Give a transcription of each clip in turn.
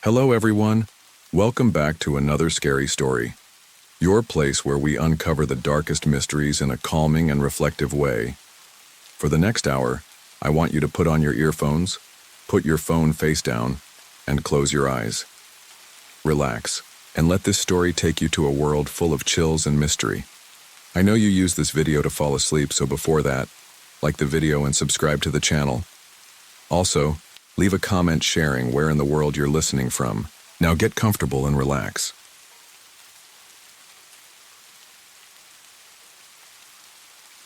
Hello everyone, welcome back to another scary story. Your place where we uncover the darkest mysteries in a calming and reflective way. For the next hour, I want you to put on your earphones, put your phone face down, and close your eyes. Relax, and let this story take you to a world full of chills and mystery. I know you use this video to fall asleep, so before that, like the video and subscribe to the channel. Also, leave a comment sharing where in the world you're listening from. Now get comfortable and relax.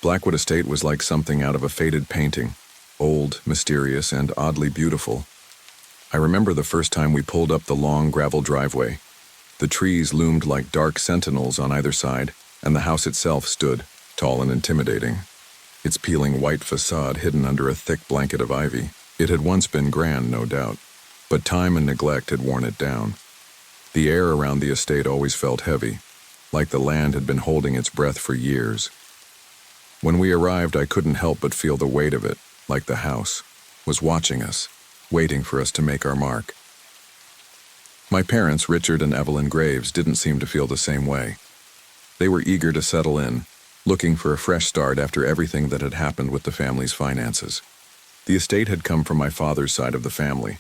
Blackwood Estate was like something out of a faded painting, old, mysterious, and oddly beautiful. I remember the first time we pulled up the long gravel driveway. The trees loomed like dark sentinels on either side, and the house itself stood, tall and intimidating. Its peeling white facade hidden under a thick blanket of ivy. It had once been grand, no doubt, but time and neglect had worn it down. The air around the estate always felt heavy, like the land had been holding its breath for years. When we arrived, I couldn't help but feel the weight of it, like the house was watching us, waiting for us to make our mark. My parents, Richard and Evelyn Graves, didn't seem to feel the same way. They were eager to settle in, looking for a fresh start after everything that had happened with the family's finances. The estate had come from my father's side of the family.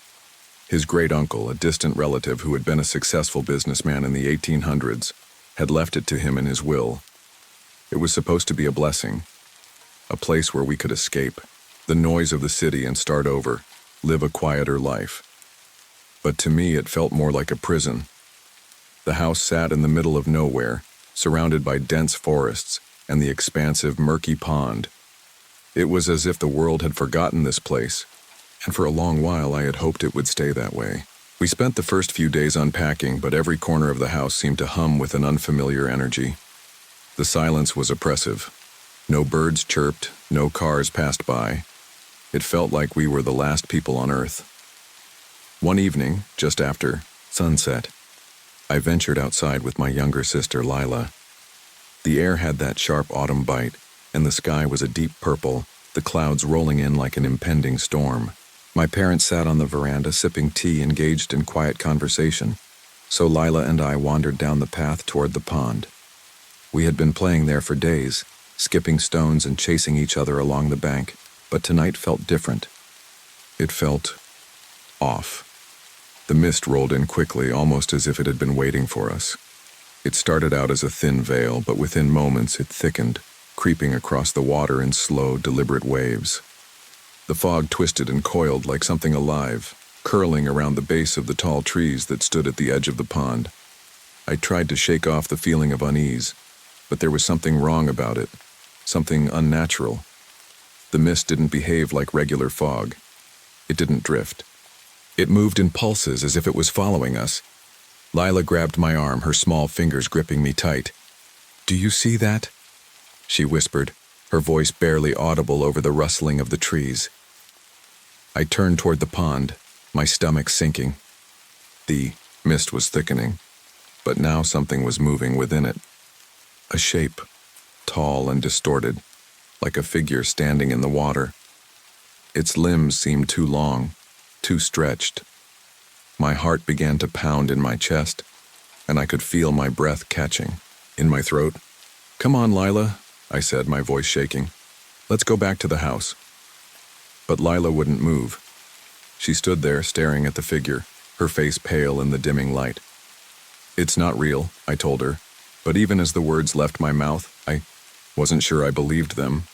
His great-uncle, a distant relative who had been a successful businessman in the 1800s, had left it to him in his will. It was supposed to be a blessing, a place where we could escape the noise of the city and start over, live a quieter life. But to me, it felt more like a prison. The house sat in the middle of nowhere, surrounded by dense forests and the expansive, murky pond. It was as if the world had forgotten this place, and for a long while I had hoped it would stay that way. We spent the first few days unpacking, but every corner of the house seemed to hum with an unfamiliar energy. The silence was oppressive. No birds chirped, no cars passed by. It felt like we were the last people on Earth. One evening, just after sunset, I ventured outside with my younger sister, Lila. The air had that sharp autumn bite, and the sky was a deep purple, the clouds rolling in like an impending storm. My parents sat on the veranda sipping tea, engaged in quiet conversation, so Lila and I wandered down the path toward the pond. We had been playing there for days, skipping stones and chasing each other along the bank, but tonight felt different. It felt off. The mist rolled in quickly, almost as if it had been waiting for us. It started out as a thin veil, but within moments it thickened, creeping across the water in slow, deliberate waves. The fog twisted and coiled like something alive, curling around the base of the tall trees that stood at the edge of the pond. I tried to shake off the feeling of unease, but there was something wrong about it, something unnatural. The mist didn't behave like regular fog. It didn't drift. It moved in pulses as if it was following us. Lila grabbed my arm, her small fingers gripping me tight. "Do you see that?" she whispered, her voice barely audible over the rustling of the trees. I turned toward the pond, my stomach sinking. The mist was thickening, but now something was moving within it. A shape, tall and distorted, like a figure standing in the water. Its limbs seemed too long, too stretched. My heart began to pound in my chest, and I could feel my breath catching in my throat. "Come on, Lila," I said, my voice shaking. "Let's go back to the house." But Lila wouldn't move. She stood there staring at the figure, her face pale in the dimming light. "It's not real," I told her, but even as the words left my mouth, I wasn't sure I believed them.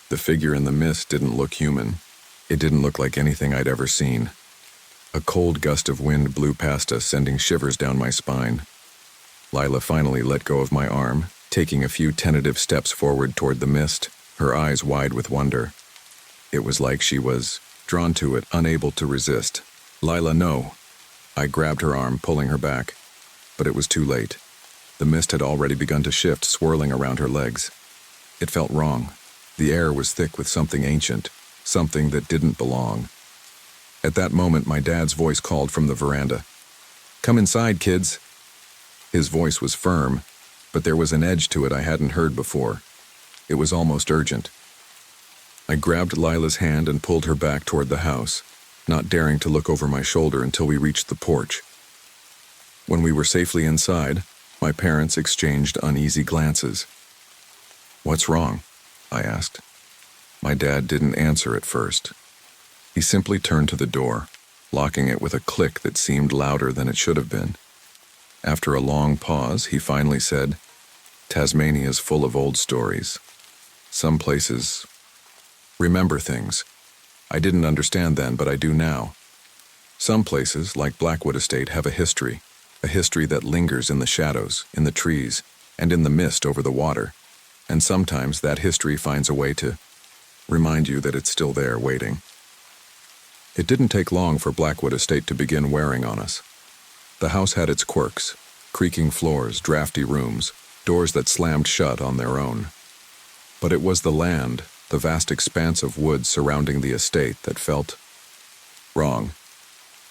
The figure in the mist didn't look human. It didn't look like anything I'd ever seen. A cold gust of wind blew past us, sending shivers down my spine. Lila finally let go of my arm, taking a few tentative steps forward toward the mist, her eyes wide with wonder. It was like she was drawn to it, unable to resist. "Lila, no." I grabbed her arm, pulling her back, but it was too late. The mist had already begun to shift, swirling around her legs. It felt wrong. The air was thick with something ancient, something that didn't belong. At that moment, my dad's voice called from the veranda. "Come inside, kids." His voice was firm, but there was an edge to it I hadn't heard before. It was almost urgent. I grabbed Lila's hand and pulled her back toward the house, not daring to look over my shoulder until we reached the porch. When we were safely inside, my parents exchanged uneasy glances. "What's wrong?" I asked. My dad didn't answer at first. He simply turned to the door, locking it with a click that seemed louder than it should have been. After a long pause, he finally said, "Tasmania's full of old stories. Some places remember things. I didn't understand then, but I do now. Some places, like Blackwood Estate, have a history that lingers in the shadows, in the trees, and in the mist over the water. And sometimes that history finds a way to remind you that it's still there waiting." It didn't take long for Blackwood Estate to begin wearing on us. The house had its quirks: creaking floors, drafty rooms, doors that slammed shut on their own. But it was the land, the vast expanse of woods surrounding the estate, that felt wrong.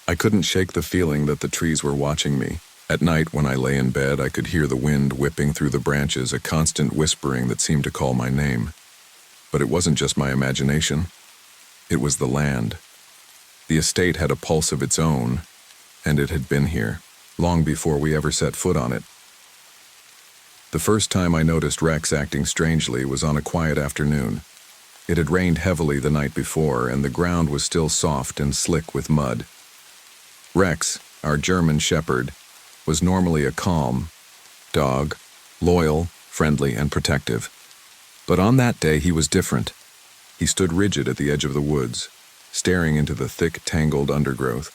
I couldn't shake the feeling that the trees were watching me. At night, when I lay in bed, I could hear the wind whipping through the branches, a constant whispering that seemed to call my name. But it wasn't just my imagination. It was the land. The estate had a pulse of its own, and it had been here, long before we ever set foot on it. The first time I noticed Rex acting strangely was on a quiet afternoon. It had rained heavily the night before, and the ground was still soft and slick with mud. Rex, our German shepherd, was normally a calm dog, loyal, friendly, and protective. But on that day he was different. He stood rigid at the edge of the woods, staring into the thick, tangled undergrowth.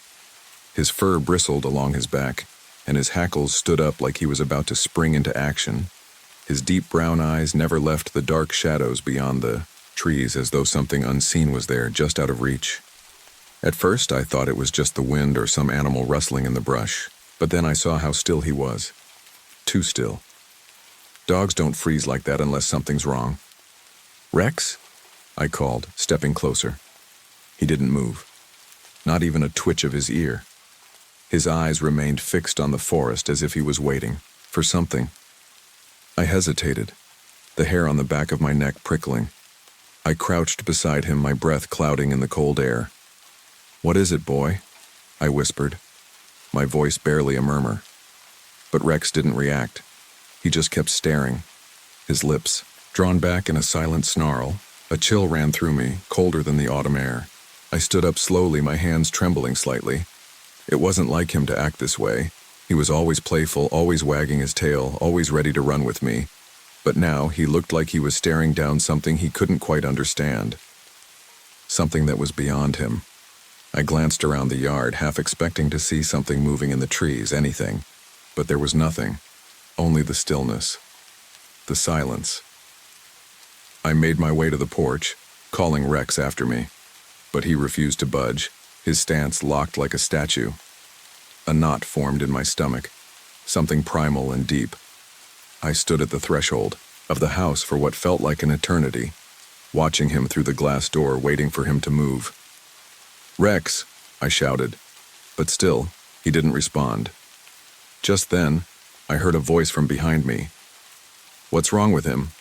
His fur bristled along his back, and his hackles stood up like he was about to spring into action. His deep brown eyes never left the dark shadows beyond the trees, as though something unseen was there, just out of reach. At first, I thought it was just the wind or some animal rustling in the brush, but then I saw how still he was. Too still. Dogs don't freeze like that unless something's wrong. "Rex?" I called, stepping closer. He didn't move. Not even a twitch of his ear. His eyes remained fixed on the forest as if he was waiting for something. I hesitated, the hair on the back of my neck prickling. I crouched beside him, my breath clouding in the cold air. "What is it, boy?" I whispered, my voice barely a murmur. But Rex didn't react. He just kept staring, his lips drawn back in a silent snarl. A chill ran through me, colder than the autumn air. I stood up slowly, my hands trembling slightly. It wasn't like him to act this way. He was always playful, always wagging his tail, always ready to run with me. But now he looked like he was staring down something he couldn't quite understand. Something that was beyond him. I glanced around the yard, half expecting to see something moving in the trees, anything. But there was nothing. Only the stillness. The silence. I made my way to the porch, calling Rex after me. But he refused to budge, his stance locked like a statue. A knot formed in my stomach, something primal and deep. I stood at the threshold of the house for what felt like an eternity, watching him through the glass door, waiting for him to move. "Rex," I shouted, but still, he didn't respond. Just then, I heard a voice from behind me. "What's wrong with him?"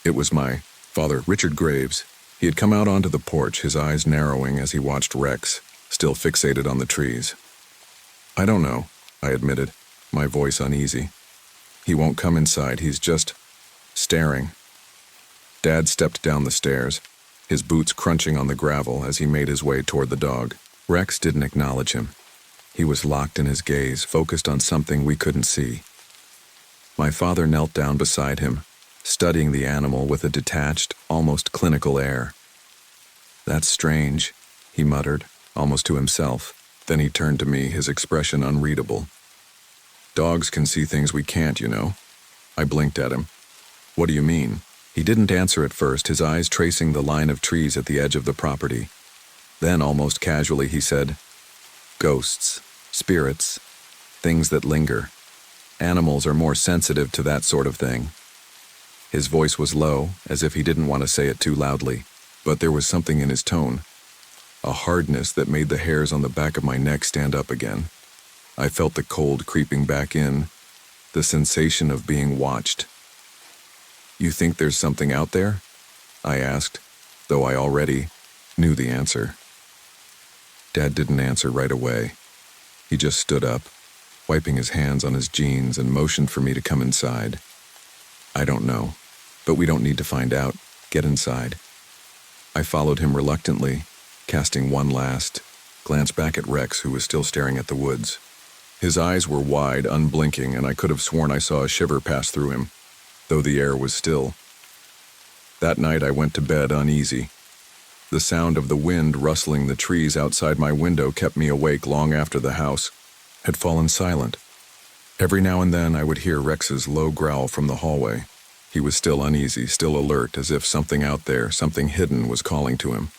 It was my father, Richard Graves. He had come out onto the porch, his eyes narrowing as he watched Rex, still fixated on the trees. "I don't know," I admitted, my voice uneasy. "He won't come inside, he's just staring." Dad stepped down the stairs, his boots crunching on the gravel as he made his way toward the dog. Rex didn't acknowledge him. He was locked in his gaze, focused on something we couldn't see. My father knelt down beside him, studying the animal with a detached, almost clinical air. "That's strange," he muttered, almost to himself. Then he turned to me, his expression unreadable. "Dogs can see things we can't, you know." I blinked at him. "What do you mean?" He didn't answer at first, his eyes tracing the line of trees at the edge of the property. Then, almost casually, he said, "Ghosts, spirits, things that linger. Animals are more sensitive to that sort of thing." His voice was low, as if he didn't want to say it too loudly, but there was something in his tone, a hardness that made the hairs on the back of my neck stand up again. I felt the cold creeping back in, the sensation of being watched. "You think there's something out there?" I asked, though I already knew the answer. Dad didn't answer right away. He just stood up, wiping his hands on his jeans, and motioned for me to come inside. I don't know, but we don't need to find out. Get inside. I followed him reluctantly, casting one last glance back at Rex, who was still staring at the woods. His eyes were wide, unblinking, and I could have sworn I saw a shiver pass through him, though the air was still. That night I went to bed uneasy. The sound of the wind rustling the trees outside my window kept me awake long after the house had fallen silent. Every now and then I would hear Rex's low growl from the hallway. He was still uneasy, still alert, as if something out there, something hidden, was calling to him.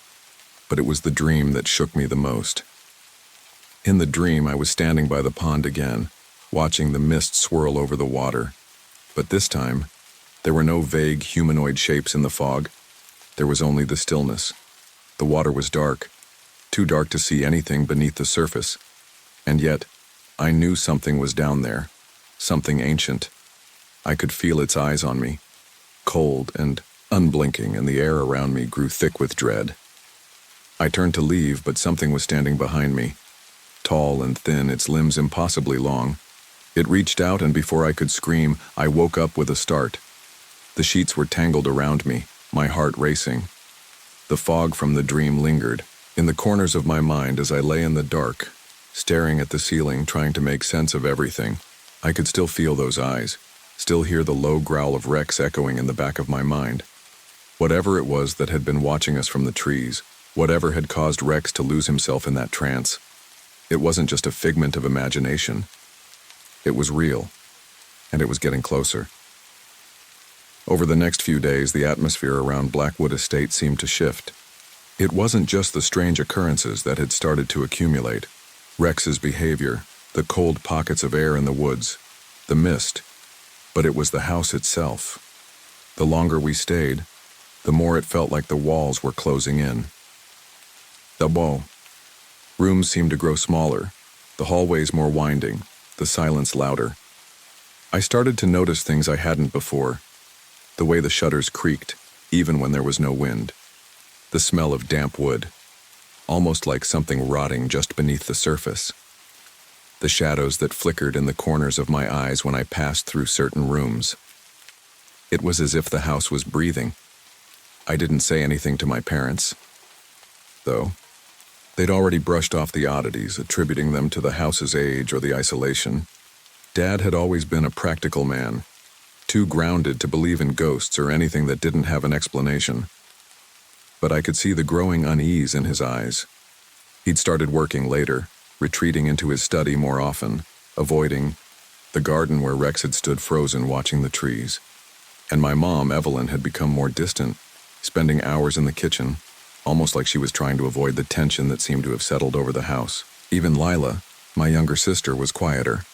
But it was the dream that shook me the most. In the dream, I was standing by the pond again, watching the mist swirl over the water. But this time, there were no vague humanoid shapes in the fog. There was only the stillness. The water was dark, too dark to see anything beneath the surface. And yet, I knew something was down there, something ancient. I could feel its eyes on me, cold and unblinking, and the air around me grew thick with dread. I turned to leave, but something was standing behind me, tall and thin, its limbs impossibly long. It reached out, and before I could scream, I woke up with a start. The sheets were tangled around me, my heart racing. The fog from the dream lingered in the corners of my mind as I lay in the dark, staring at the ceiling, trying to make sense of everything. I could still feel those eyes, still hear the low growl of Rex echoing in the back of my mind. Whatever it was that had been watching us from the trees, whatever had caused Rex to lose himself in that trance, it wasn't just a figment of imagination. It was real, and it was getting closer. Over the next few days, the atmosphere around Blackwood Estate seemed to shift. It wasn't just the strange occurrences that had started to accumulate. Rex's behavior, the cold pockets of air in the woods, the mist, but it was the house itself. The longer we stayed, the more it felt like the walls were closing in. Rooms seemed to grow smaller, the hallways more winding, the silence louder. I started to notice things I hadn't before. The way the shutters creaked, even when there was no wind. The smell of damp wood, almost like something rotting just beneath the surface. The shadows that flickered in the corners of my eyes when I passed through certain rooms. It was as if the house was breathing. I didn't say anything to my parents, though. They'd already brushed off the oddities, attributing them to the house's age or the isolation. Dad had always been a practical man, too grounded to believe in ghosts or anything that didn't have an explanation. But I could see the growing unease in his eyes. He'd started working later, retreating into his study more often, avoiding the garden where Rex had stood frozen watching the trees. And my mom, Evelyn, had become more distant, spending hours in the kitchen, almost like she was trying to avoid the tension that seemed to have settled over the house. Even Lila, my younger sister, was quieter.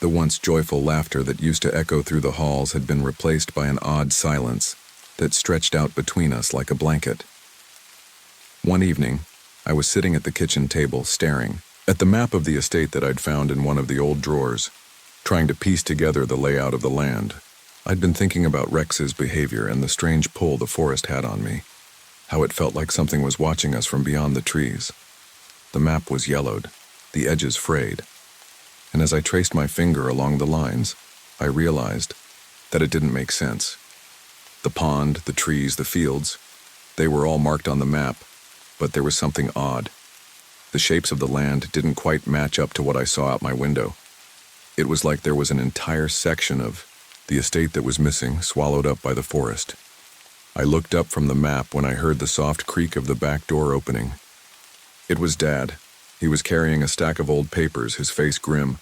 The once joyful laughter that used to echo through the halls had been replaced by an odd silence that stretched out between us like a blanket. One evening, I was sitting at the kitchen table staring at the map of the estate that I'd found in one of the old drawers, trying to piece together the layout of the land. I'd been thinking about Rex's behavior and the strange pull the forest had on me, how it felt like something was watching us from beyond the trees. The map was yellowed, the edges frayed, and as I traced my finger along the lines, I realized that it didn't make sense. The pond, the trees, the fields, they were all marked on the map, but there was something odd. The shapes of the land didn't quite match up to what I saw out my window. It was like there was an entire section of the estate that was missing, swallowed up by the forest. I looked up from the map when I heard the soft creak of the back door opening. It was Dad. He was carrying a stack of old papers, his face grim.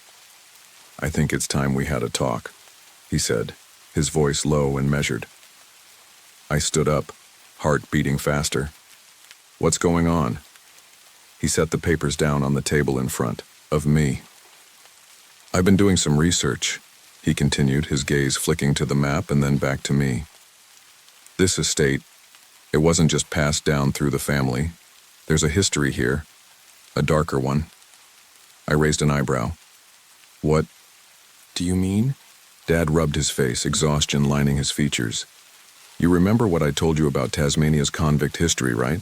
"I think it's time we had a talk," he said, his voice low and measured. I stood up, heart beating faster. "What's going on?" He set the papers down on the table in front of me. "I've been doing some research," he continued, his gaze flicking to the map and then back to me. "This estate, it wasn't just passed down through the family. There's a history here, a darker one." I raised an eyebrow. "What do you mean?" Dad rubbed his face, exhaustion lining his features. "You remember what I told you about Tasmania's convict history, right?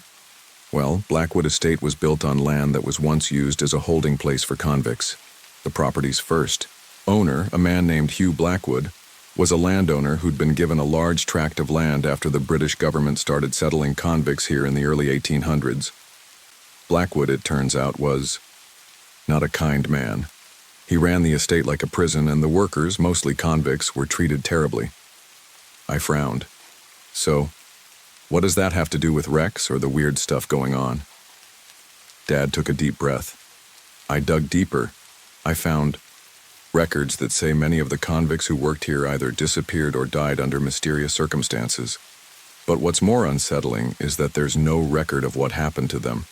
Well, Blackwood Estate was built on land that was once used as a holding place for convicts. The property's first owner, a man named Hugh Blackwood, was a landowner who'd been given a large tract of land after the British government started settling convicts here in the early 1800s. Blackwood, it turns out, was not a kind man. He ran the estate like a prison, and the workers, mostly convicts, were treated terribly. I frowned. So, what does that have to do with Rex or the weird stuff going on? Dad took a deep breath. I dug deeper. I found records that say many of the convicts who worked here either disappeared or died under mysterious circumstances. But what's more unsettling is that there's no record of what happened to them.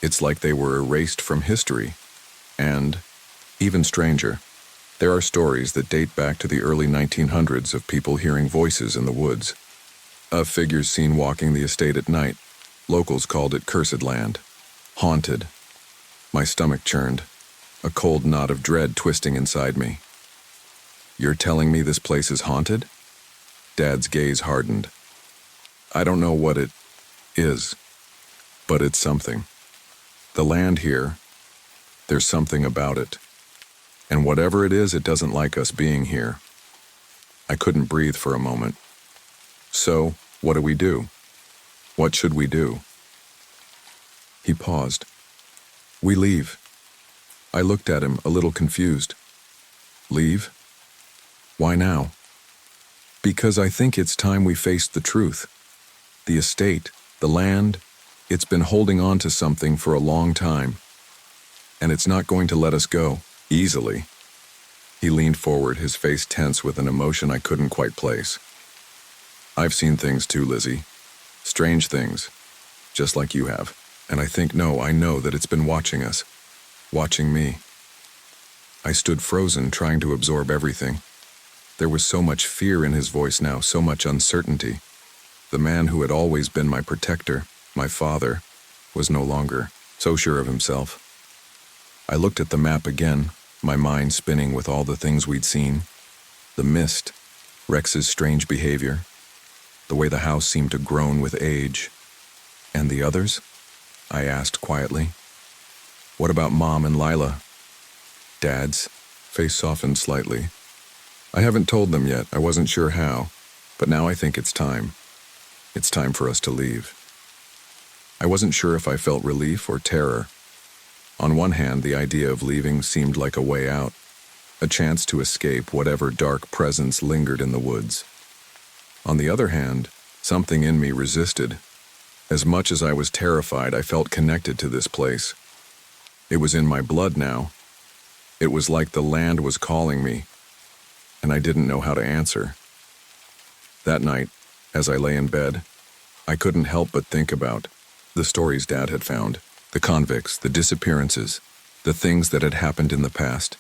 It's like they were erased from history. And, even stranger, there are stories that date back to the early 1900s of people hearing voices in the woods. Of figures seen walking the estate at night. Locals called it cursed land. Haunted. My stomach churned, a cold knot of dread twisting inside me. You're telling me this place is haunted? Dad's gaze hardened. I don't know what it is, but it's something. The land here, there's something about it. And whatever it is, it doesn't like us being here. I couldn't breathe for a moment. So, what do we do? What should we do? He paused. We leave. I looked at him, a little confused. Leave? Why now? Because I think it's time we faced the truth. The estate, the land, it's been holding on to something for a long time. And it's not going to let us go, easily. He leaned forward, his face tense with an emotion I couldn't quite place. I've seen things too, Lizzie. Strange things, just like you have. And I know that it's been watching us. Watching me. I stood frozen, trying to absorb everything. There was so much fear in his voice now, so much uncertainty. The man who had always been my protector, my father, was no longer so sure of himself. I looked at the map again, my mind spinning with all the things we'd seen. The mist, Rex's strange behavior, the way the house seemed to groan with age. And the others? I asked quietly. What about Mom and Lila? Dad's face softened slightly. I haven't told them yet. I wasn't sure how, but now I think it's time. It's time for us to leave. I wasn't sure if I felt relief or terror. On one hand, the idea of leaving seemed like a way out, a chance to escape whatever dark presence lingered in the woods. On the other hand, something in me resisted. As much as I was terrified, I felt connected to this place. It was in my blood now. It was like the land was calling me, and I didn't know how to answer. That night, as I lay in bed, I couldn't help but think about the stories Dad had found, the convicts, the disappearances, the things that had happened in the past.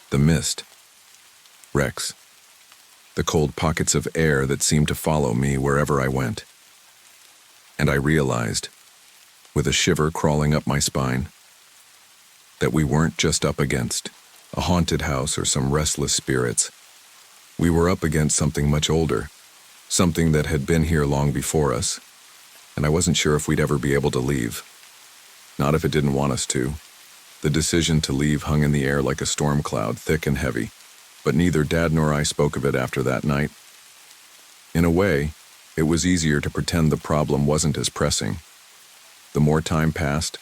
The mist. Rex. The cold pockets of air that seemed to follow me wherever I went. And I realized, with a shiver crawling up my spine, that we weren't just up against a haunted house or some restless spirits. We were up against something much older, something that had been here long before us, and I wasn't sure if we'd ever be able to leave. Not if it didn't want us to. The decision to leave hung in the air like a storm cloud, thick and heavy, but neither Dad nor I spoke of it after that night. In a way, it was easier to pretend the problem wasn't as pressing. The more time passed,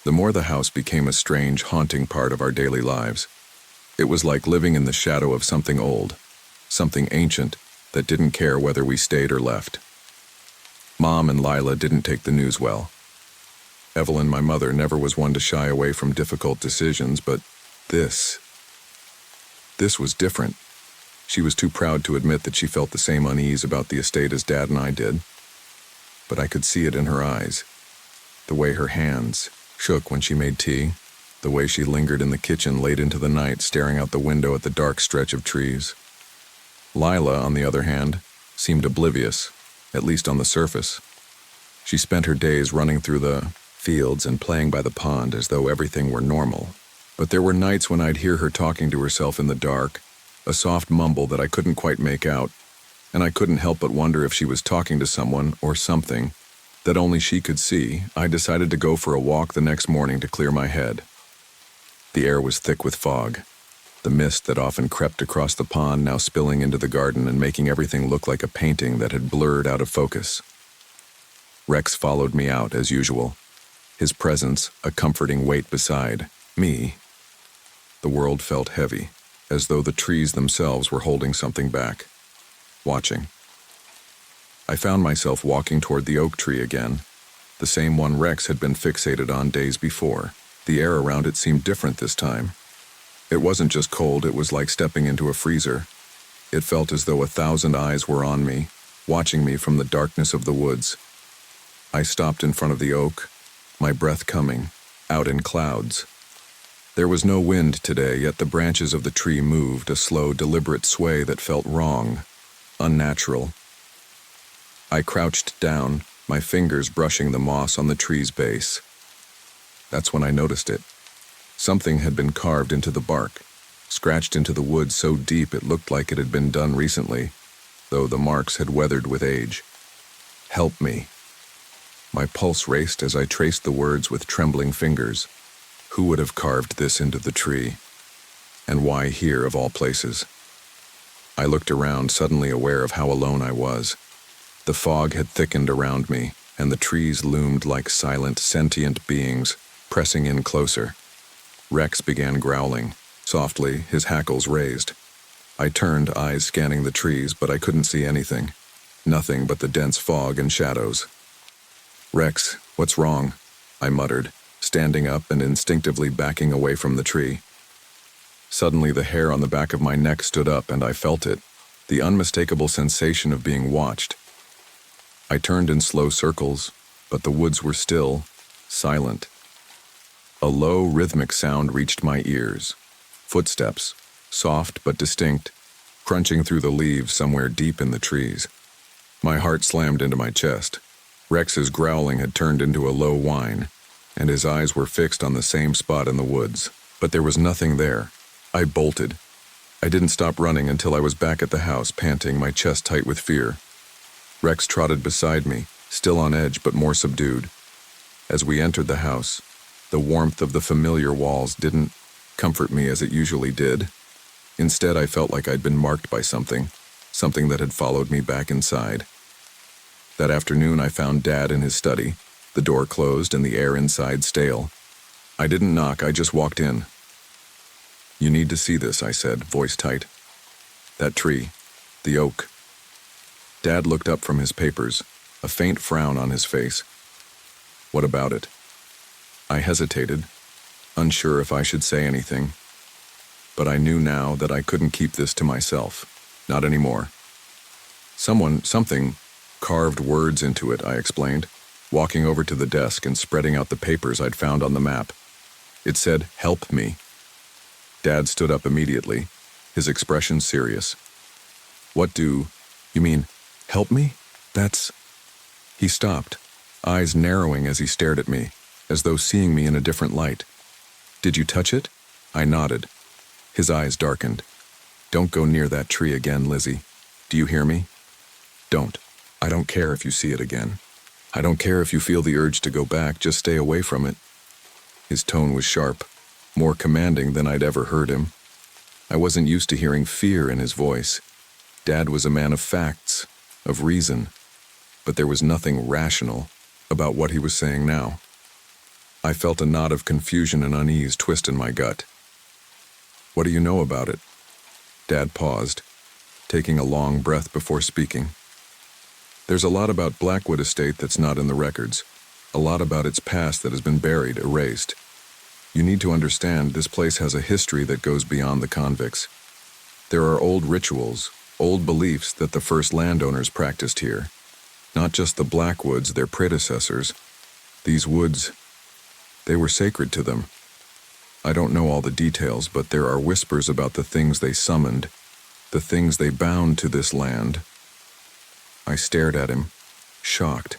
the more the house became a strange, haunting part of our daily lives. It was like living in the shadow of something old, something ancient that didn't care whether we stayed or left. Mom and Lila didn't take the news well. Evelyn, my mother, never was one to shy away from difficult decisions, but this was different. She was too proud to admit that she felt the same unease about the estate as Dad and I did. But I could see it in her eyes. The way her hands shook when she made tea, the way she lingered in the kitchen late into the night staring out the window at the dark stretch of trees. Lila, on the other hand, seemed oblivious, at least on the surface. She spent her days running through the fields and playing by the pond as though everything were normal. But there were nights when I'd hear her talking to herself in the dark, a soft mumble that I couldn't quite make out, and I couldn't help but wonder if she was talking to someone or something that only she could see. I decided to go for a walk the next morning to clear my head. The air was thick with fog, the mist that often crept across the pond now spilling into the garden and making everything look like a painting that had blurred out of focus. Rex followed me out as usual, his presence a comforting weight beside me. The world felt heavy, as though the trees themselves were holding something back, watching. I found myself walking toward the oak tree again, the same one Rex had been fixated on days before. The air around it seemed different this time. It wasn't just cold, it was like stepping into a freezer. It felt as though 1,000 eyes were on me, watching me from the darkness of the woods. I stopped in front of the oak, my breath coming, out in clouds. There was no wind today, yet the branches of the tree moved, a slow, deliberate sway that felt wrong, unnatural. I crouched down, my fingers brushing the moss on the tree's base. That's when I noticed it. Something had been carved into the bark, scratched into the wood so deep it looked like it had been done recently, though the marks had weathered with age. "Help me." My pulse raced as I traced the words with trembling fingers. Who would have carved this into the tree? And why here, of all places? I looked around, suddenly aware of how alone I was. The fog had thickened around me, and the trees loomed like silent, sentient beings, pressing in closer. Rex began growling, softly, his hackles raised. I turned, eyes scanning the trees, but I couldn't see anything. Nothing but the dense fog and shadows. "Rex, what's wrong?" I muttered, standing up and instinctively backing away from the tree. Suddenly the hair on the back of my neck stood up and I felt it, the unmistakable sensation of being watched. I turned in slow circles, but the woods were still, silent. A low, rhythmic sound reached my ears. Footsteps, soft but distinct, crunching through the leaves somewhere deep in the trees. My heart slammed into my chest. Rex's growling had turned into a low whine, and his eyes were fixed on the same spot in the woods. But there was nothing there. I bolted. I didn't stop running until I was back at the house, panting, my chest tight with fear. Rex trotted beside me, still on edge but more subdued. As we entered the house, the warmth of the familiar walls didn't comfort me as it usually did. Instead, I felt like I'd been marked by something that had followed me back inside. That afternoon, I found Dad in his study, the door closed and the air inside stale. I didn't knock, I just walked in. "You need to see this," I said, voice tight. "That tree, the oak." Dad looked up from his papers, a faint frown on his face. "What about it?" I hesitated, unsure if I should say anything. But I knew now that I couldn't keep this to myself. Not anymore. Something carved words into it, I explained, walking over to the desk and spreading out the papers I'd found on the map. It said, "Help me." Dad stood up immediately, his expression serious. You mean, help me? That's..." He stopped, eyes narrowing as he stared at me, as though seeing me in a different light. "Did you touch it?" I nodded. His eyes darkened. "Don't go near that tree again, Lizzie. Do you hear me? Don't. I don't care if you see it again. I don't care if you feel the urge to go back, just stay away from it." His tone was sharp, more commanding than I'd ever heard him. I wasn't used to hearing fear in his voice. Dad was a man of facts, of reason, but there was nothing rational about what he was saying now. I felt a knot of confusion and unease twist in my gut. "What do you know about it?" Dad paused, taking a long breath before speaking. "There's a lot about Blackwood Estate that's not in the records, a lot about its past that has been buried, erased. You need to understand this place has a history that goes beyond the convicts. There are old rituals, old beliefs that the first landowners practiced here. Not just the Blackwoods, their predecessors. These woods, they were sacred to them. I don't know all the details, but there are whispers about the things they summoned, the things they bound to this land." I stared at him, shocked.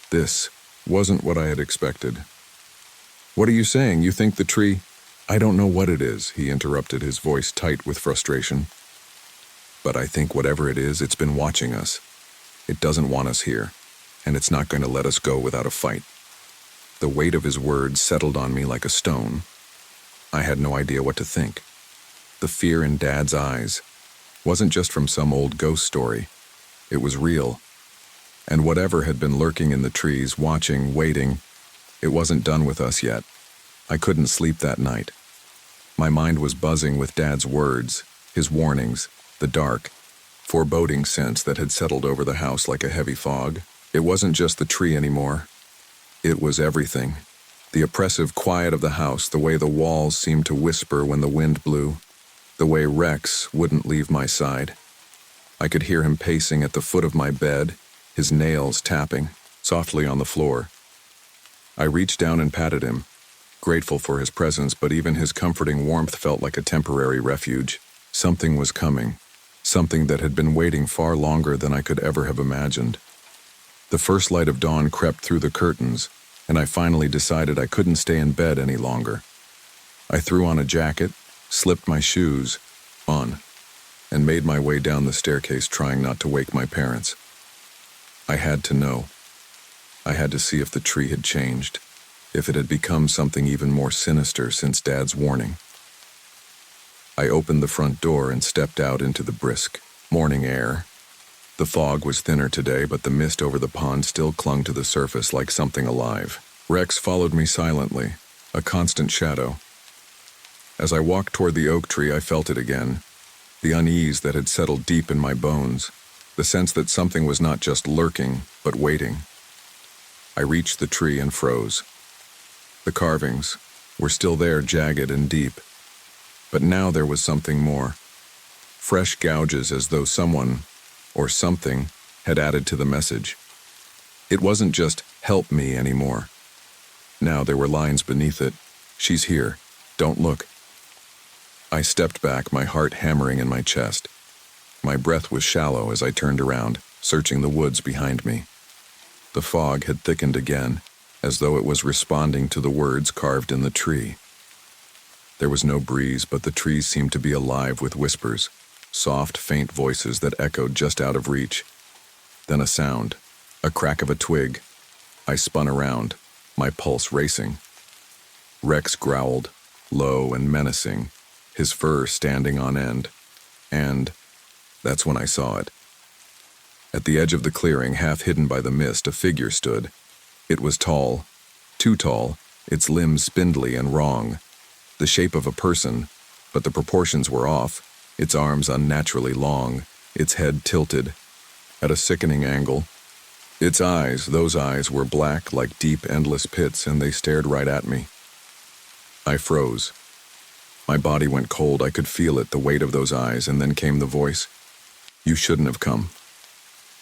This wasn't what I had expected. "What are you saying? You think the tree—" "I don't know what it is," he interrupted, his voice tight with frustration. "But I think whatever it is, it's been watching us. It doesn't want us here, and it's not going to let us go without a fight." The weight of his words settled on me like a stone. I had no idea what to think. The fear in Dad's eyes wasn't just from some old ghost story. It was real. And whatever had been lurking in the trees, watching, waiting, it wasn't done with us yet. I couldn't sleep that night. My mind was buzzing with Dad's words, his warnings, the dark, foreboding sense that had settled over the house like a heavy fog. It wasn't just the tree anymore. It was everything. The oppressive quiet of the house, the way the walls seemed to whisper when the wind blew, the way Rex wouldn't leave my side. I could hear him pacing at the foot of my bed, his nails tapping softly on the floor. I reached down and patted him, grateful for his presence, but even his comforting warmth felt like a temporary refuge. Something was coming, something that had been waiting far longer than I could ever have imagined. The first light of dawn crept through the curtains, and I finally decided I couldn't stay in bed any longer. I threw on a jacket, slipped my shoes on, and made my way down the staircase, trying not to wake my parents. I had to know. I had to see if the tree had changed, if it had become something even more sinister since Dad's warning. I opened the front door and stepped out into the brisk morning air. The fog was thinner today, but the mist over the pond still clung to the surface like something alive. Rex followed me silently, a constant shadow. As I walked toward the oak tree, I felt it again, the unease that had settled deep in my bones, the sense that something was not just lurking, but waiting. I reached the tree and froze. The carvings were still there, jagged and deep. But now there was something more. Fresh gouges, as though someone, or something, had added to the message. It wasn't just, "Help me," anymore. Now there were lines beneath it. "She's here. Don't look." I stepped back, my heart hammering in my chest. My breath was shallow as I turned around, searching the woods behind me. The fog had thickened again, as though it was responding to the words carved in the tree. There was no breeze, but the trees seemed to be alive with whispers, soft, faint voices that echoed just out of reach. Then a sound, a crack of a twig. I spun around, my pulse racing. Rex growled, low and menacing, his fur standing on end. And that's when I saw it. At the edge of the clearing, half hidden by the mist, a figure stood. It was tall, too tall, its limbs spindly and wrong. The shape of a person, but the proportions were off, its arms unnaturally long, its head tilted at a sickening angle. Its eyes, those eyes, were black like deep, endless pits, and they stared right at me. I froze. My body went cold. I could feel it, the weight of those eyes, and then came the voice. "You shouldn't have come."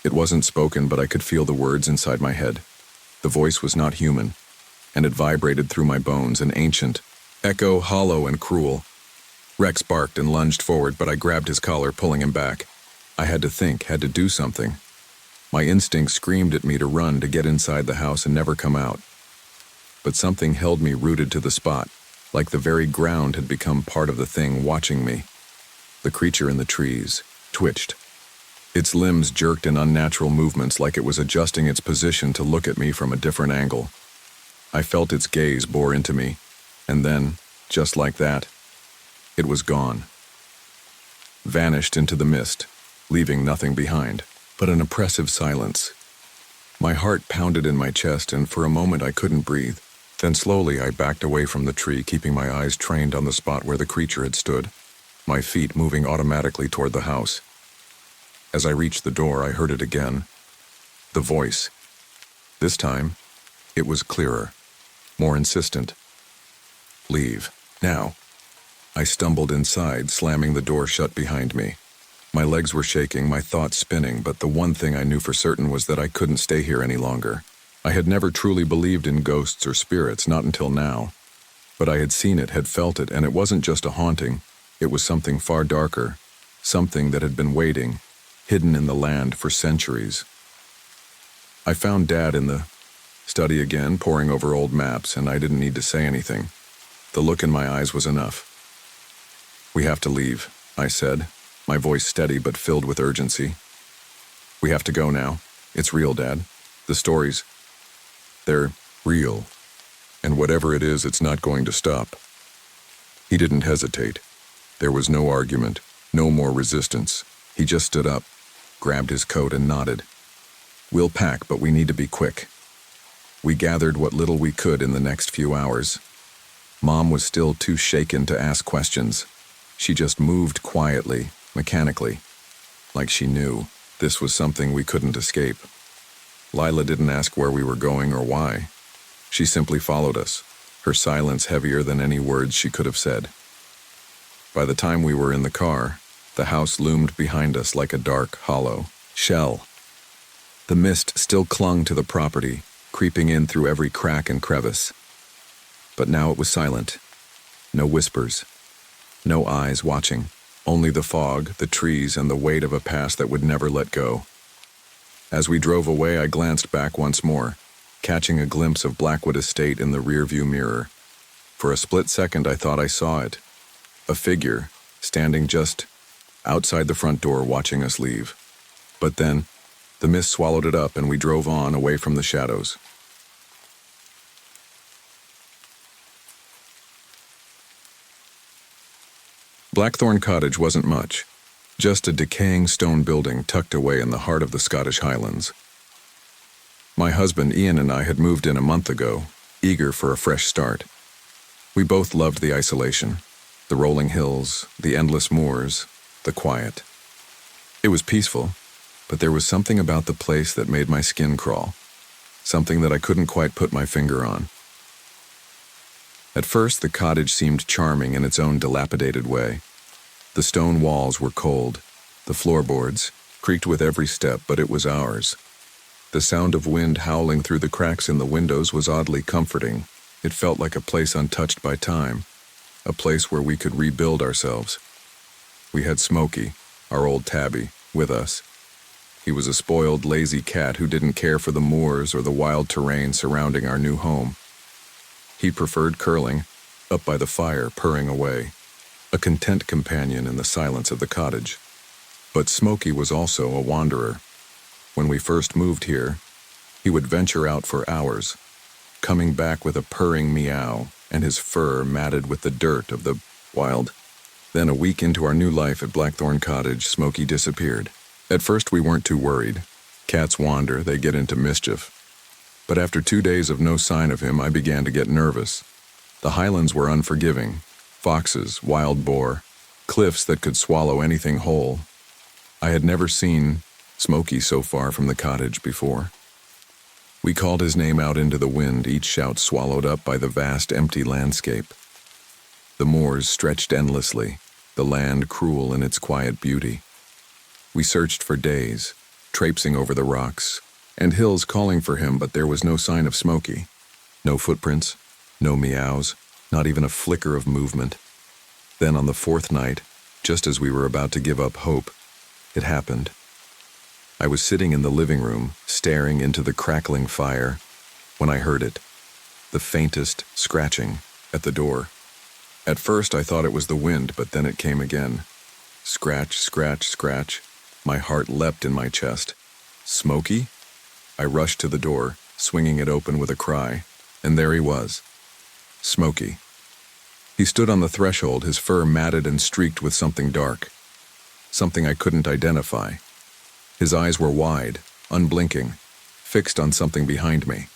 It wasn't spoken, but I could feel the words inside my head. The voice was not human, and it vibrated through my bones, an ancient echo, hollow and cruel. Rex barked and lunged forward, but I grabbed his collar, pulling him back. I had to think, had to do something. My instinct screamed at me to run, to get inside the house and never come out. But something held me rooted to the spot, like the very ground had become part of the thing watching me. The creature in the trees twitched. Its limbs jerked in unnatural movements, like it was adjusting its position to look at me from a different angle. I felt its gaze bore into me, and then, just like that, it was gone. Vanished into the mist, leaving nothing behind but an oppressive silence. My heart pounded in my chest, and for a moment I couldn't breathe. Then slowly I backed away from the tree, keeping my eyes trained on the spot where the creature had stood, my feet moving automatically toward the house. As I reached the door, I heard it again. The voice. This time, it was clearer, more insistent. "Leave, now." I stumbled inside, slamming the door shut behind me. My legs were shaking, my thoughts spinning, but the one thing I knew for certain was that I couldn't stay here any longer. I had never truly believed in ghosts or spirits, not until now. But I had seen it, had felt it, and it wasn't just a haunting. It was something far darker, something that had been waiting, hidden in the land for centuries. I found Dad in the study again, poring over old maps, and I didn't need to say anything. The look in my eyes was enough. "We have to leave," I said, my voice steady but filled with urgency. "We have to go now. It's real, Dad. The stories, they're real. And whatever it is, it's not going to stop." He didn't hesitate. There was no argument, no more resistance. He just stood up, grabbed his coat and nodded. "We'll pack, but we need to be quick." We gathered what little we could in the next few hours. Mom was still too shaken to ask questions. She just moved quietly, mechanically, like she knew this was something we couldn't escape. Lila didn't ask where we were going or why. She simply followed us, her silence heavier than any words she could have said. By the time we were in the car, the house loomed behind us like a dark, hollow shell. The mist still clung to the property, creeping in through every crack and crevice. But now it was silent. No whispers. No eyes watching. Only the fog, the trees, and the weight of a past that would never let go. As we drove away, I glanced back once more, catching a glimpse of Blackwood Estate in the rearview mirror. For a split second, I thought I saw it. A figure, standing just outside the front door watching us leave. But then, the mist swallowed it up and we drove on away from the shadows. Blackthornne Cottage wasn't much, just a decaying stone building tucked away in the heart of the Scottish Highlands. My husband Ian and I had moved in a month ago, eager for a fresh start. We both loved the isolation, the rolling hills, the endless moors, the quiet. It was peaceful, but there was something about the place that made my skin crawl, something that I couldn't quite put my finger on. At first, the cottage seemed charming in its own dilapidated way. The stone walls were cold, the floorboards creaked with every step, but it was ours. The sound of wind howling through the cracks in the windows was oddly comforting. It felt like a place untouched by time, a place where we could rebuild ourselves. We had Smokey, our old tabby, with us. He was a spoiled, lazy cat who didn't care for the moors or the wild terrain surrounding our new home. He preferred curling, up by the fire, purring away, a content companion in the silence of the cottage. But Smokey was also a wanderer. When we first moved here, he would venture out for hours, coming back with a purring meow and his fur matted with the dirt of the wild. Then a week into our new life at Blackthornne Cottage, Smokey disappeared. At first we weren't too worried. Cats wander, they get into mischief. But after 2 days of no sign of him, I began to get nervous. The highlands were unforgiving. Foxes, wild boar, cliffs that could swallow anything whole. I had never seen Smokey so far from the cottage before. We called his name out into the wind, each shout swallowed up by the vast empty landscape. The moors stretched endlessly, the land cruel in its quiet beauty. We searched for days, traipsing over the rocks, and hills calling for him, but there was no sign of Smokey. No footprints, no meows, not even a flicker of movement. Then on the 4th night, just as we were about to give up hope, it happened. I was sitting in the living room, staring into the crackling fire, when I heard it, the faintest scratching at the door. At first I thought it was the wind, but then it came again. Scratch, scratch, scratch. My heart leapt in my chest. Smokey? I rushed to the door, swinging it open with a cry, and there he was. Smokey. He stood on the threshold, his fur matted and streaked with something dark, something I couldn't identify. His eyes were wide, unblinking, fixed on something behind me.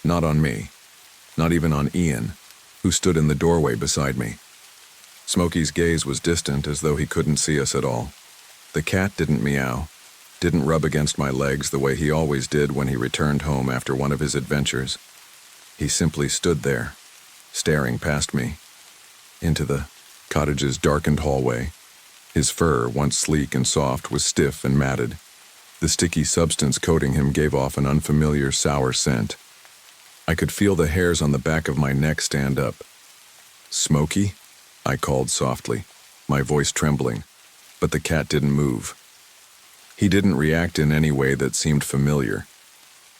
Not on me, not even on Ian, who stood in the doorway beside me. Smokey's gaze was distant, as though he couldn't see us at all. The cat didn't meow, didn't rub against my legs the way he always did when he returned home after one of his adventures. He simply stood there, staring past me, into the cottage's darkened hallway. His fur, once sleek and soft, was stiff and matted. The sticky substance coating him gave off an unfamiliar, sour scent. I could feel the hairs on the back of my neck stand up. "Smokey?" I called softly, my voice trembling, but the cat didn't move. He didn't react in any way that seemed familiar.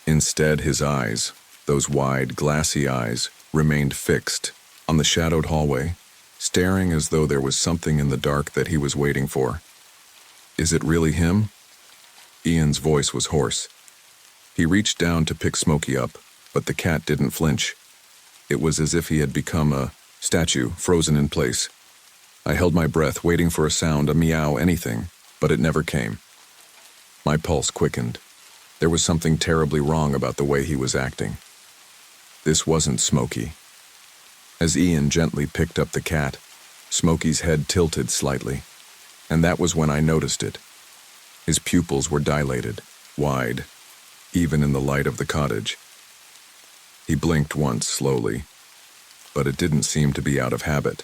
Instead, his eyes, those wide, glassy eyes, remained fixed on the shadowed hallway, staring as though there was something in the dark that he was waiting for. "Is it really him?" Ian's voice was hoarse. He reached down to pick Smokey up, but the cat didn't flinch. It was as if he had become a statue, frozen in place. I held my breath, waiting for a sound, a meow, anything, but it never came. My pulse quickened. There was something terribly wrong about the way he was acting. This wasn't Smokey. As Ian gently picked up the cat, Smokey's head tilted slightly, and that was when I noticed it. His pupils were dilated, wide, even in the light of the cottage. He blinked once slowly, but it didn't seem to be out of habit.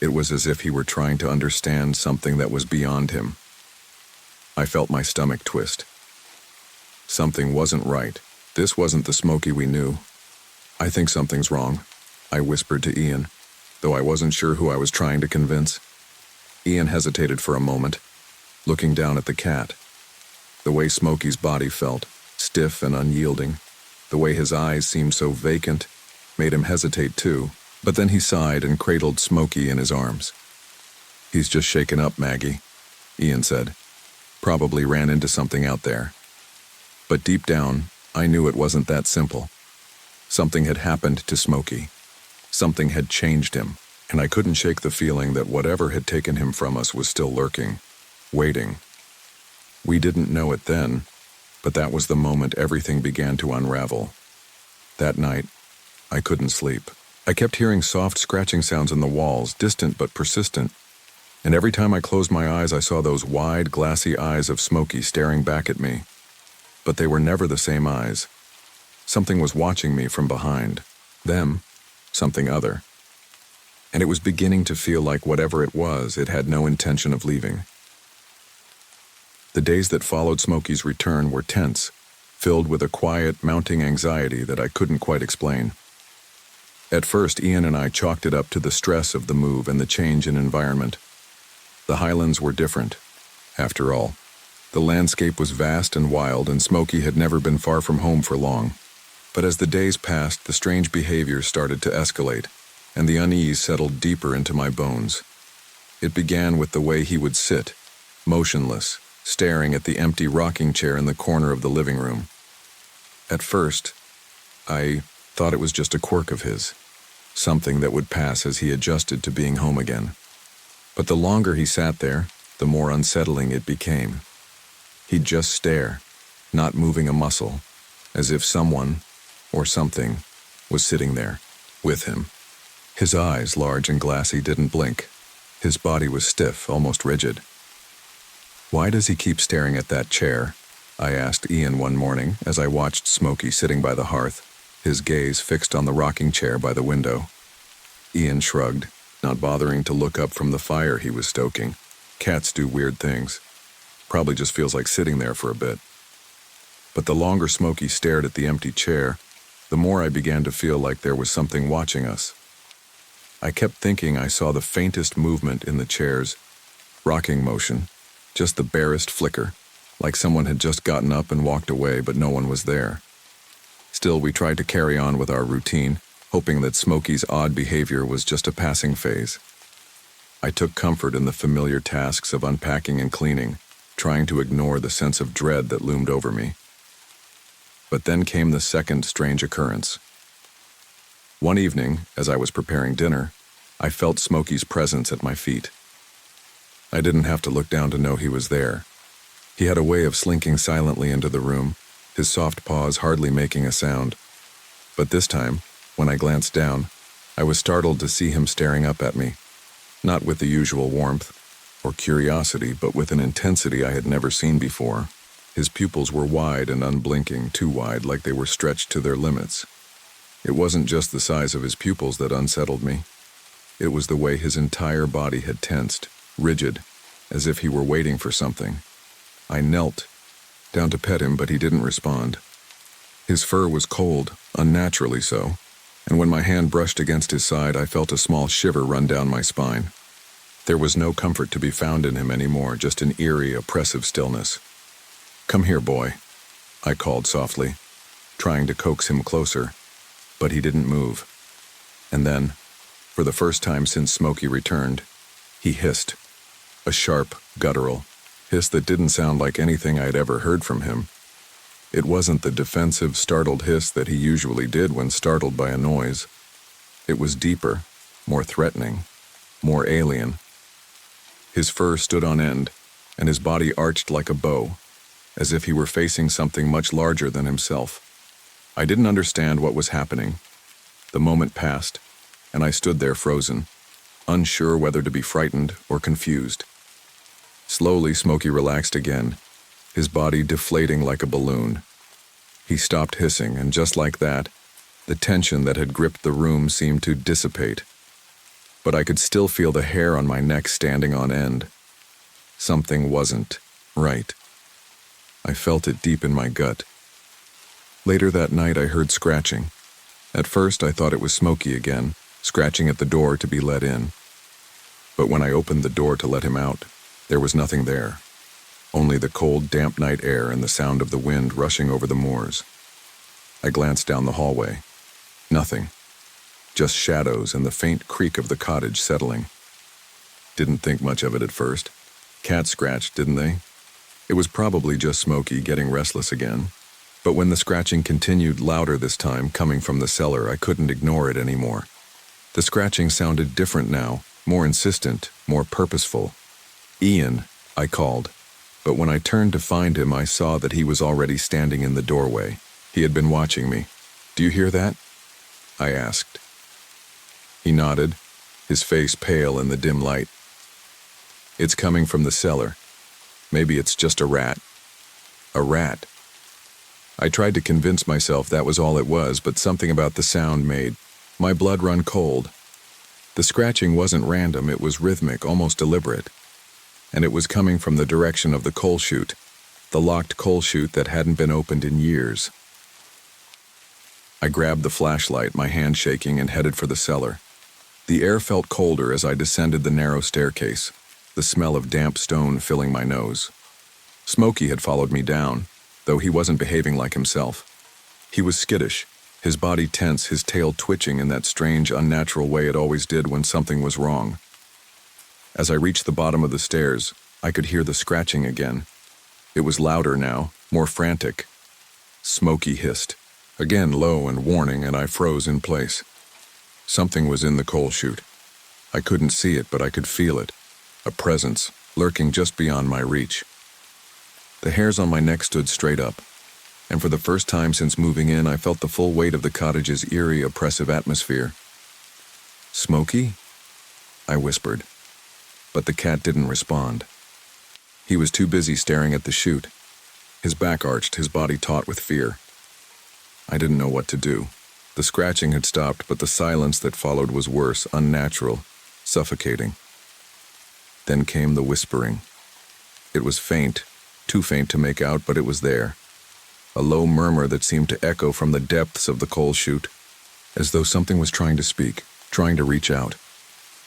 It was as if he were trying to understand something that was beyond him. I felt my stomach twist. Something wasn't right. This wasn't the Smokey we knew. "I think something's wrong," I whispered to Ian, though I wasn't sure who I was trying to convince. Ian hesitated for a moment, looking down at the cat. The way Smokey's body felt, stiff and unyielding, the way his eyes seemed so vacant, made him hesitate too, but then he sighed and cradled Smokey in his arms. "He's just shaken up, Maggie," Ian said. "Probably ran into something out there." But deep down, I knew it wasn't that simple. Something had happened to Smokey. Something had changed him, and I couldn't shake the feeling that whatever had taken him from us was still lurking, waiting. We didn't know it then, but that was the moment everything began to unravel. That night, I couldn't sleep. I kept hearing soft scratching sounds in the walls, distant but persistent, and every time I closed my eyes I saw those wide, glassy eyes of Smokey staring back at me. But they were never the same eyes. Something was watching me from behind. Them, something other. And it was beginning to feel like whatever it was, it had no intention of leaving. The days that followed Smokey's return were tense, filled with a quiet, mounting anxiety that I couldn't quite explain. At first, Ian and I chalked it up to the stress of the move and the change in environment. The Highlands were different, after all. The landscape was vast and wild, and Smokey had never been far from home for long. But as the days passed, the strange behavior started to escalate, and the unease settled deeper into my bones. It began with the way he would sit, motionless, staring at the empty rocking chair in the corner of the living room. At first, I thought it was just a quirk of his, something that would pass as he adjusted to being home again. But the longer he sat there, the more unsettling it became. He'd just stare, not moving a muscle, as if someone, or something, was sitting there, with him. His eyes, large and glassy, didn't blink. His body was stiff, almost rigid. "Why does he keep staring at that chair?" I asked Ian one morning as I watched Smokey sitting by the hearth, his gaze fixed on the rocking chair by the window. Ian shrugged, not bothering to look up from the fire he was stoking. Cats do weird things. Probably just feels like sitting there for a bit. But the longer Smokey stared at the empty chair, the more I began to feel like there was something watching us. I kept thinking I saw the faintest movement in the chair's rocking motion, just the barest flicker, like someone had just gotten up and walked away, but no one was there. Still, we tried to carry on with our routine, hoping that Smokey's odd behavior was just a passing phase. I took comfort in the familiar tasks of unpacking and cleaning, trying to ignore the sense of dread that loomed over me. But then came the second strange occurrence. One evening, as I was preparing dinner, I felt Smokey's presence at my feet. I didn't have to look down to know he was there. He had a way of slinking silently into the room, his soft paws hardly making a sound. But this time, when I glanced down, I was startled to see him staring up at me, not with the usual warmth or curiosity, but with an intensity I had never seen before. His pupils were wide and unblinking, too wide, like they were stretched to their limits. It wasn't just the size of his pupils that unsettled me. It was the way his entire body had tensed, rigid, as if he were waiting for something. I knelt down to pet him, but he didn't respond. His fur was cold, unnaturally so, and when my hand brushed against his side, I felt a small shiver run down my spine. There was no comfort to be found in him anymore, just an eerie, oppressive stillness. "Come here, boy," I called softly, trying to coax him closer, but he didn't move. And then, for the first time since Smokey returned, he hissed. A sharp, guttural hiss that didn't sound like anything I'd ever heard from him. It wasn't the defensive, startled hiss that he usually did when startled by a noise. It was deeper, more threatening, more alien. His fur stood on end, and his body arched like a bow, as if he were facing something much larger than himself. I didn't understand what was happening. The moment passed, and I stood there frozen, unsure whether to be frightened or confused. Slowly, Smokey relaxed again, his body deflating like a balloon. He stopped hissing, and just like that, the tension that had gripped the room seemed to dissipate. But I could still feel the hair on my neck standing on end. Something wasn't right. I felt it deep in my gut. Later that night, I heard scratching. At first, I thought it was Smokey again, scratching at the door to be let in. But when I opened the door to let him out, there was nothing there. Only the cold, damp night air and the sound of the wind rushing over the moors. I glanced down the hallway. Nothing. Just shadows and the faint creak of the cottage settling. Didn't think much of it at first. Cats scratched, didn't they? It was probably just Smokey getting restless again. But when the scratching continued, louder this time, coming from the cellar, I couldn't ignore it anymore. The scratching sounded different now, more insistent, more purposeful. "Ian," I called. But when I turned to find him, I saw that he was already standing in the doorway. He had been watching me. "Do you hear that?" I asked. He nodded, his face pale in the dim light. "It's coming from the cellar. Maybe it's just a rat." A rat. I tried to convince myself that was all it was, but something about the sound made my blood run cold. The scratching wasn't random, it was rhythmic, almost deliberate. And it was coming from the direction of the coal chute, the locked coal chute that hadn't been opened in years. I grabbed the flashlight, my hand shaking, and headed for the cellar. The air felt colder as I descended the narrow staircase, the smell of damp stone filling my nose. Smokey had followed me down, though he wasn't behaving like himself. He was skittish, his body tense, his tail twitching in that strange, unnatural way it always did when something was wrong. As I reached the bottom of the stairs, I could hear the scratching again. It was louder now, more frantic. Smokey hissed, again low and warning, and I froze in place. Something was in the coal chute. I couldn't see it, but I could feel it, a presence, lurking just beyond my reach. The hairs on my neck stood straight up, and for the first time since moving in, I felt the full weight of the cottage's eerie, oppressive atmosphere. "Smokey?" I whispered, but the cat didn't respond. He was too busy staring at the chute, his back arched, his body taut with fear. I didn't know what to do. The scratching had stopped, but the silence that followed was worse, unnatural, suffocating. Then came the whispering. It was faint, too faint to make out, but it was there. A low murmur that seemed to echo from the depths of the coal chute, as though something was trying to speak, trying to reach out.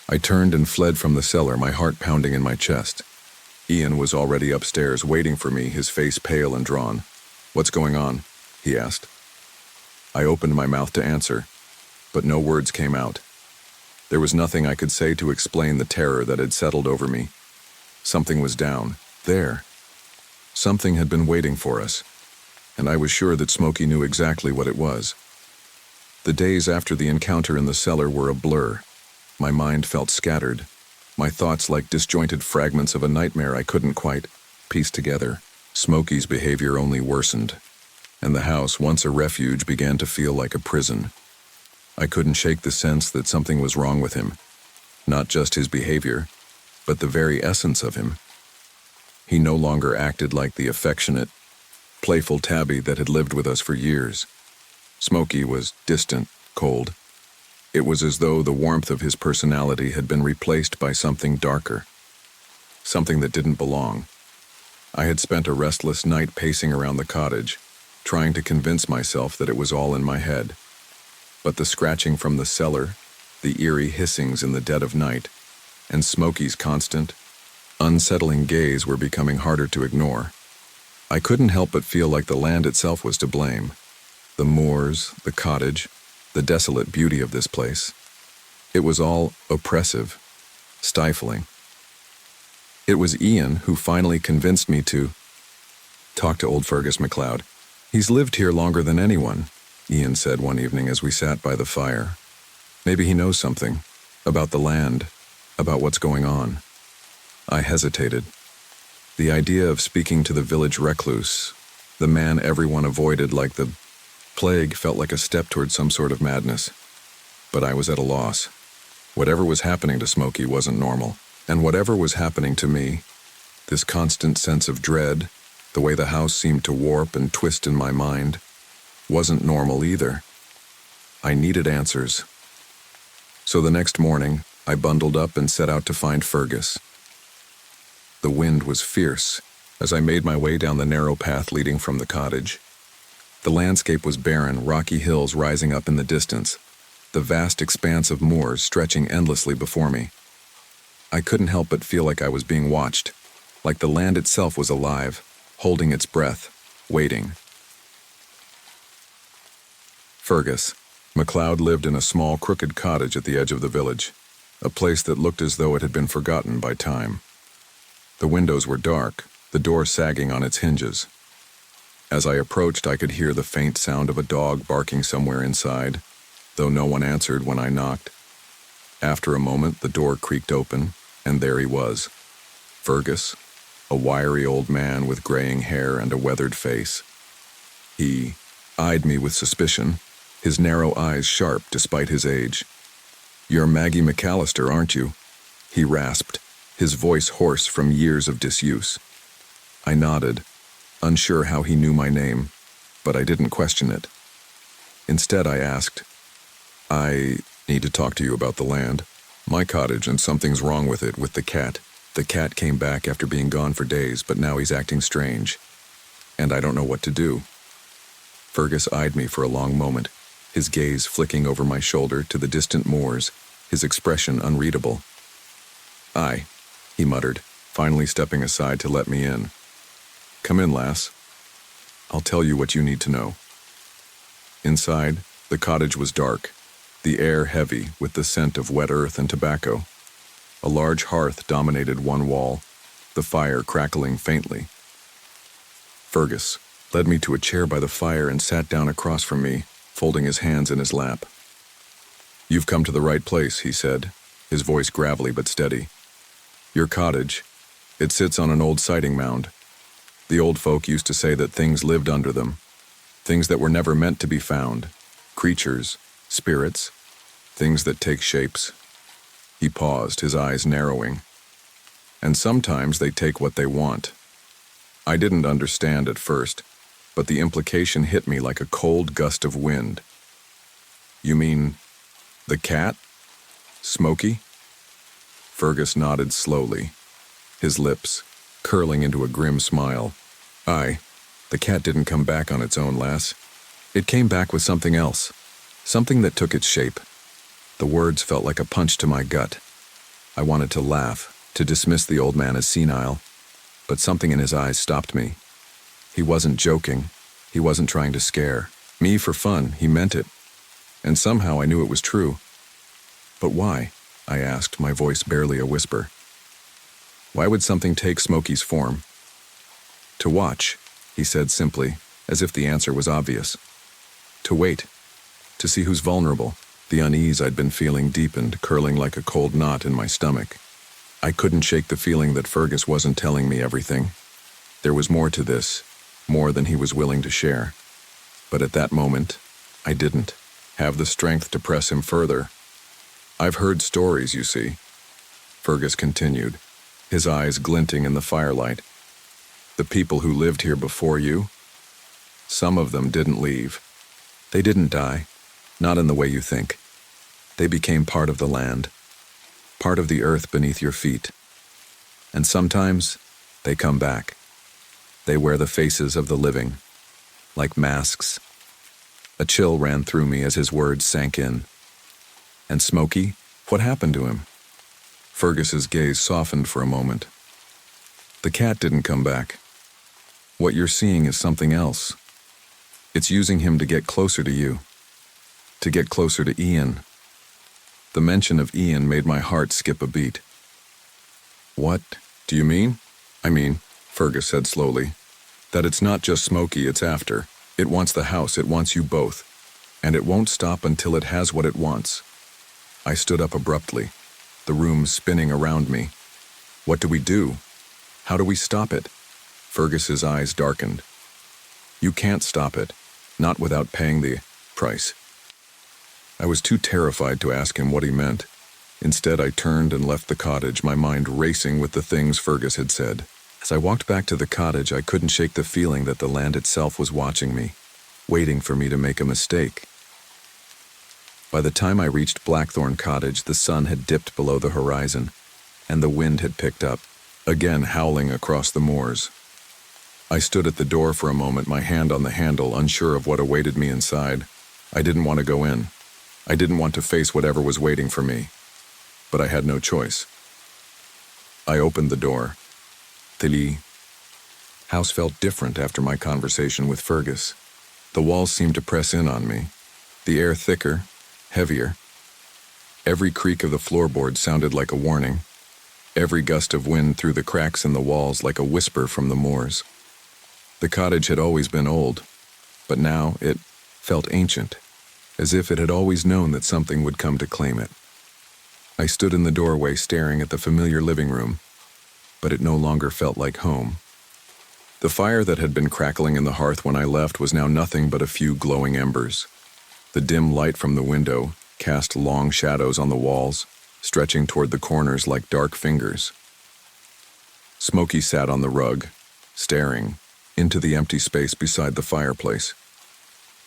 I turned and fled from the cellar, my heart pounding in my chest. Ian was already upstairs, waiting for me, his face pale and drawn. "What's going on?" he asked. I opened my mouth to answer, but no words came out. There was nothing I could say to explain the terror that had settled over me. Something was down, there. Something had been waiting for us, and I was sure that Smokey knew exactly what it was. The days after the encounter in the cellar were a blur. My mind felt scattered, my thoughts like disjointed fragments of a nightmare I couldn't quite piece together. Smokey's behavior only worsened, and the house, once a refuge, began to feel like a prison. I couldn't shake the sense that something was wrong with him, not just his behavior, but the very essence of him. He no longer acted like the affectionate, playful tabby that had lived with us for years. Smokey was distant, cold. It was as though the warmth of his personality had been replaced by something darker, something that didn't belong. I had spent a restless night pacing around the cottage, trying to convince myself that it was all in my head. But the scratching from the cellar, the eerie hissings in the dead of night, and Smokey's constant, unsettling gaze were becoming harder to ignore. I couldn't help but feel like the land itself was to blame. The moors, the cottage, the desolate beauty of this place. It was all oppressive, stifling. It was Ian who finally convinced me to talk to old Fergus MacLeod. "He's lived here longer than anyone," Ian said one evening as we sat by the fire. "Maybe he knows something." About the land, about what's going on. I hesitated. The idea of speaking to the village recluse, the man everyone avoided like the plague, felt like a step toward some sort of madness. But I was at a loss. Whatever was happening to Smokey wasn't normal. And whatever was happening to me, this constant sense of dread, the way the house seemed to warp and twist in my mind, wasn't normal either. I needed answers. So the next morning, I bundled up and set out to find Fergus. The wind was fierce as I made my way down the narrow path leading from the cottage. The landscape was barren, rocky hills rising up in the distance, the vast expanse of moors stretching endlessly before me. I couldn't help but feel like I was being watched, like the land itself was alive, holding its breath, waiting. Fergus. MacLeod lived in a small, crooked cottage at the edge of the village, a place that looked as though it had been forgotten by time. The windows were dark, the door sagging on its hinges. As I approached, I could hear the faint sound of a dog barking somewhere inside, though no one answered when I knocked. After a moment, the door creaked open, and there he was. Fergus, a wiry old man with graying hair and a weathered face. He eyed me with suspicion, his narrow eyes sharp despite his age. "You're Maggie McAllister, aren't you?" he rasped, his voice hoarse from years of disuse. I nodded, unsure how he knew my name, but I didn't question it. Instead, I asked, "I need to talk to you about the land. My cottage, and something's wrong with it, with the cat. The cat came back after being gone for days, but now he's acting strange, and I don't know what to do." Fergus eyed me for a long moment, his gaze flicking over my shoulder to the distant moors, his expression unreadable. "Aye," he muttered, finally stepping aside to let me in. "Come in, lass. I'll tell you what you need to know." Inside, the cottage was dark, the air heavy with the scent of wet earth and tobacco. A large hearth dominated one wall, the fire crackling faintly. Fergus led me to a chair by the fire and sat down across from me, folding his hands in his lap. "You've come to the right place," he said, his voice gravelly but steady. "Your cottage, it sits on an old sighting mound. The old folk used to say that things lived under them, things that were never meant to be found, creatures, spirits, things that take shapes." He paused, his eyes narrowing. "And sometimes they take what they want." I didn't understand at first, but the implication hit me like a cold gust of wind. "You mean the cat? Smokey?" Fergus nodded slowly, his lips curling into a grim smile. "Aye, the cat didn't come back on its own, lass. It came back with something else, something that took its shape." The words felt like a punch to my gut. I wanted to laugh, to dismiss the old man as senile, but something in his eyes stopped me. He wasn't joking. He wasn't trying to scare me for fun. He meant it. And somehow I knew it was true. "But why?" I asked, my voice barely a whisper. "Why would something take Smokey's form?" "To watch," he said simply, as if the answer was obvious. "To wait. To see who's vulnerable." The unease I'd been feeling deepened, curling like a cold knot in my stomach. I couldn't shake the feeling that Fergus wasn't telling me everything. There was more to this, more than he was willing to share. But at that moment, I didn't have the strength to press him further. "I've heard stories, you see," Fergus continued, his eyes glinting in the firelight. "The people who lived here before you, some of them didn't leave. They didn't die, not in the way you think. They became part of the land, part of the earth beneath your feet. And sometimes, they come back. They wear the faces of the living, like masks." A chill ran through me as his words sank in. "And Smokey, what happened to him?" Fergus's gaze softened for a moment. "The cat didn't come back. What you're seeing is something else. It's using him to get closer to you, to get closer to Ian." The mention of Ian made my heart skip a beat. "What do you mean?" "I mean," Fergus said slowly, "that it's not just Smokey it's after. It wants the house, it wants you both. And it won't stop until it has what it wants." I stood up abruptly, the room spinning around me. What do we do? How do we stop it? Fergus's eyes darkened. You can't stop it, not without paying the price. I was too terrified to ask him what he meant. Instead, I turned and left the cottage, my mind racing with the things Fergus had said. As I walked back to the cottage, I couldn't shake the feeling that the land itself was watching me, waiting for me to make a mistake. By the time I reached Blackthornne Cottage, the sun had dipped below the horizon, and the wind had picked up, again howling across the moors. I stood at the door for a moment, my hand on the handle, unsure of what awaited me inside. I didn't want to go in. I didn't want to face whatever was waiting for me. But I had no choice. I opened the door. The house felt different after my conversation with Fergus. The walls seemed to press in on me, the air thicker, heavier. Every creak of the floorboards sounded like a warning, every gust of wind through the cracks in the walls like a whisper from the moors. The cottage had always been old, but now it felt ancient, as if it had always known that something would come to claim it. I stood in the doorway staring at the familiar living room, but it no longer felt like home. The fire that had been crackling in the hearth when I left was now nothing but a few glowing embers. The dim light from the window cast long shadows on the walls, stretching toward the corners like dark fingers. Smokey sat on the rug, staring into the empty space beside the fireplace.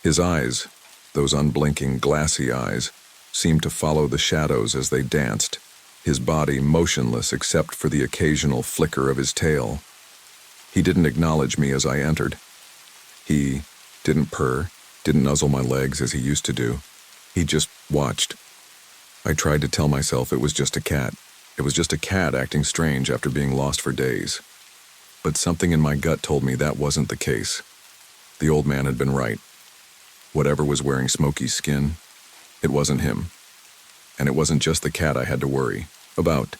His eyes, those unblinking, glassy eyes, seemed to follow the shadows as they danced, his body motionless except for the occasional flicker of his tail. He didn't acknowledge me as I entered. He didn't purr, didn't nuzzle my legs as he used to do. He just watched. I tried to tell myself it was just a cat. It was just a cat acting strange after being lost for days. But something in my gut told me that wasn't the case. The old man had been right. Whatever was wearing Smokey's skin, it wasn't him. And it wasn't just the cat I had to worry about.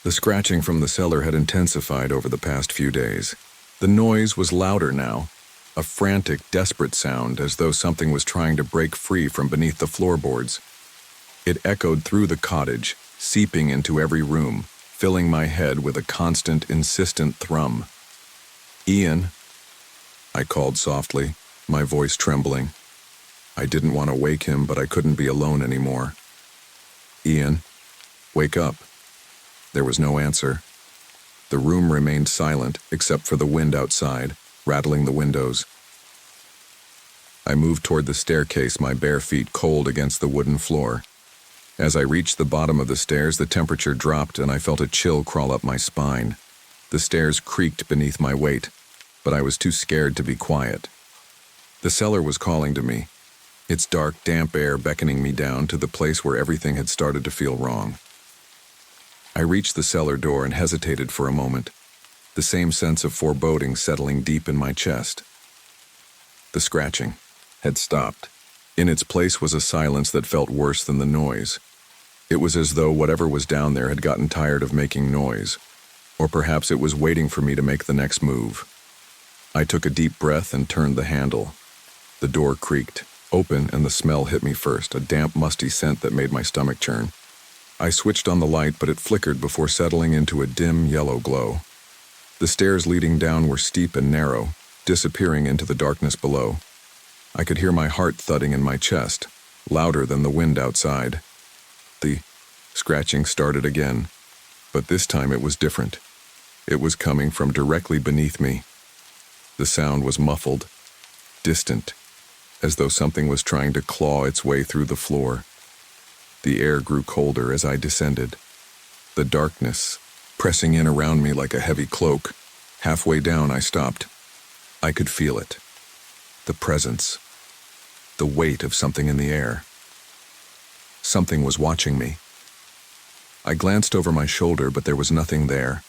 The scratching from the cellar had intensified over the past few days. The noise was louder now, a frantic, desperate sound as though something was trying to break free from beneath the floorboards. It echoed through the cottage, seeping into every room, filling my head with a constant, insistent thrum. "Ian," I called softly, my voice trembling. I didn't want to wake him, but I couldn't be alone anymore. "Ian, wake up." There was no answer. The room remained silent, except for the wind outside, rattling the windows. I moved toward the staircase, my bare feet cold against the wooden floor. As I reached the bottom of the stairs, the temperature dropped and I felt a chill crawl up my spine. The stairs creaked beneath my weight, but I was too scared to be quiet. The cellar was calling to me, its dark, damp air beckoning me down to the place where everything had started to feel wrong. I reached the cellar door and hesitated for a moment, the same sense of foreboding settling deep in my chest. The scratching had stopped. In its place was a silence that felt worse than the noise. It was as though whatever was down there had gotten tired of making noise, or perhaps it was waiting for me to make the next move. I took a deep breath and turned the handle. The door creaked open and the smell hit me first, a damp, musty scent that made my stomach churn. I switched on the light, but it flickered before settling into a dim yellow glow. The stairs leading down were steep and narrow, disappearing into the darkness below. I could hear my heart thudding in my chest, louder than the wind outside. The scratching started again, but this time it was different. It was coming from directly beneath me. The sound was muffled, distant, as though something was trying to claw its way through the floor. The air grew colder as I descended, the darkness pressing in around me like a heavy cloak. Halfway down, I stopped. I could feel it. The presence. The weight of something in the air. Something was watching me. I glanced over my shoulder, but there was nothing there.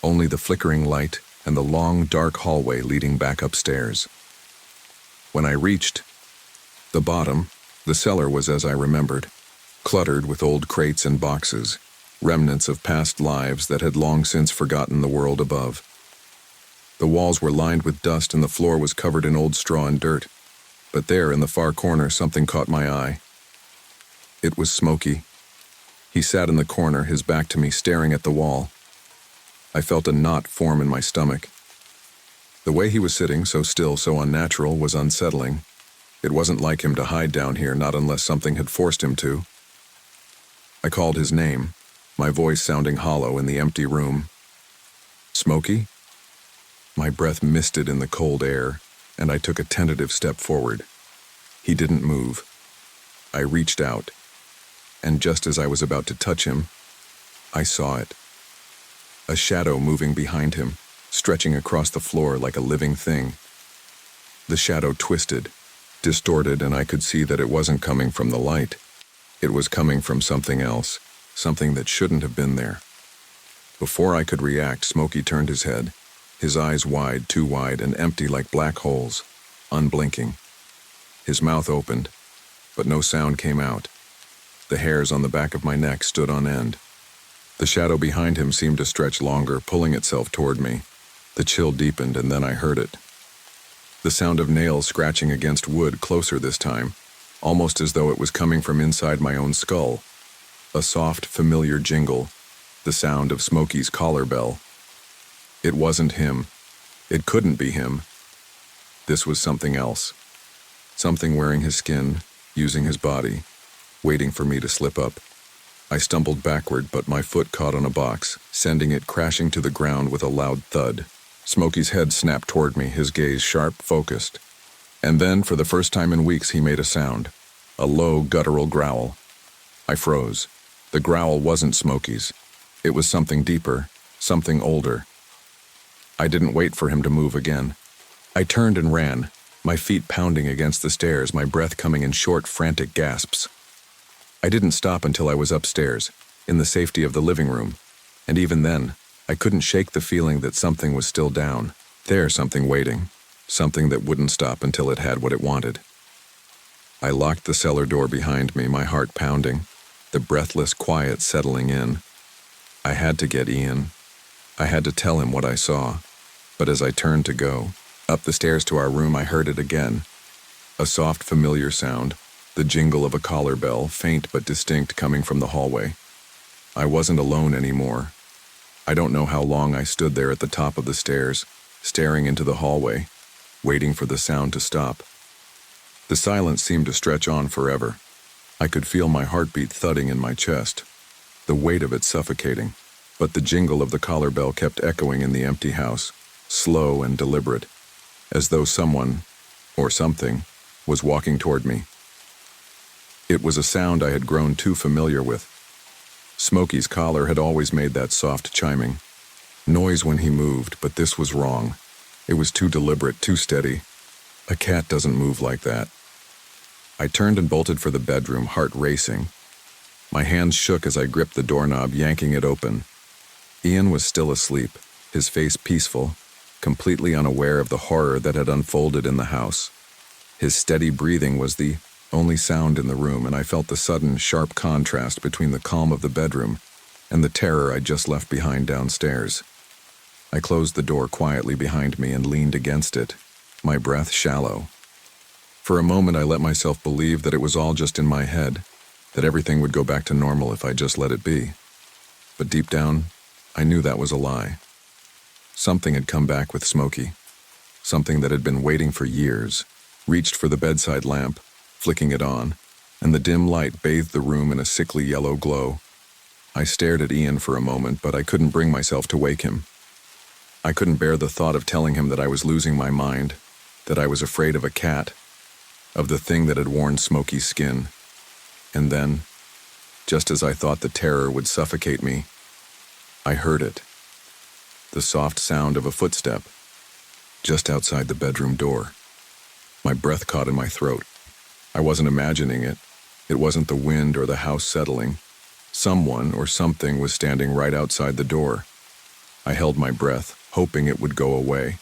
Only the flickering light and the long, dark hallway leading back upstairs. When I reached the bottom, the cellar was as I remembered, cluttered with old crates and boxes, remnants of past lives that had long since forgotten the world above. The walls were lined with dust and the floor was covered in old straw and dirt, but there in the far corner something caught my eye. It was Smokey. He sat in the corner, his back to me, staring at the wall. I felt a knot form in my stomach. The way he was sitting, so still, so unnatural, was unsettling. It wasn't like him to hide down here, not unless something had forced him to. I called his name, my voice sounding hollow in the empty room. Smokey? My breath misted in the cold air, and I took a tentative step forward. He didn't move. I reached out, and just as I was about to touch him, I saw it. A shadow moving behind him, stretching across the floor like a living thing. The shadow twisted, distorted, and I could see that it wasn't coming from the light. It was coming from something else, something that shouldn't have been there. Before I could react, Smokey turned his head, his eyes wide, too wide, and empty like black holes, unblinking. His mouth opened, but no sound came out. The hairs on the back of my neck stood on end. The shadow behind him seemed to stretch longer, pulling itself toward me. The chill deepened, and then I heard it. The sound of nails scratching against wood, closer this time, almost as though it was coming from inside my own skull. A soft, familiar jingle, the sound of Smokey's collar bell. It wasn't him. It couldn't be him. This was something else. Something wearing his skin, using his body, waiting for me to slip up. I stumbled backward, but my foot caught on a box, sending it crashing to the ground with a loud thud. Smokey's head snapped toward me, his gaze sharp, focused. And then, for the first time in weeks, he made a sound. A low, guttural growl. I froze. The growl wasn't Smokey's. It was something deeper, something older. I didn't wait for him to move again. I turned and ran, my feet pounding against the stairs, my breath coming in short, frantic gasps. I didn't stop until I was upstairs, in the safety of the living room, and even then, I couldn't shake the feeling that something was still down. There, something waiting, something that wouldn't stop until it had what it wanted. I locked the cellar door behind me, my heart pounding, the breathless quiet settling in. I had to get Ian. I had to tell him what I saw. But as I turned to go, up the stairs to our room, I heard it again. A soft, familiar sound, the jingle of a collar bell, faint but distinct, coming from the hallway. I wasn't alone anymore. I don't know how long I stood there at the top of the stairs, staring into the hallway, waiting for the sound to stop. The silence seemed to stretch on forever. I could feel my heartbeat thudding in my chest, the weight of it suffocating, but the jingle of the collar bell kept echoing in the empty house, slow and deliberate, as though someone, or something, was walking toward me. It was a sound I had grown too familiar with. Smokey's collar had always made that soft chiming. Noise when he moved, but this was wrong. It was too deliberate, too steady. A cat doesn't move like that. I turned and bolted for the bedroom, heart racing. My hands shook as I gripped the doorknob, yanking it open. Ian was still asleep, his face peaceful, completely unaware of the horror that had unfolded in the house. His steady breathing was the only sound in the room, and I felt the sudden, sharp contrast between the calm of the bedroom and the terror I'd just left behind downstairs. I closed the door quietly behind me and leaned against it, my breath shallow. For a moment I let myself believe that it was all just in my head, that everything would go back to normal if I just let it be. But deep down, I knew that was a lie. Something had come back with Smokey. Something that had been waiting for years, reached for the bedside lamp, flicking it on, and the dim light bathed the room in a sickly yellow glow. I stared at Ian for a moment, but I couldn't bring myself to wake him. I couldn't bear the thought of telling him that I was losing my mind, that I was afraid of a cat, of the thing that had worn Smokey's skin. And then, just as I thought the terror would suffocate me, I heard it. The soft sound of a footstep, just outside the bedroom door. My breath caught in my throat. I wasn't imagining it. It wasn't the wind or the house settling. Someone or something was standing right outside the door. I held my breath, hoping it would go away.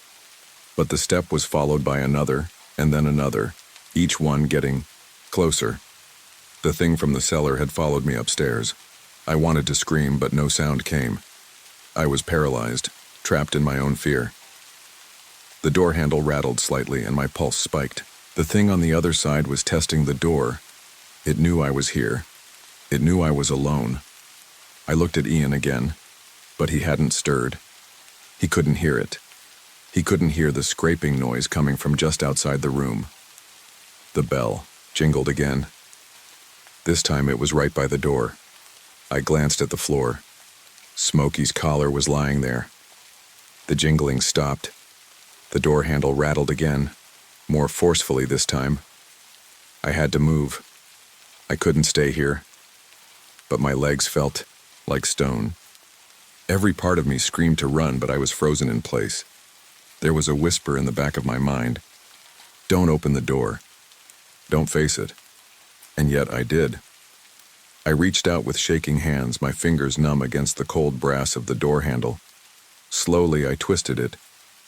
But the step was followed by another, and then another, each one getting closer. The thing from the cellar had followed me upstairs. I wanted to scream, but no sound came. I was paralyzed, trapped in my own fear. The door handle rattled slightly, and my pulse spiked. The thing on the other side was testing the door. It knew I was here. It knew I was alone. I looked at Ian again, but he hadn't stirred. He couldn't hear it. He couldn't hear the scraping noise coming from just outside the room. The bell jingled again. This time it was right by the door. I glanced at the floor. Smokey's collar was lying there. The jingling stopped. The door handle rattled again, more forcefully this time. I had to move. I couldn't stay here, but my legs felt like stone. Every part of me screamed to run, but I was frozen in place. There was a whisper in the back of my mind. Don't open the door. Don't face it. And yet I did. I reached out with shaking hands, my fingers numb against the cold brass of the door handle. Slowly I twisted it,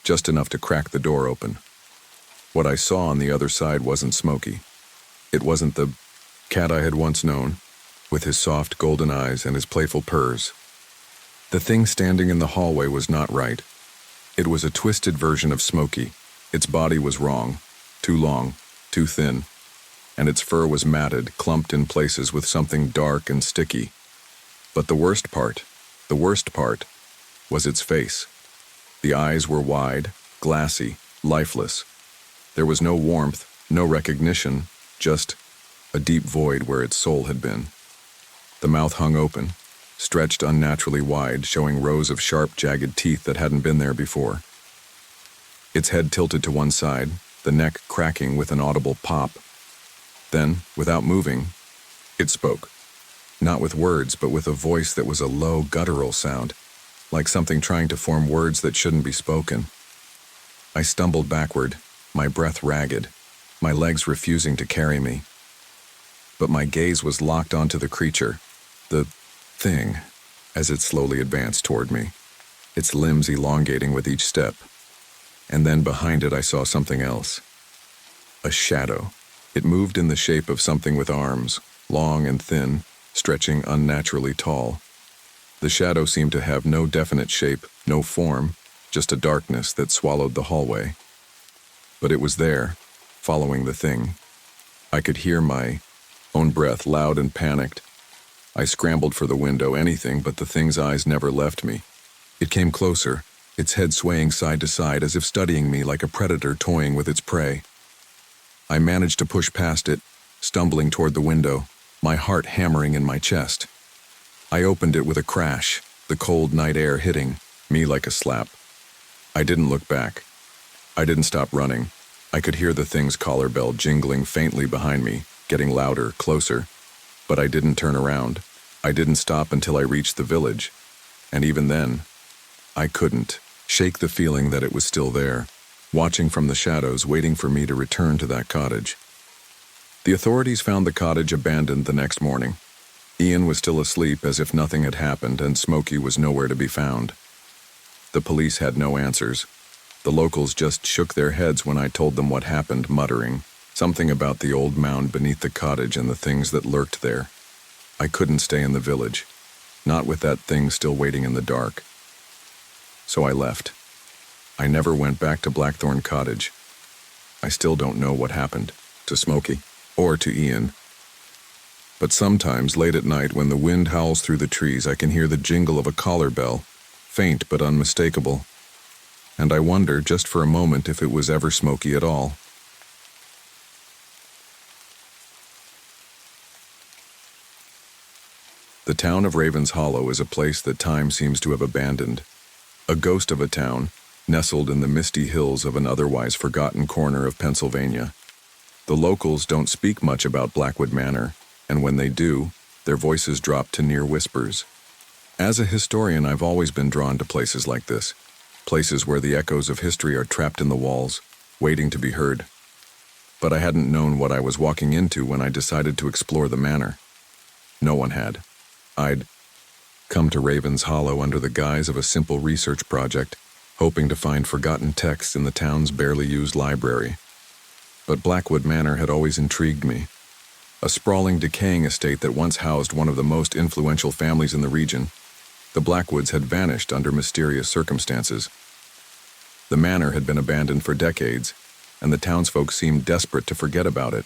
just enough to crack the door open. What I saw on the other side wasn't Smokey. It wasn't the cat I had once known, with his soft golden eyes and his playful purrs. The thing standing in the hallway was not right. It was a twisted version of Smokey. Its body was wrong, too long, too thin, and its fur was matted, clumped in places with something dark and sticky. But the worst part was its face. The eyes were wide, glassy, lifeless. There was no warmth, no recognition, just a deep void where its soul had been. The mouth hung open, stretched unnaturally wide, showing rows of sharp, jagged teeth that hadn't been there before. Its head tilted to one side, the neck cracking with an audible pop. Then, without moving, it spoke. Not with words, but with a voice that was a low, guttural sound, like something trying to form words that shouldn't be spoken. I stumbled backward, my breath ragged, my legs refusing to carry me. But my gaze was locked onto the creature, the thing, as it slowly advanced toward me, its limbs elongating with each step. And then behind it I saw something else. A shadow. It moved in the shape of something with arms, long and thin, stretching unnaturally tall. The shadow seemed to have no definite shape, no form, just a darkness that swallowed the hallway. But it was there, following the thing. I could hear my own breath, loud and panicked. I scrambled for the window, anything but the thing's eyes never left me. It came closer, its head swaying side to side as if studying me like a predator toying with its prey. I managed to push past it, stumbling toward the window, my heart hammering in my chest. I opened it with a crash, the cold night air hitting me like a slap. I didn't look back. I didn't stop running. I could hear the thing's collar bell jingling faintly behind me, getting louder, closer. But I didn't turn around. I didn't stop until I reached the village. And even then, I couldn't shake the feeling that it was still there, watching from the shadows, waiting for me to return to that cottage. The authorities found the cottage abandoned the next morning. Ian was still asleep as if nothing had happened, and Smokey was nowhere to be found. The police had no answers. The locals just shook their heads when I told them what happened, muttering something about the old mound beneath the cottage and the things that lurked there. I couldn't stay in the village, not with that thing still waiting in the dark. So I left. I never went back to Blackthorne Cottage. I still don't know what happened to Smokey or to Ian. But sometimes, late at night, when the wind howls through the trees, I can hear the jingle of a collar bell, faint but unmistakable. And I wonder, just for a moment, if it was ever Smokey at all. The town of Raven's Hollow is a place that time seems to have abandoned. A ghost of a town, nestled in the misty hills of an otherwise forgotten corner of Pennsylvania. The locals don't speak much about Blackwood Manor, and when they do, their voices drop to near whispers. As a historian, I've always been drawn to places like this, places where the echoes of history are trapped in the walls, waiting to be heard. But I hadn't known what I was walking into when I decided to explore the manor. No one had. I'd come to Raven's Hollow under the guise of a simple research project, hoping to find forgotten texts in the town's barely used library. But Blackwood Manor had always intrigued me. A sprawling, decaying estate that once housed one of the most influential families in the region, the Blackwoods had vanished under mysterious circumstances. The manor had been abandoned for decades, and the townsfolk seemed desperate to forget about it.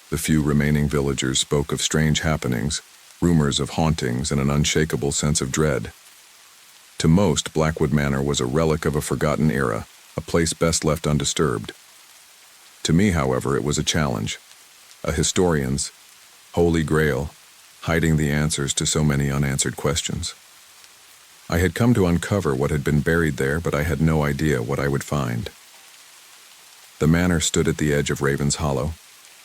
The few remaining villagers spoke of strange happenings, rumors of hauntings and an unshakable sense of dread. To most, Blackwood Manor was a relic of a forgotten era, a place best left undisturbed. To me, however, it was a challenge, a historian's holy grail, hiding the answers to so many unanswered questions. I had come to uncover what had been buried there, but I had no idea what I would find. The manor stood at the edge of Raven's Hollow,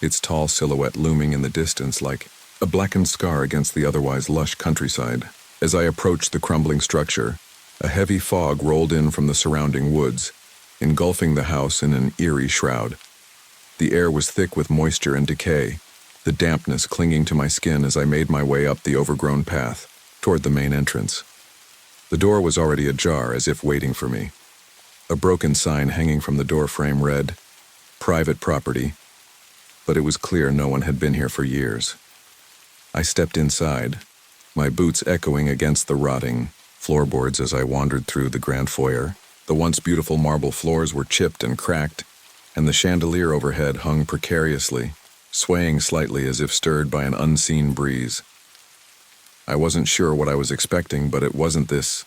its tall silhouette looming in the distance like a blackened scar against the otherwise lush countryside. As I approached the crumbling structure, a heavy fog rolled in from the surrounding woods, engulfing the house in an eerie shroud. The air was thick with moisture and decay, the dampness clinging to my skin as I made my way up the overgrown path toward the main entrance. The door was already ajar, as if waiting for me. A broken sign hanging from the door frame read, "Private property," but it was clear no one had been here for years. I stepped inside, my boots echoing against the rotting floorboards as I wandered through the grand foyer. The once beautiful marble floors were chipped and cracked, and the chandelier overhead hung precariously, swaying slightly as if stirred by an unseen breeze. I wasn't sure what I was expecting, but it wasn't this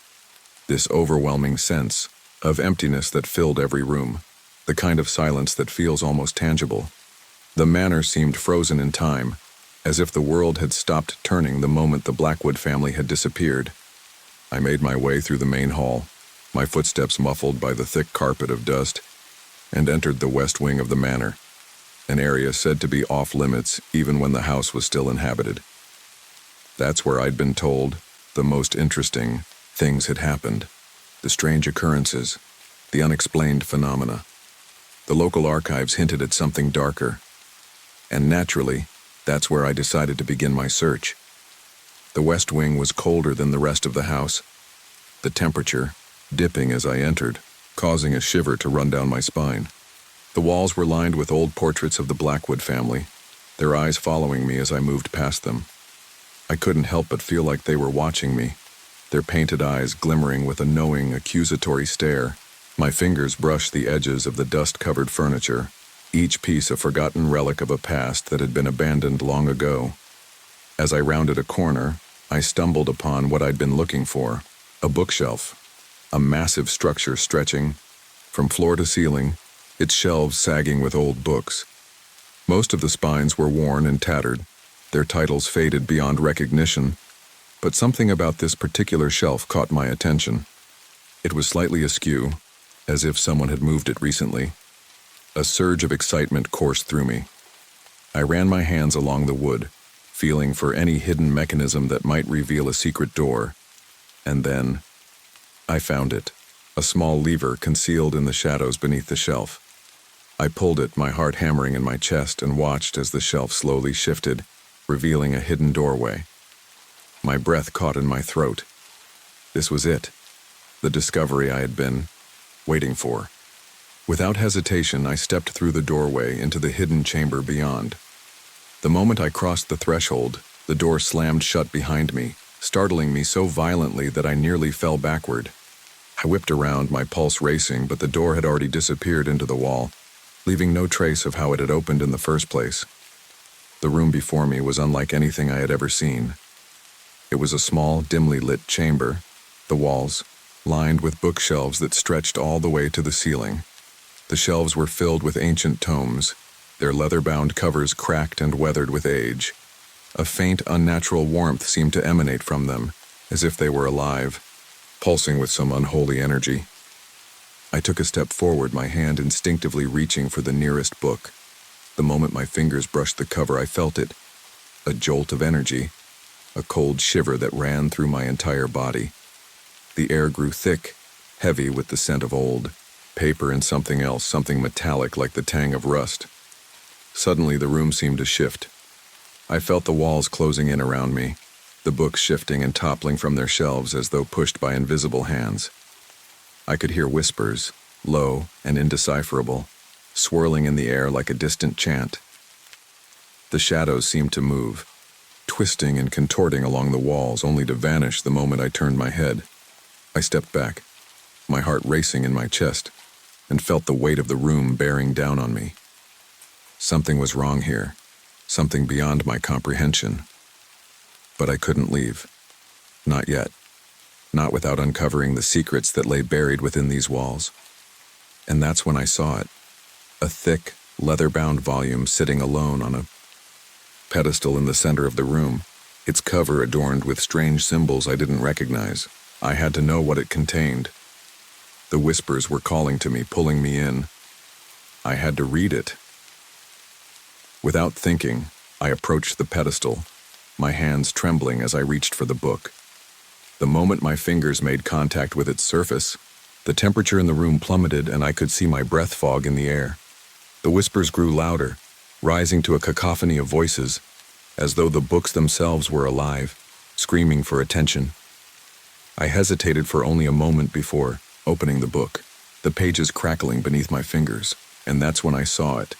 overwhelming sense of emptiness that filled every room, the kind of silence that feels almost tangible. The manor seemed frozen in time, as if the world had stopped turning the moment the Blackwood family had disappeared. I made my way through the main hall, my footsteps muffled by the thick carpet of dust, and entered the west wing of the manor, an area said to be off-limits even when the house was still inhabited. That's where I'd been told the most interesting things had happened, the strange occurrences, the unexplained phenomena. The local archives hinted at something darker, and naturally, that's where I decided to begin my search. The west wing was colder than the rest of the house, the temperature dipping as I entered, causing a shiver to run down my spine. The walls were lined with old portraits of the Blackwood family, their eyes following me as I moved past them. I couldn't help but feel like they were watching me, their painted eyes glimmering with a knowing, accusatory stare. My fingers brushed the edges of the dust-covered furniture, each piece a forgotten relic of a past that had been abandoned long ago. As I rounded a corner, I stumbled upon what I'd been looking for, a bookshelf, a massive structure stretching from floor to ceiling, its shelves sagging with old books. Most of the spines were worn and tattered, their titles faded beyond recognition, but something about this particular shelf caught my attention. It was slightly askew, as if someone had moved it recently. A surge of excitement coursed through me. I ran my hands along the wood, feeling for any hidden mechanism that might reveal a secret door, and then I found it, a small lever concealed in the shadows beneath the shelf. I pulled it, my heart hammering in my chest, and watched as the shelf slowly shifted, revealing a hidden doorway. My breath caught in my throat. This was it, the discovery I had been waiting for. Without hesitation, I stepped through the doorway into the hidden chamber beyond. The moment I crossed the threshold, the door slammed shut behind me, startling me so violently that I nearly fell backward. I whipped around, my pulse racing, but the door had already disappeared into the wall, leaving no trace of how it had opened in the first place. The room before me was unlike anything I had ever seen. It was a small, dimly lit chamber, the walls lined with bookshelves that stretched all the way to the ceiling. The shelves were filled with ancient tomes, their leather-bound covers cracked and weathered with age. A faint, unnatural warmth seemed to emanate from them, as if they were alive, pulsing with some unholy energy. I took a step forward, my hand instinctively reaching for the nearest book. The moment my fingers brushed the cover, I felt it, a jolt of energy, a cold shiver that ran through my entire body. The air grew thick, heavy with the scent of old paper and something else, something metallic like the tang of rust. Suddenly, the room seemed to shift. I felt the walls closing in around me, the books shifting and toppling from their shelves as though pushed by invisible hands. I could hear whispers, low and indecipherable, swirling in the air like a distant chant. The shadows seemed to move, twisting and contorting along the walls, only to vanish the moment I turned my head. I stepped back, my heart racing in my chest, and felt the weight of the room bearing down on me. Something was wrong here, something beyond my comprehension. But I couldn't leave. Not yet. Not without uncovering the secrets that lay buried within these walls. And that's when I saw it. A thick, leather-bound volume sitting alone on a pedestal in the center of the room, its cover adorned with strange symbols I didn't recognize. I had to know what it contained. The whispers were calling to me, pulling me in. I had to read it. Without thinking, I approached the pedestal, my hands trembling as I reached for the book. The moment my fingers made contact with its surface, the temperature in the room plummeted and I could see my breath fog in the air. The whispers grew louder, rising to a cacophony of voices, as though the books themselves were alive, screaming for attention. I hesitated for only a moment before opening the book, the pages crackling beneath my fingers, and that's when I saw it.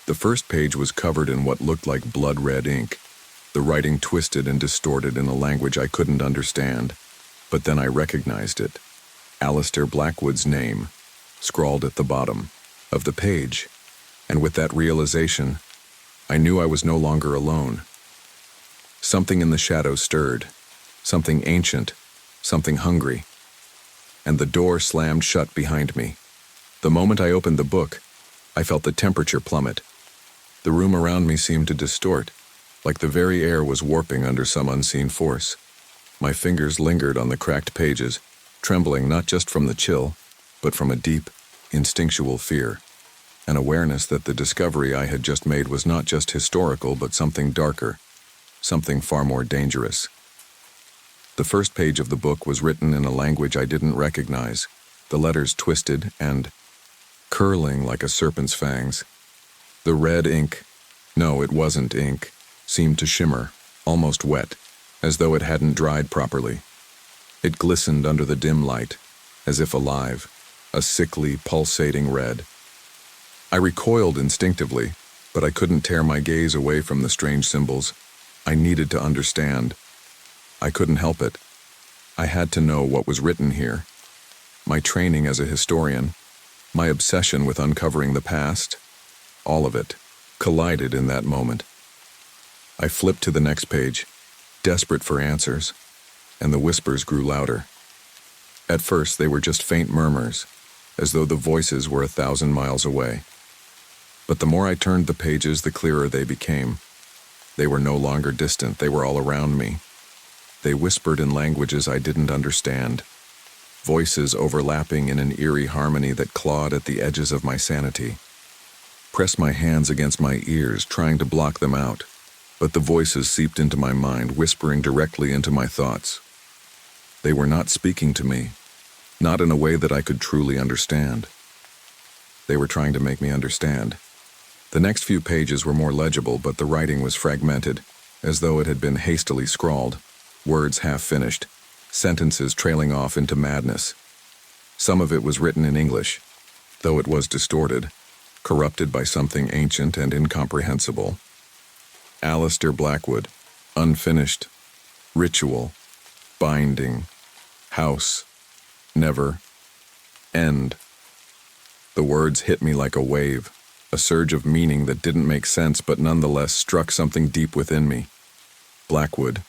The first page was covered in what looked like blood-red ink, the writing twisted and distorted in a language I couldn't understand. But then I recognized it. Alistair Blackwood's name, scrawled at the bottom of the page. And with that realization, I knew I was no longer alone. Something in the shadows stirred, something ancient, something hungry. And the door slammed shut behind me. The moment I opened the book, I felt the temperature plummet. The room around me seemed to distort, like the very air was warping under some unseen force. My fingers lingered on the cracked pages, trembling not just from the chill, but from a deep, instinctual fear. An awareness that the discovery I had just made was not just historical, but something darker, something far more dangerous. The first page of the book was written in a language I didn't recognize, the letters twisted and curling like a serpent's fangs. The red ink, no, it wasn't ink, seemed to shimmer, almost wet, as though it hadn't dried properly. It glistened under the dim light, as if alive, a sickly, pulsating red. I recoiled instinctively, but I couldn't tear my gaze away from the strange symbols. I needed to understand. I couldn't help it. I had to know what was written here. My training as a historian, my obsession with uncovering the past, all of it, collided in that moment. I flipped to the next page, desperate for answers, and the whispers grew louder. At first, they were just faint murmurs, as though the voices were 1,000 miles away. But the more I turned the pages, the clearer they became. They were no longer distant, they were all around me. They whispered in languages I didn't understand, voices overlapping in an eerie harmony that clawed at the edges of my sanity. Pressed my hands against my ears, trying to block them out, but the voices seeped into my mind, whispering directly into my thoughts. They were not speaking to me, not in a way that I could truly understand. They were trying to make me understand. The next few pages were more legible, but the writing was fragmented, as though it had been hastily scrawled, words half-finished, sentences trailing off into madness. Some of it was written in English, though it was distorted, corrupted by something ancient and incomprehensible. Alistair Blackwood, unfinished, ritual, binding, house, never, end. The words hit me like a wave, a surge of meaning that didn't make sense but nonetheless struck something deep within me. Blackwood,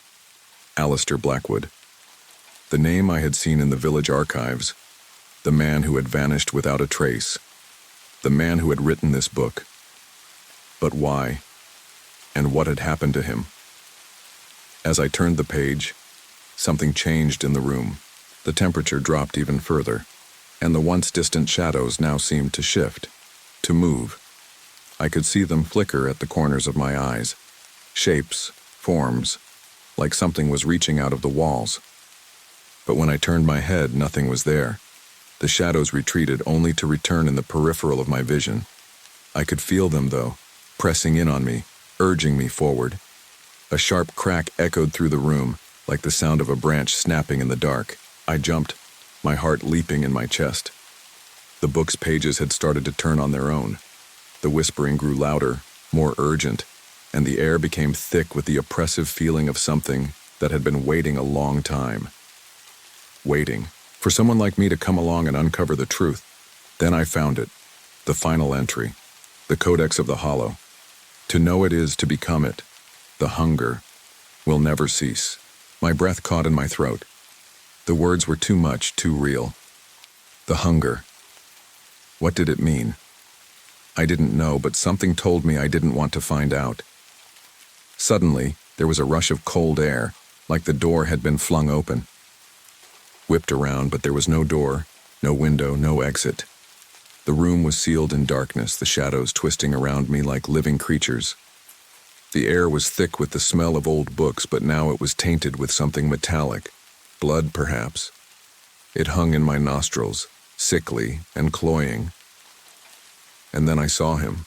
Alistair Blackwood. The name I had seen in the village archives, the man who had vanished without a trace, the man who had written this book. But why? And what had happened to him? As I turned the page, something changed in the room. The temperature dropped even further, and the once distant shadows now seemed to shift, to move. I could see them flicker at the corners of my eyes, shapes, forms, like something was reaching out of the walls. But when I turned my head, nothing was there. The shadows retreated only to return in the peripheral of my vision. I could feel them, though, pressing in on me, urging me forward. A sharp crack echoed through the room, like the sound of a branch snapping in the dark. I jumped, my heart leaping in my chest. The book's pages had started to turn on their own. The whispering grew louder, more urgent, and the air became thick with the oppressive feeling of something that had been waiting a long time. Waiting for someone like me to come along and uncover the truth. Then I found it, the final entry, the Codex of the Hollow. To know it is to become it, the hunger, will never cease. My breath caught in my throat. The words were too much, too real. The hunger. What did it mean? I didn't know, but something told me I didn't want to find out. Suddenly, there was a rush of cold air, like the door had been flung open. Whipped around, but there was no door, no window, no exit. The room was sealed in darkness, the shadows twisting around me like living creatures. The air was thick with the smell of old books, but now it was tainted with something metallic, blood perhaps. It hung in my nostrils, sickly and cloying. And then I saw him.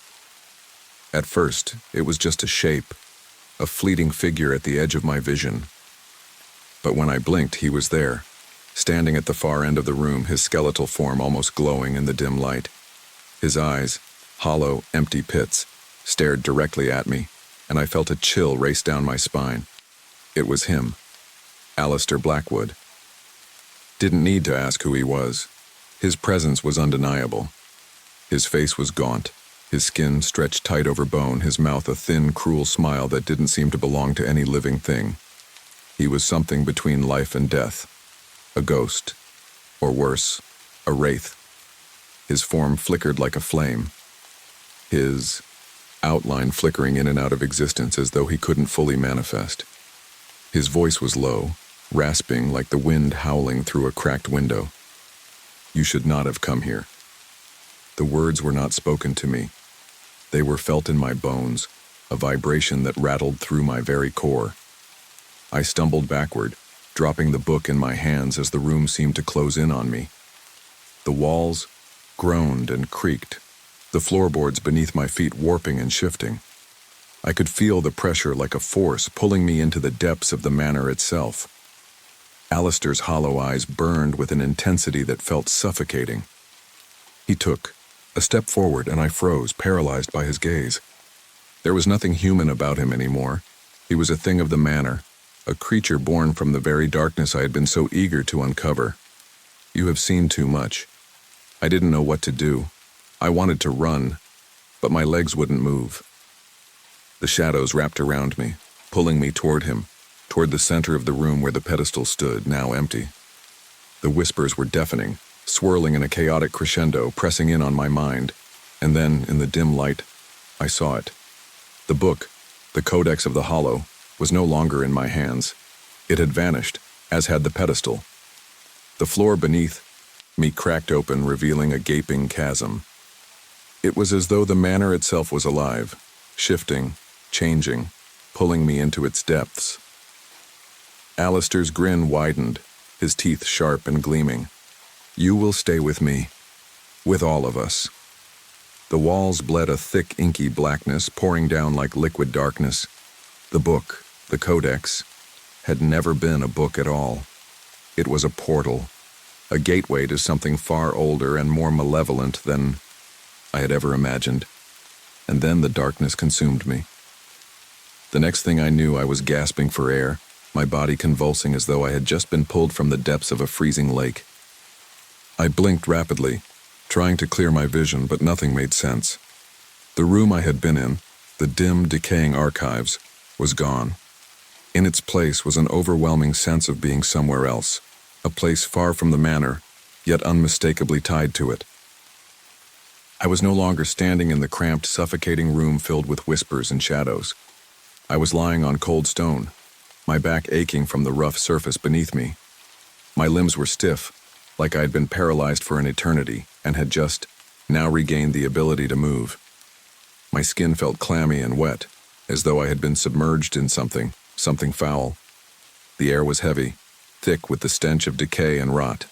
At first, it was just a shape, a fleeting figure at the edge of my vision. But when I blinked, he was there, standing at the far end of the room, his skeletal form almost glowing in the dim light. His eyes, hollow, empty pits, stared directly at me, and I felt a chill race down my spine. It was him, Alistair Blackwood. Didn't need to ask who he was. His presence was undeniable. His face was gaunt, his skin stretched tight over bone, his mouth a thin, cruel smile that didn't seem to belong to any living thing. He was something between life and death. A ghost, or worse, a wraith. His form flickered like a flame, his outline flickering in and out of existence as though he couldn't fully manifest. His voice was low, rasping like the wind howling through a cracked window. You should not have come here. The words were not spoken to me. They were felt in my bones, a vibration that rattled through my very core. I stumbled backward, dropping the book in my hands as the room seemed to close in on me. The walls groaned and creaked, the floorboards beneath my feet warping and shifting. I could feel the pressure like a force pulling me into the depths of the manor itself. Alistair's hollow eyes burned with an intensity that felt suffocating. He took a step forward and I froze, paralyzed by his gaze. There was nothing human about him anymore. He was a thing of the manor, a creature born from the very darkness I had been so eager to uncover. You have seen too much. I didn't know what to do. I wanted to run, but my legs wouldn't move. The shadows wrapped around me, pulling me toward him, toward the center of the room where the pedestal stood, now empty. The whispers were deafening, swirling in a chaotic crescendo, pressing in on my mind, and then, in the dim light, I saw it. The book, the Codex of the Hollow, was no longer in my hands. It had vanished, as had the pedestal. The floor beneath me cracked open, revealing a gaping chasm. It was as though the manor itself was alive, shifting, changing, pulling me into its depths. Alistair's grin widened, his teeth sharp and gleaming. You will stay with me, with all of us. The walls bled a thick, inky blackness, pouring down like liquid darkness. The book, the Codex, had never been a book at all. It was a portal, a gateway to something far older and more malevolent than I had ever imagined. And then the darkness consumed me. The next thing I knew, I was gasping for air, my body convulsing as though I had just been pulled from the depths of a freezing lake. I blinked rapidly, trying to clear my vision, but nothing made sense. The room I had been in, the dim, decaying archives, was gone. In its place was an overwhelming sense of being somewhere else, a place far from the manor, yet unmistakably tied to it. I was no longer standing in the cramped, suffocating room filled with whispers and shadows. I was lying on cold stone, my back aching from the rough surface beneath me. My limbs were stiff, like I had been paralyzed for an eternity and had just now regained the ability to move. My skin felt clammy and wet, as though I had been submerged in something foul. The air was heavy, thick with the stench of decay and rot.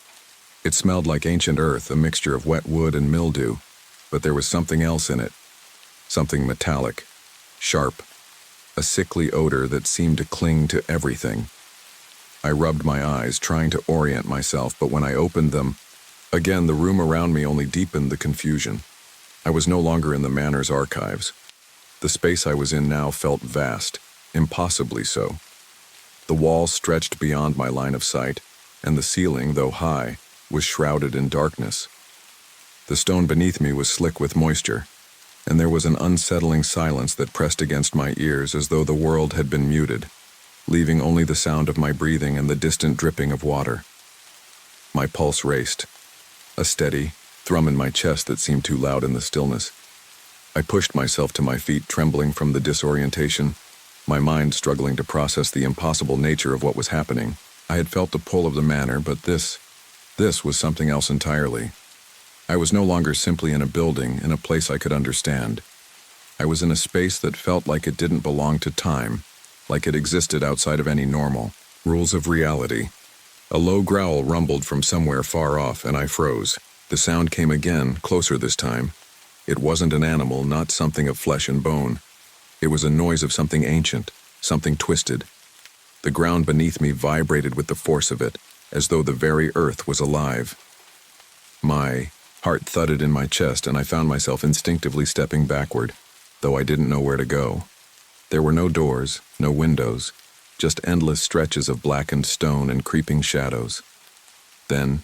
It smelled like ancient earth, a mixture of wet wood and mildew, but there was something else in it, something metallic, sharp, a sickly odor that seemed to cling to everything. I rubbed my eyes, trying to orient myself, but when I opened them, again the room around me only deepened the confusion. I was no longer in the manor's archives. The space I was in now felt vast, impossibly so. The walls stretched beyond my line of sight, and the ceiling, though high, was shrouded in darkness. The stone beneath me was slick with moisture, and there was an unsettling silence that pressed against my ears as though the world had been muted. leaving only the sound of my breathing and the distant dripping of water. My pulse raced, a steady thrum in my chest that seemed too loud in the stillness. I pushed myself to my feet, trembling from the disorientation, my mind struggling to process the impossible nature of what was happening. I had felt the pull of the manor, but this was something else entirely. I was no longer simply in a building, in a place I could understand. I was in a space that felt like it didn't belong to time, like it existed outside of any normal rules of reality. A low growl rumbled from somewhere far off, and I froze. The sound came again, closer this time. It wasn't an animal, not something of flesh and bone. It was a noise of something ancient, something twisted. The ground beneath me vibrated with the force of it, as though the very earth was alive. My heart thudded in my chest, and I found myself instinctively stepping backward, though I didn't know where to go. There were no doors, no windows, just endless stretches of blackened stone and creeping shadows. Then,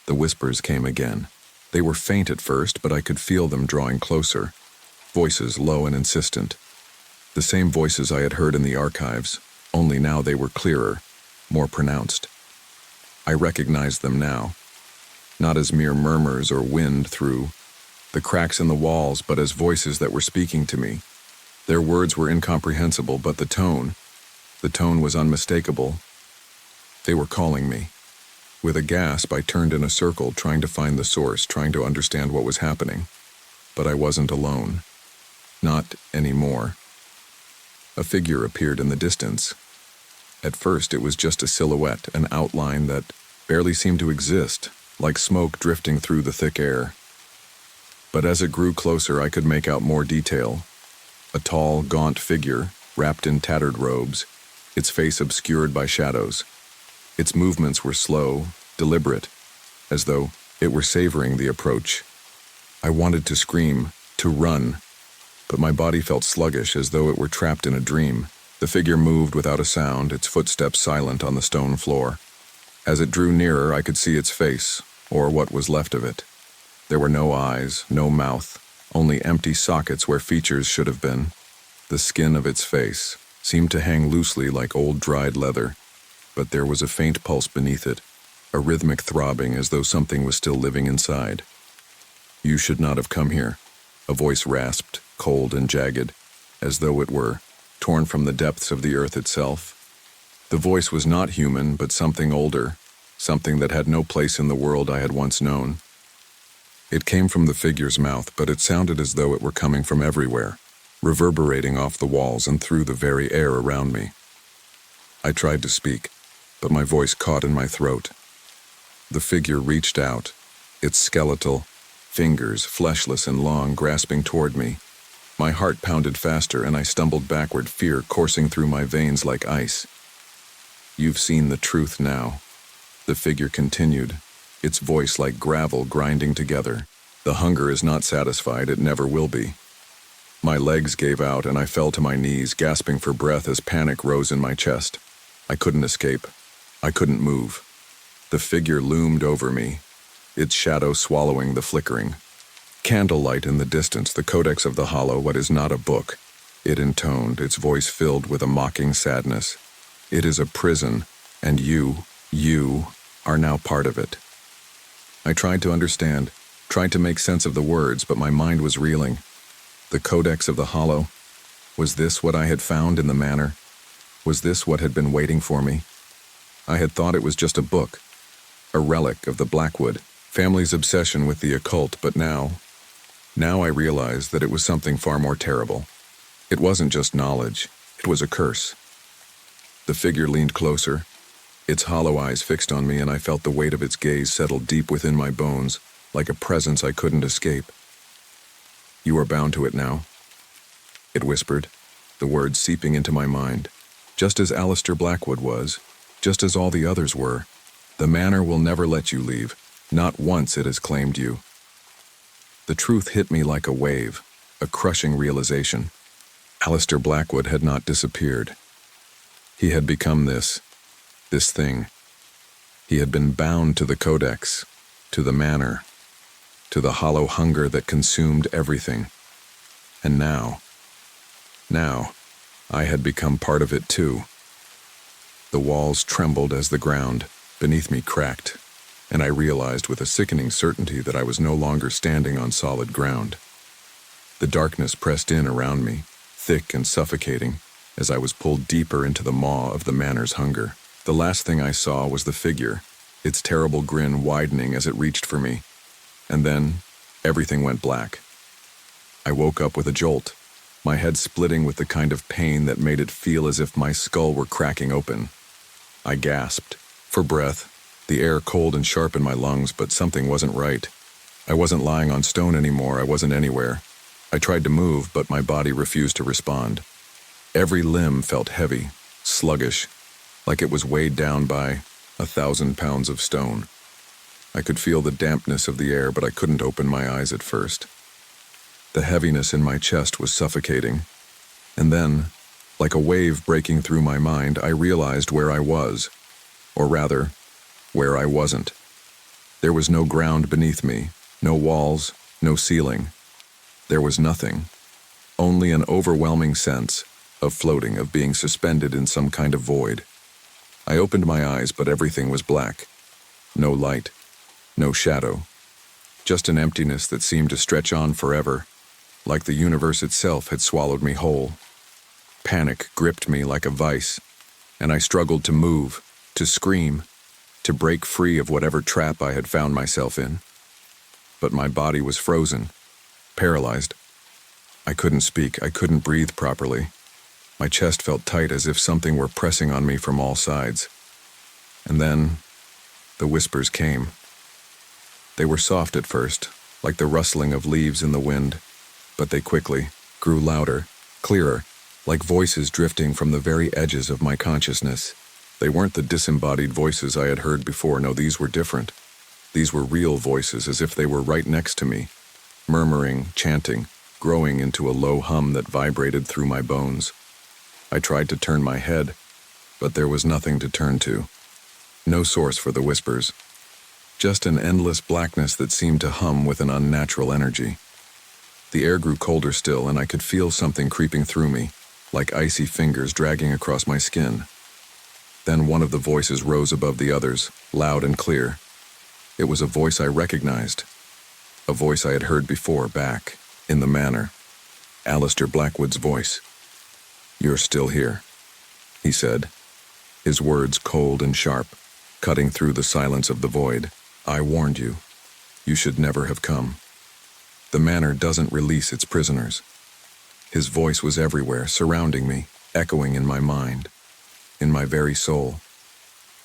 the whispers came again. They were faint at first, but I could feel them drawing closer. Voices low and insistent. The same voices I had heard in the archives, only now they were clearer, more pronounced. I recognized them now, not as mere murmurs or wind through the cracks in the walls, but as voices that were speaking to me. Their words were incomprehensible, but the tone was unmistakable. They were calling me. With a gasp, I turned in a circle, trying to find the source, trying to understand what was happening. But I wasn't alone. Not anymore. A figure appeared in the distance. At first, it was just a silhouette, an outline that barely seemed to exist, like smoke drifting through the thick air. But as it grew closer, I could make out more detail. A tall, gaunt figure, wrapped in tattered robes, its face obscured by shadows. Its movements were slow, deliberate, as though it were savoring the approach. I wanted to scream, to run, but my body felt sluggish, as though it were trapped in a dream. The figure moved without a sound, its footsteps silent on the stone floor. As it drew nearer, I could see its face, or what was left of it. There were no eyes, no mouth, only empty sockets where features should have been. The skin of its face seemed to hang loosely like old dried leather, but there was a faint pulse beneath it, a rhythmic throbbing as though something was still living inside. "You should not have come here," a voice rasped, cold and jagged, as though it were torn from the depths of the earth itself. The voice was not human, but something older, something that had no place in the world I had once known. It came from the figure's mouth, but it sounded as though it were coming from everywhere, reverberating off the walls and through the very air around me. I tried to speak, but my voice caught in my throat. The figure reached out, its skeletal fingers, fleshless and long, grasping toward me. My heart pounded faster, and I stumbled backward, fear coursing through my veins like ice. "You've seen the truth now," the figure continued, its voice like gravel grinding together. "The hunger is not satisfied, it never will be." My legs gave out, and I fell to my knees, gasping for breath as panic rose in my chest. I couldn't escape. I couldn't move. The figure loomed over me, its shadow swallowing the flickering. Candlelight in the distance, the codex of the hollow, what is not a book. It intoned, its voice filled with a mocking sadness. "It is a prison, and you are now part of it." I tried to understand, tried to make sense of the words, but my mind was reeling. The codex of the hollow, was this what I had found in the manor? Was this what had been waiting for me? I had thought it was just a book, a relic of the Blackwood family's obsession with the occult, but now I realized that it was something far more terrible. It wasn't just knowledge, it was a curse. The figure leaned closer, its hollow eyes fixed on me, and I felt the weight of its gaze settle deep within my bones, like a presence I couldn't escape. "You are bound to it now," it whispered, the words seeping into my mind. "Just as Alistair Blackwood was, just as all the others were. The manor will never let you leave. Not once it has claimed you." The truth hit me like a wave, a crushing realization. Alistair Blackwood had not disappeared. He had become this thing. He had been bound to the codex, to the manor, to the hollow hunger that consumed everything. And now, I had become part of it too. The walls trembled as the ground beneath me cracked, and I realized with a sickening certainty that I was no longer standing on solid ground. The darkness pressed in around me, thick and suffocating, as I was pulled deeper into the maw of the manor's hunger. The last thing I saw was the figure, its terrible grin widening as it reached for me. And then, everything went black. I woke up with a jolt, my head splitting with the kind of pain that made it feel as if my skull were cracking open. I gasped for breath, the air cold and sharp in my lungs, but something wasn't right. I wasn't lying on stone anymore, I wasn't anywhere. I tried to move, but my body refused to respond. Every limb felt heavy, sluggish, like it was weighed down by 1,000 pounds of stone. I could feel the dampness of the air, but I couldn't open my eyes at first. The heaviness in my chest was suffocating. And then, like a wave breaking through my mind, I realized where I was. Or rather, where I wasn't. There was no ground beneath me, no walls, no ceiling. There was nothing. Only an overwhelming sense of floating, of being suspended in some kind of void. I opened my eyes, but everything was black. No light, no shadow. Just an emptiness that seemed to stretch on forever, like the universe itself had swallowed me whole. Panic gripped me like a vice, and I struggled to move, to scream, to break free of whatever trap I had found myself in. But my body was frozen, paralyzed. I couldn't speak, I couldn't breathe properly. My chest felt tight as if something were pressing on me from all sides. And then, the whispers came. They were soft at first, like the rustling of leaves in the wind, but they quickly grew louder, clearer, like voices drifting from the very edges of my consciousness. They weren't the disembodied voices I had heard before, no, these were different. These were real voices, as if they were right next to me, murmuring, chanting, growing into a low hum that vibrated through my bones. I tried to turn my head, but there was nothing to turn to. No source for the whispers. Just an endless blackness that seemed to hum with an unnatural energy. The air grew colder still, and I could feel something creeping through me, like icy fingers dragging across my skin. Then one of the voices rose above the others, loud and clear. It was a voice I recognized. A voice I had heard before, back in the manor. Alistair Blackwood's voice. "You're still here," he said, his words cold and sharp, cutting through the silence of the void. "I warned you. You should never have come. The manor doesn't release its prisoners." His voice was everywhere, surrounding me, echoing in my mind, in my very soul.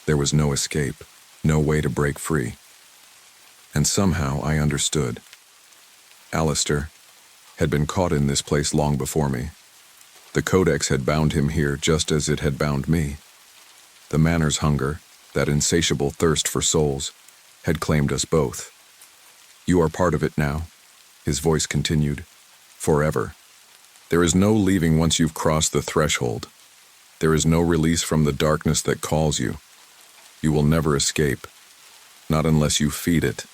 There was no escape, no way to break free. And somehow I understood. Alistair had been caught in this place long before me. The codex had bound him here just as it had bound me. The manor's hunger, that insatiable thirst for souls, had claimed us both. "You are part of it now," his voice continued. "Forever. There is no leaving once you've crossed the threshold. There is no release from the darkness that calls you. You will never escape. Not unless you feed it.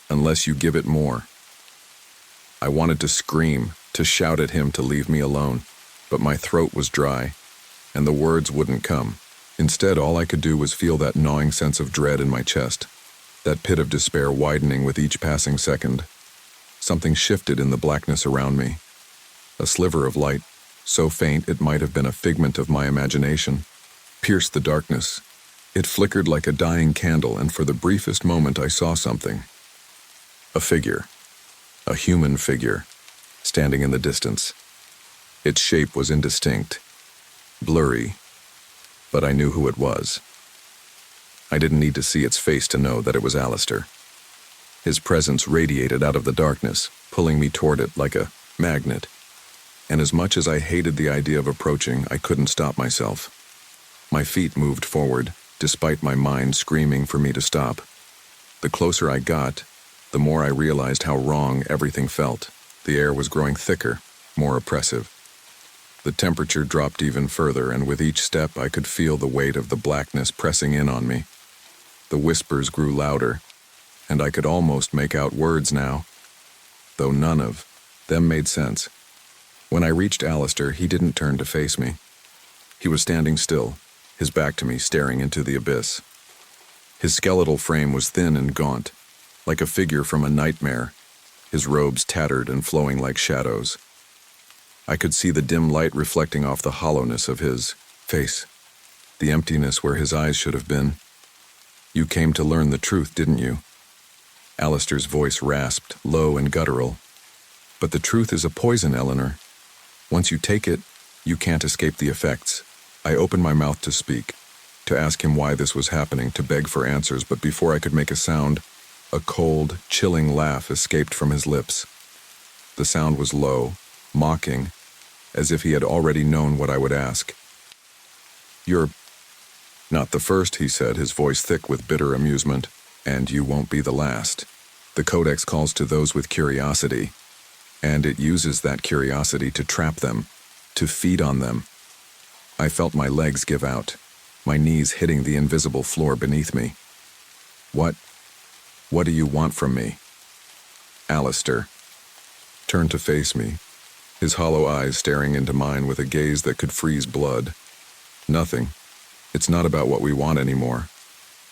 Unless you give it more." I wanted to scream, to shout at him to leave me alone, but my throat was dry, and the words wouldn't come. Instead, all I could do was feel that gnawing sense of dread in my chest, that pit of despair widening with each passing second. Something shifted in the blackness around me. A sliver of light, so faint it might have been a figment of my imagination, pierced the darkness. It flickered like a dying candle, and for the briefest moment I saw something. A figure. A human figure, standing in the distance. Its shape was indistinct, blurry, but I knew who it was. I didn't need to see its face to know that it was Alistair. His presence radiated out of the darkness, pulling me toward it like a magnet. And as much as I hated the idea of approaching, I couldn't stop myself. My feet moved forward, despite my mind screaming for me to stop. The closer I got, the more I realized how wrong everything felt. The air was growing thicker, more oppressive. The temperature dropped even further, and with each step I could feel the weight of the blackness pressing in on me. The whispers grew louder, and I could almost make out words now, though none of them made sense. When I reached Alistair, he didn't turn to face me. He was standing still, his back to me, staring into the abyss. His skeletal frame was thin and gaunt, like a figure from a nightmare, his robes tattered and flowing like shadows. I could see the dim light reflecting off the hollowness of his face, the emptiness where his eyes should have been. "You came to learn the truth, didn't you?" Alistair's voice rasped, low and guttural. "But the truth is a poison, Eleanor. Once you take it, you can't escape the effects." I opened my mouth to speak, to ask him why this was happening, to beg for answers, but before I could make a sound, a cold, chilling laugh escaped from his lips. The sound was low, mocking, as if he had already known what I would ask. "You're not the first," he said, his voice thick with bitter amusement, "and you won't be the last. The codex calls to those with curiosity, and it uses that curiosity to trap them, to feed on them." I felt my legs give out, my knees hitting the invisible floor beneath me. What do you want from me?" Alistair turned to face me, his hollow eyes staring into mine with a gaze that could freeze blood. "Nothing. It's not about what we want anymore.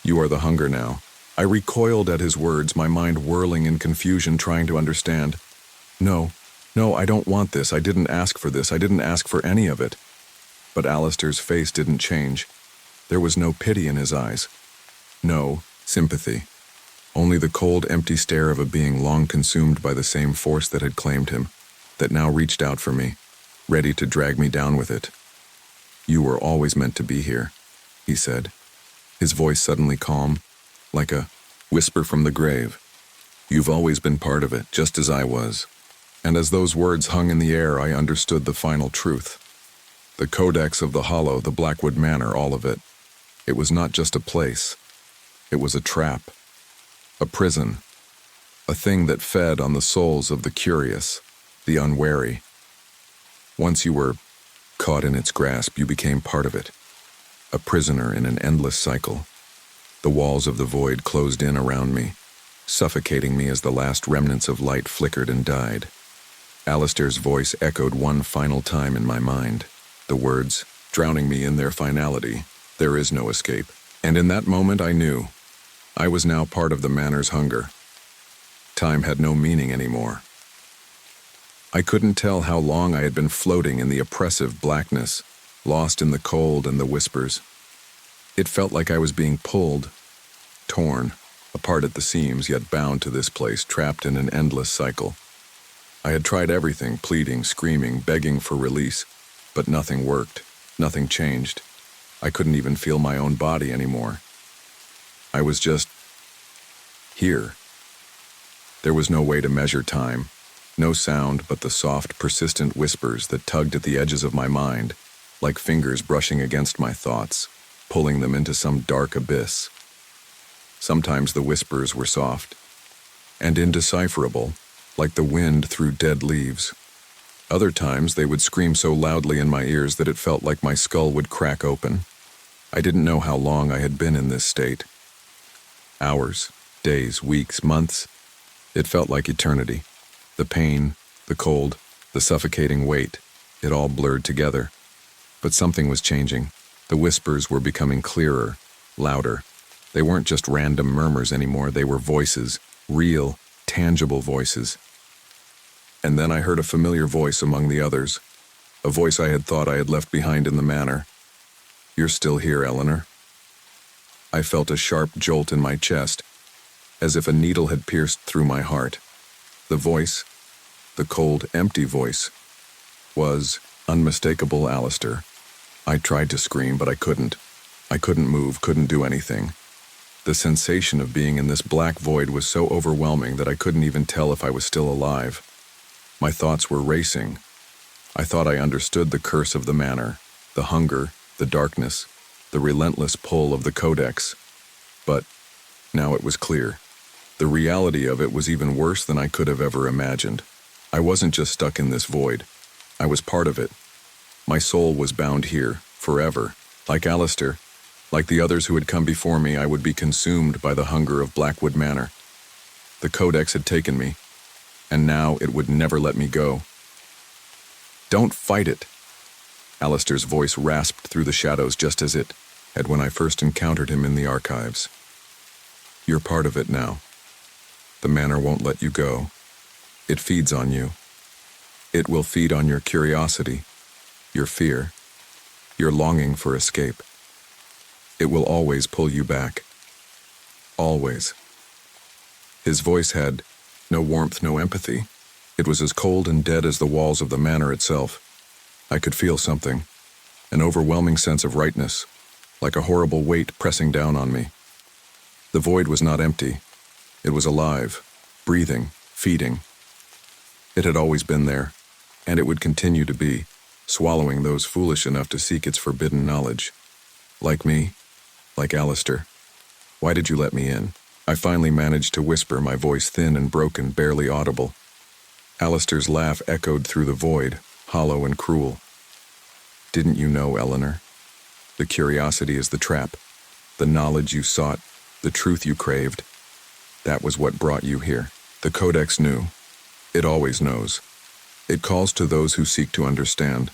You are the hunger now." I recoiled at his words, my mind whirling in confusion, trying to understand. No, I don't want this. I didn't ask for this. I didn't ask for any of it." But Alistair's face didn't change. There was no pity in his eyes. No sympathy. Only the cold, empty stare of a being long consumed by the same force that had claimed him, that now reached out for me, ready to drag me down with it. "You were always meant to be here," he said, his voice suddenly calm, like a whisper from the grave. "You've always been part of it, just as I was." And as those words hung in the air, I understood the final truth. The codex of the Hollow, the Blackwood Manor, all of it. It was not just a place. It was a trap, a prison, a thing that fed on the souls of the curious, the unwary. Once you were caught in its grasp, you became part of it, a prisoner in an endless cycle. The walls of the void closed in around me, suffocating me as the last remnants of light flickered and died. Alistair's voice echoed one final time in my mind, the words drowning me in their finality. "There is no escape." And in that moment I knew. I was now part of the manor's hunger. Time had no meaning anymore. I couldn't tell how long I had been floating in the oppressive blackness, lost in the cold and the whispers. It felt like I was being pulled, torn, apart at the seams, yet bound to this place, trapped in an endless cycle. I had tried everything, pleading, screaming, begging for release, but nothing worked, nothing changed. I couldn't even feel my own body anymore. I was just here. There was no way to measure time, no sound but the soft, persistent whispers that tugged at the edges of my mind, like fingers brushing against my thoughts, pulling them into some dark abyss. Sometimes the whispers were soft and indecipherable, like the wind through dead leaves. Other times they would scream so loudly in my ears that it felt like my skull would crack open. I didn't know how long I had been in this state. Hours, days, weeks, months. It felt like eternity. The pain, the cold, the suffocating weight, it all blurred together. But something was changing. The whispers were becoming clearer, louder. They weren't just random murmurs anymore. They were voices, real, tangible voices. And then I heard a familiar voice among the others, a voice I had thought I had left behind in the manor. "You're still here, Eleanor." I felt a sharp jolt in my chest, as if a needle had pierced through my heart. The voice, the cold, empty voice, was unmistakable Alistair. I tried to scream, but I couldn't. I couldn't move, couldn't do anything. The sensation of being in this black void was so overwhelming that I couldn't even tell if I was still alive. My thoughts were racing. I thought I understood the curse of the manor, the hunger, the darkness, the relentless pull of the codex. But now it was clear. The reality of it was even worse than I could have ever imagined. I wasn't just stuck in this void. I was part of it. My soul was bound here, forever. Like Alistair, like the others who had come before me, I would be consumed by the hunger of Blackwood Manor. The codex had taken me, and now it would never let me go. "Don't fight it." Alistair's voice rasped through the shadows just as it and when I first encountered him in the archives. You're part of it now. The manor won't let you go. It feeds on you. It will feed on your curiosity, your fear, your longing for escape. It will always pull you back. Always. His voice had no warmth, no empathy. It was as cold and dead as the walls of the manor itself. I could feel something, an overwhelming sense of rightness, like a horrible weight pressing down on me. The void was not empty. It was alive, breathing, feeding. It had always been there, and it would continue to be, swallowing those foolish enough to seek its forbidden knowledge. Like me, like Alistair. Why did you let me in? I finally managed to whisper, my voice thin and broken, barely audible. Alistair's laugh echoed through the void, hollow and cruel. Didn't you know, Eleanor? The curiosity is the trap. The knowledge you sought, the truth you craved. That was what brought you here. The codex knew. It always knows. It calls to those who seek to understand.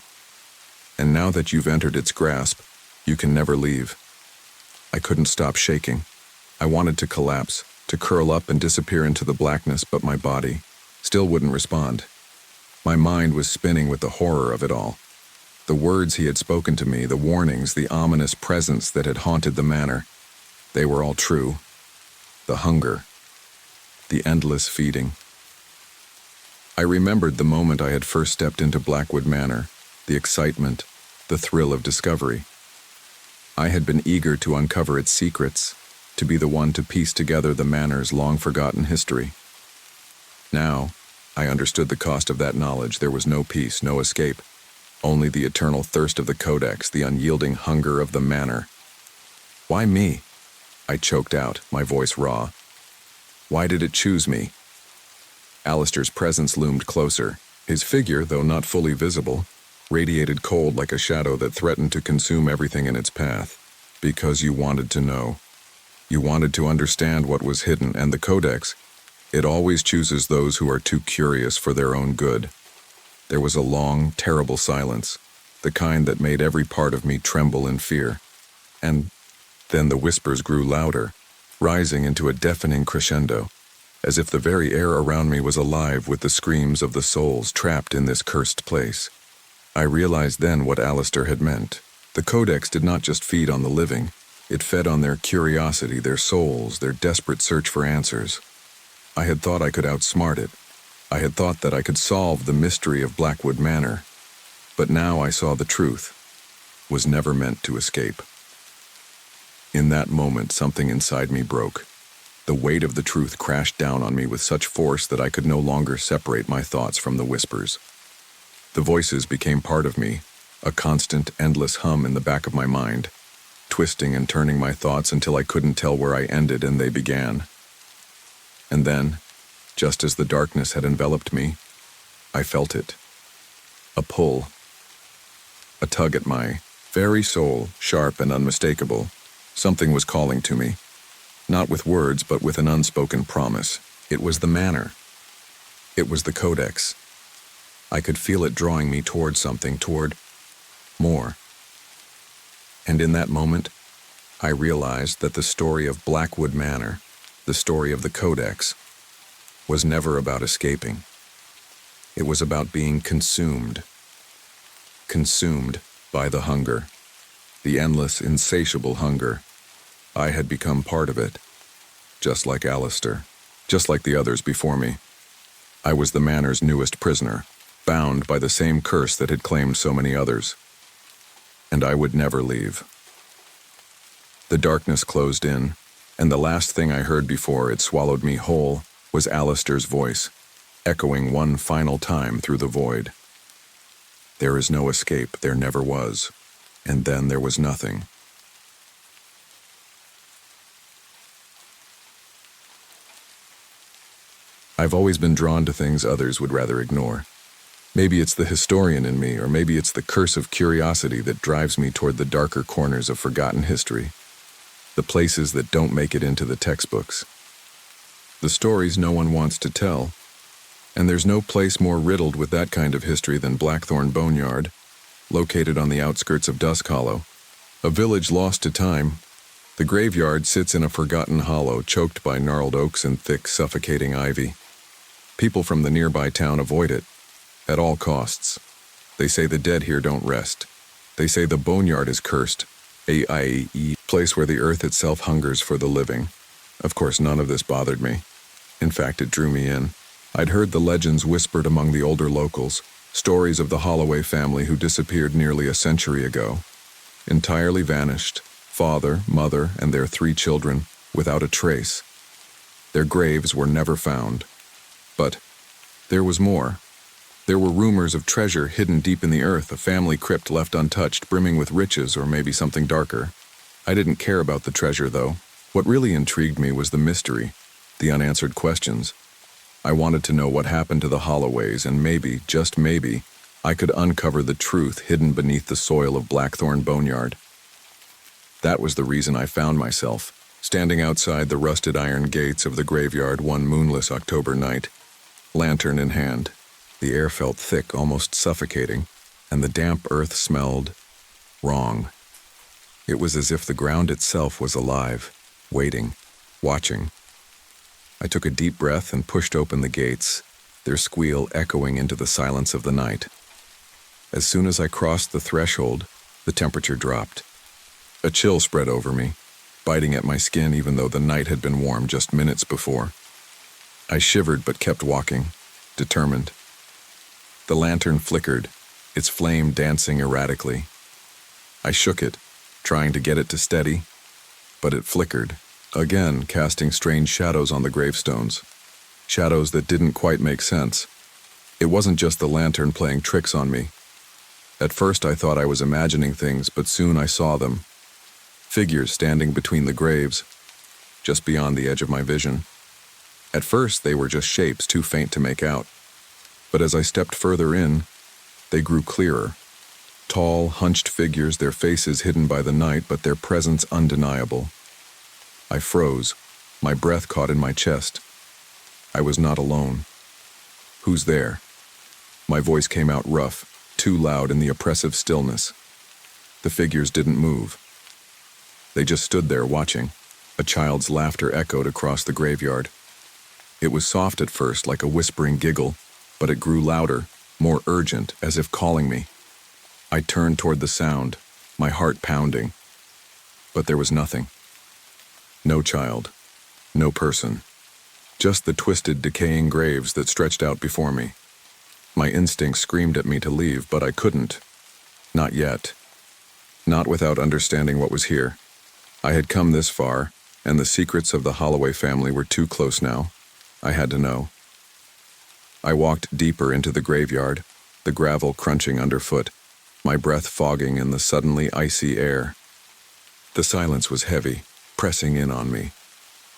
And now that you've entered its grasp, you can never leave. I couldn't stop shaking. I wanted to collapse, to curl up and disappear into the blackness, but my body still wouldn't respond. My mind was spinning with the horror of it all. The words he had spoken to me, the warnings, the ominous presence that had haunted the manor, they were all true. The hunger, the endless feeding. I remembered the moment I had first stepped into Blackwood Manor, the excitement, the thrill of discovery. I had been eager to uncover its secrets, to be the one to piece together the manor's long-forgotten history. Now, I understood the cost of that knowledge. There was no peace, no escape, only the eternal thirst of the codex, the unyielding hunger of the manor. Why me? I choked out, my voice raw. Why did it choose me? Alistair's presence loomed closer. His figure, though not fully visible, radiated cold like a shadow that threatened to consume everything in its path. Because you wanted to know. You wanted to understand what was hidden, and the codex, it always chooses those who are too curious for their own good. There was a long, terrible silence, the kind that made every part of me tremble in fear. And then the whispers grew louder, rising into a deafening crescendo, as if the very air around me was alive with the screams of the souls trapped in this cursed place. I realized then what Alistair had meant. The codex did not just feed on the living, it fed on their curiosity, their souls, their desperate search for answers. I had thought I could outsmart it. I had thought that I could solve the mystery of Blackwood Manor. But now I saw the truth was never meant to escape. In that moment, something inside me broke. The weight of the truth crashed down on me with such force that I could no longer separate my thoughts from the whispers. The voices became part of me, a constant, endless hum in the back of my mind, twisting and turning my thoughts until I couldn't tell where I ended and they began. And then, just as the darkness had enveloped me, I felt it. A pull. A tug at my very soul, sharp and unmistakable. Something was calling to me. Not with words, but with an unspoken promise. It was the manor. It was the codex. I could feel it drawing me toward something, toward more. And in that moment, I realized that the story of Blackwood Manor, the story of the codex, was never about escaping. It was about being consumed. Consumed by the hunger. The endless, insatiable hunger. I had become part of it. Just like Alistair. Just like the others before me. I was the manor's newest prisoner, bound by the same curse that had claimed so many others. And I would never leave. The darkness closed in, and the last thing I heard before it swallowed me whole was Alistair's voice, echoing one final time through the void. There is no escape, there never was. And then there was nothing. I've always been drawn to things others would rather ignore. Maybe it's the historian in me, or maybe it's the curse of curiosity that drives me toward the darker corners of forgotten history, the places that don't make it into the textbooks, the stories no one wants to tell. And there's no place more riddled with that kind of history than Blackthornne Boneyard, located on the outskirts of Dusk Hollow, A village lost to time. The graveyard sits in a forgotten hollow, choked by gnarled oaks and thick, suffocating ivy. People from the nearby town avoid it, at all costs. They say the dead here don't rest. They say the boneyard is cursed, a place where the earth itself hungers for the living. Of course, none of this bothered me. In fact, it drew me in. I'd heard the legends whispered among the older locals, stories of the Holloway family who disappeared nearly a century ago. Entirely vanished, father, mother, and their 3 children, without a trace. Their graves were never found. But there was more. There were rumors of treasure hidden deep in the earth, a family crypt left untouched, brimming with riches or maybe something darker. I didn't care about the treasure, though. What really intrigued me was the mystery, the unanswered questions. I wanted to know what happened to the Holloways, and maybe, just maybe, I could uncover the truth hidden beneath the soil of Blackthornne Boneyard. That was the reason I found myself, standing outside the rusted iron gates of the graveyard one moonless October night, lantern in hand. The air felt thick, almost suffocating, and the damp earth smelled wrong. It was as if the ground itself was alive, waiting, watching. I took a deep breath and pushed open the gates, their squeal echoing into the silence of the night. As soon as I crossed the threshold, the temperature dropped. A chill spread over me, biting at my skin even though the night had been warm just minutes before. I shivered but kept walking, determined. The lantern flickered, its flame dancing erratically. I shook it, trying to get it to steady, but it flickered, again casting strange shadows on the gravestones. Shadows that didn't quite make sense. It wasn't just the lantern playing tricks on me. At first I thought I was imagining things, but soon I saw them. Figures standing between the graves, just beyond the edge of my vision. At first they were just shapes too faint to make out. But as I stepped further in, they grew clearer. Tall, hunched figures, their faces hidden by the night, but their presence undeniable. I froze, my breath caught in my chest. I was not alone. Who's there? My voice came out rough, too loud in the oppressive stillness. The figures didn't move. They just stood there watching. A child's laughter echoed across the graveyard. It was soft at first, like a whispering giggle, but it grew louder, more urgent, as if calling me. I turned toward the sound, my heart pounding. But there was nothing. No child, no person. Just the twisted, decaying graves that stretched out before me. My instincts screamed at me to leave, but I couldn't. Not yet. Not without understanding what was here. I had come this far, and the secrets of the Holloway family were too close now. I had to know. I walked deeper into the graveyard, the gravel crunching underfoot, my breath fogging in the suddenly icy air. The silence was heavy, pressing in on me.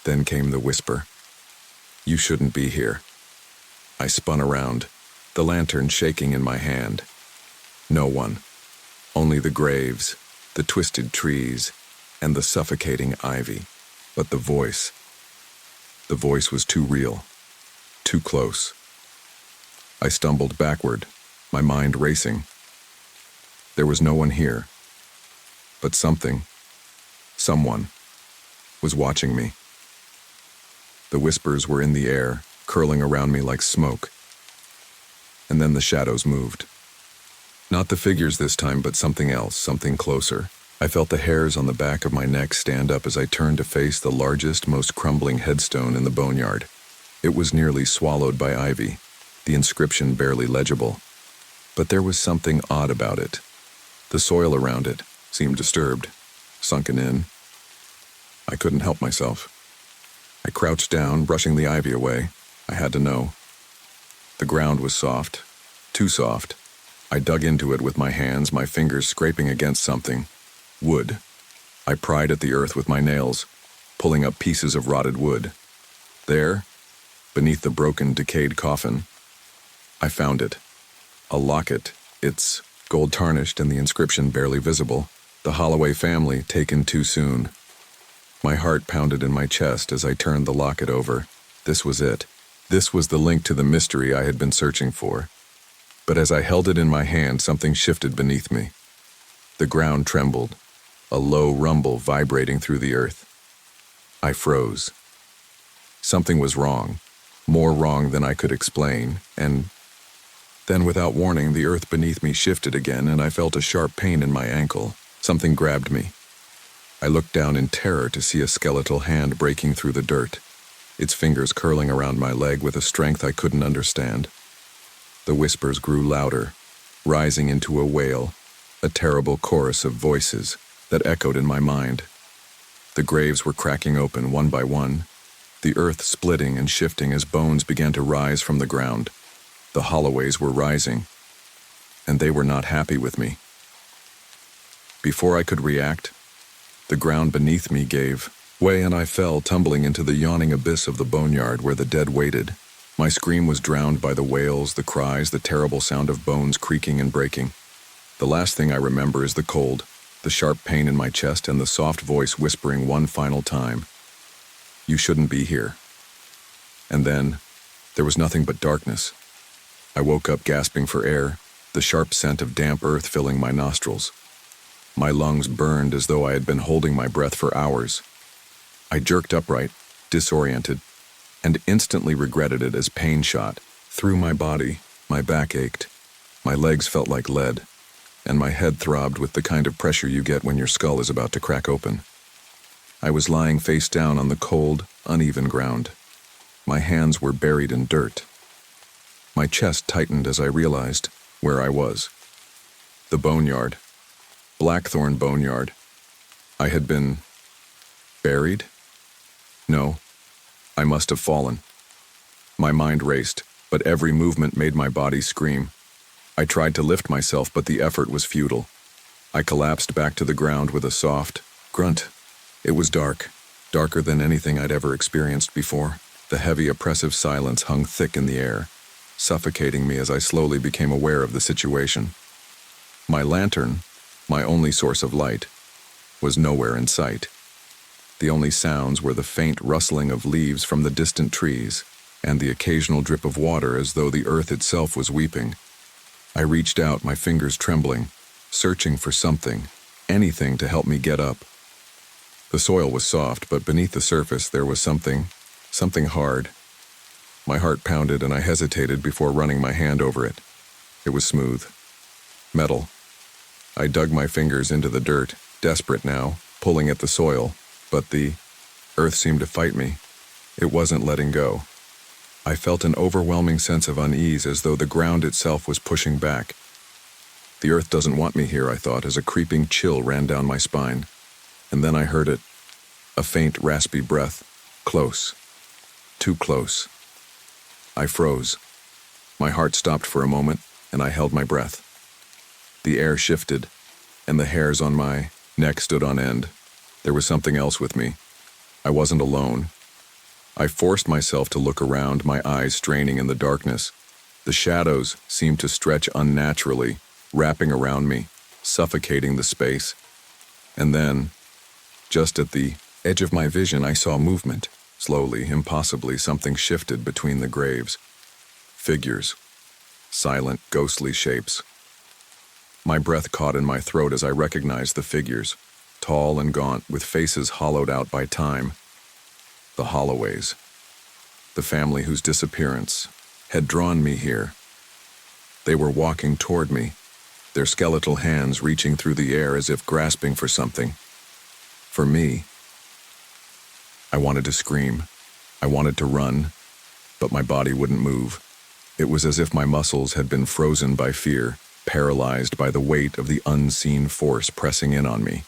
Then came the whisper. "You shouldn't be here." I spun around, the lantern shaking in my hand. No one. Only the graves, the twisted trees, and the suffocating ivy. But the voice was too real, too close. I stumbled backward, my mind racing. There was no one here, but someone, was watching me. The whispers were in the air, curling around me like smoke. And then the shadows moved. Not the figures this time, but something else, something closer. I felt the hairs on the back of my neck stand up as I turned to face the largest, most crumbling headstone in the boneyard. It was nearly swallowed by ivy, the inscription barely legible. But there was something odd about it. The soil around it seemed disturbed, sunken in. I couldn't help myself. I crouched down, brushing the ivy away. I had to know. The ground was soft, too soft. I dug into it with my hands, my fingers scraping against something. Wood. I pried at the earth with my nails, pulling up pieces of rotted wood. There, beneath the broken, decayed coffin, I found it. A locket, its gold tarnished and the inscription barely visible. The Holloway family taken too soon. My heart pounded in my chest as I turned the locket over. This was it. This was the link to the mystery I had been searching for. But as I held it in my hand, something shifted beneath me. The ground trembled. a low rumble vibrating through the earth. I froze. Something was wrong, more wrong than I could explain, and then without warning, the earth beneath me shifted again and I felt a sharp pain in my ankle. Something grabbed me. I looked down in terror to see a skeletal hand breaking through the dirt, its fingers curling around my leg with a strength I couldn't understand. The whispers grew louder, rising into a wail, a terrible chorus of voices that echoed in my mind. The graves were cracking open one by one, the earth splitting and shifting as bones began to rise from the ground. The holloways were rising, and they were not happy with me. Before I could react, the ground beneath me gave way and I fell tumbling into the yawning abyss of the boneyard where the dead waited. My scream was drowned by the wails, the cries, the terrible sound of bones creaking and breaking. The last thing I remember is the cold, the sharp pain in my chest, and the soft voice whispering one final time, "You shouldn't be here." And then, there was nothing but darkness. I woke up gasping for air, the sharp scent of damp earth filling my nostrils. My lungs burned as though I had been holding my breath for hours. I jerked upright, disoriented, and instantly regretted it as pain shot through my body. My back ached, my legs felt like lead, and my head throbbed with the kind of pressure you get when your skull is about to crack open. I was lying face down on the cold, uneven ground. My hands were buried in dirt. My chest tightened as I realized where I was. The boneyard. Blackthornne Boneyard. I had been buried? No, I must have fallen. My mind raced, but every movement made my body scream. I tried to lift myself, but the effort was futile. I collapsed back to the ground with a soft grunt. It was dark, darker than anything I'd ever experienced before. The heavy, oppressive silence hung thick in the air, suffocating me as I slowly became aware of the situation. My lantern, my only source of light, was nowhere in sight. The only sounds were the faint rustling of leaves from the distant trees and the occasional drip of water as though the earth itself was weeping. I reached out, my fingers trembling, searching for something, anything to help me get up. The soil was soft, but beneath the surface there was something hard. My heart pounded and I hesitated before running my hand over it. It was smooth. Metal. I dug my fingers into the dirt, desperate now, pulling at the soil, but the earth seemed to fight me. It wasn't letting go. I felt an overwhelming sense of unease as though the ground itself was pushing back. The earth doesn't want me here, I thought, as a creeping chill ran down my spine. And then I heard it. A faint, raspy breath. Close. Too close. I froze. My heart stopped for a moment, and I held my breath. The air shifted, and the hairs on my neck stood on end. There was something else with me. I wasn't alone. I forced myself to look around, my eyes straining in the darkness. The shadows seemed to stretch unnaturally, wrapping around me, suffocating the space. And then, just at the edge of my vision, I saw movement. Slowly, impossibly, something shifted between the graves. Figures. Silent, ghostly shapes. My breath caught in my throat as I recognized the figures, tall and gaunt, with faces hollowed out by time. The Holloways. The family whose disappearance had drawn me here. They were walking toward me, their skeletal hands reaching through the air as if grasping for something. For me. I wanted to scream. I wanted to run, but my body wouldn't move. It was as if my muscles had been frozen by fear, paralyzed by the weight of the unseen force pressing in on me.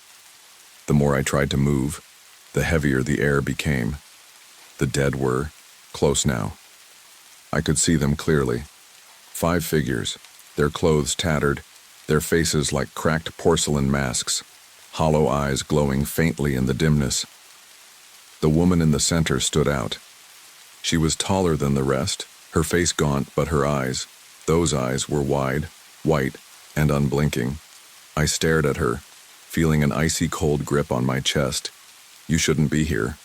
The more I tried to move, the heavier the air became. The dead were close now. I could see them clearly. 5 figures, their clothes tattered, their faces like cracked porcelain masks, hollow eyes glowing faintly in the dimness. The woman in the center stood out. She was taller than the rest, her face gaunt, but her eyes, those eyes were wide, white, and unblinking. I stared at her, feeling an icy cold grip on my chest. "You shouldn't be here."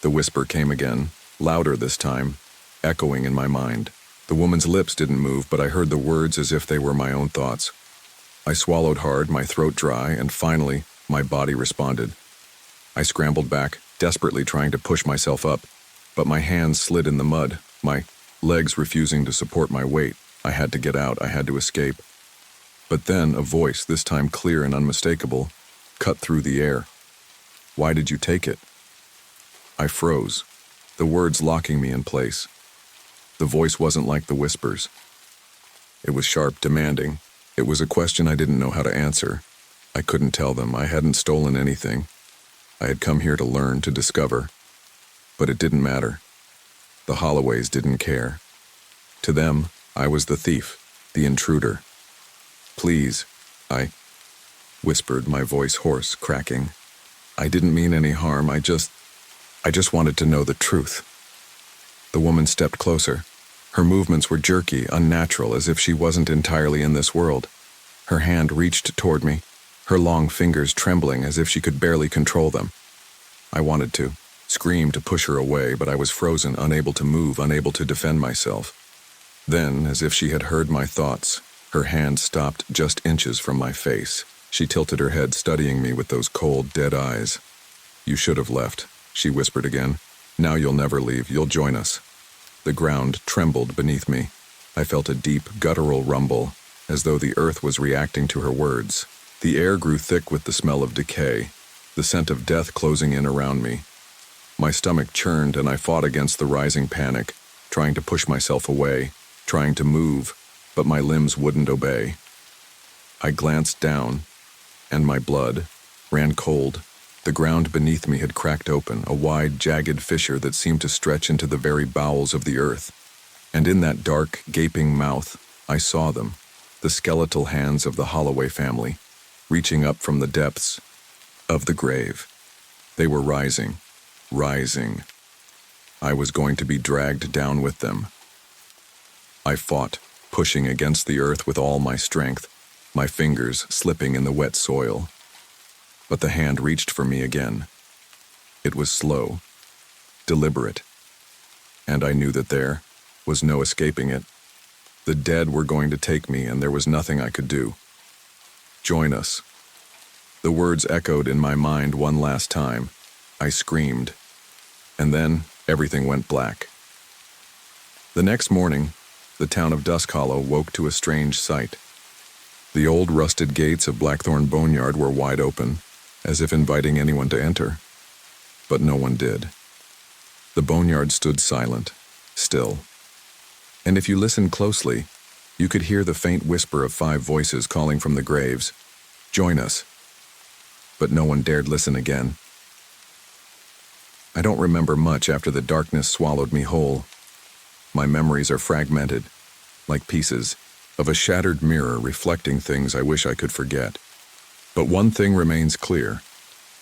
The whisper came again, louder this time, echoing in my mind. The woman's lips didn't move, but I heard the words as if they were my own thoughts. I swallowed hard, my throat dry, and finally, My body responded. I scrambled back, desperately trying to push myself up, but my hands slid in the mud, my legs refusing to support my weight. I had to get out, I had to escape. But then a voice, this time clear and unmistakable, cut through the air. Why did you take it? I froze, the words locking me in place. The voice wasn't like the whispers. It was sharp, demanding. It was a question I didn't know how to answer. I couldn't tell them. I hadn't stolen anything. I had come here to learn, to discover. But it didn't matter. The Holloways didn't care. To them, I was the thief, the intruder. Please, I whispered, my voice hoarse, cracking. I didn't mean any harm. I just wanted to know the truth. The woman stepped closer. Her movements were jerky, unnatural, as if she wasn't entirely in this world. Her hand reached toward me, her long fingers trembling as if she could barely control them. I wanted to scream, to push her away, but I was frozen, unable to move, unable to defend myself. Then, as if she had heard my thoughts, her hand stopped just inches from my face. She tilted her head, studying me with those cold, dead eyes. You should have left, she whispered again. Now you'll never leave. You'll join us. The ground trembled beneath me. I felt a deep, guttural rumble, as though the earth was reacting to her words. The air grew thick with the smell of decay, the scent of death closing in around me. My stomach churned and I fought against the rising panic, trying to push myself away, trying to move, but my limbs wouldn't obey. I glanced down, and my blood ran cold. The ground beneath me had cracked open, a wide, jagged fissure that seemed to stretch into the very bowels of the earth. And in that dark, gaping mouth, I saw them, the skeletal hands of the Holloway family, reaching up from the depths of the grave. They were rising. I was going to be dragged down with them. I fought, pushing against the earth with all my strength, my fingers slipping in the wet soil. But the hand reached for me again. It was slow, deliberate, and I knew that there was no escaping it. The dead were going to take me, and there was nothing I could do. Join us. The words echoed in my mind one last time. I screamed, and then everything went black. The next morning, the town of Dusk Hollow woke to a strange sight. The old rusted gates of Blackthornne Boneyard were wide open, as if inviting anyone to enter. But no one did. The boneyard stood silent, still. And if you listened closely, you could hear the faint whisper of 5 voices calling from the graves, "Join us." But no one dared listen again. I don't remember much after the darkness swallowed me whole. My memories are fragmented, like pieces of a shattered mirror reflecting things I wish I could forget. But one thing remains clear: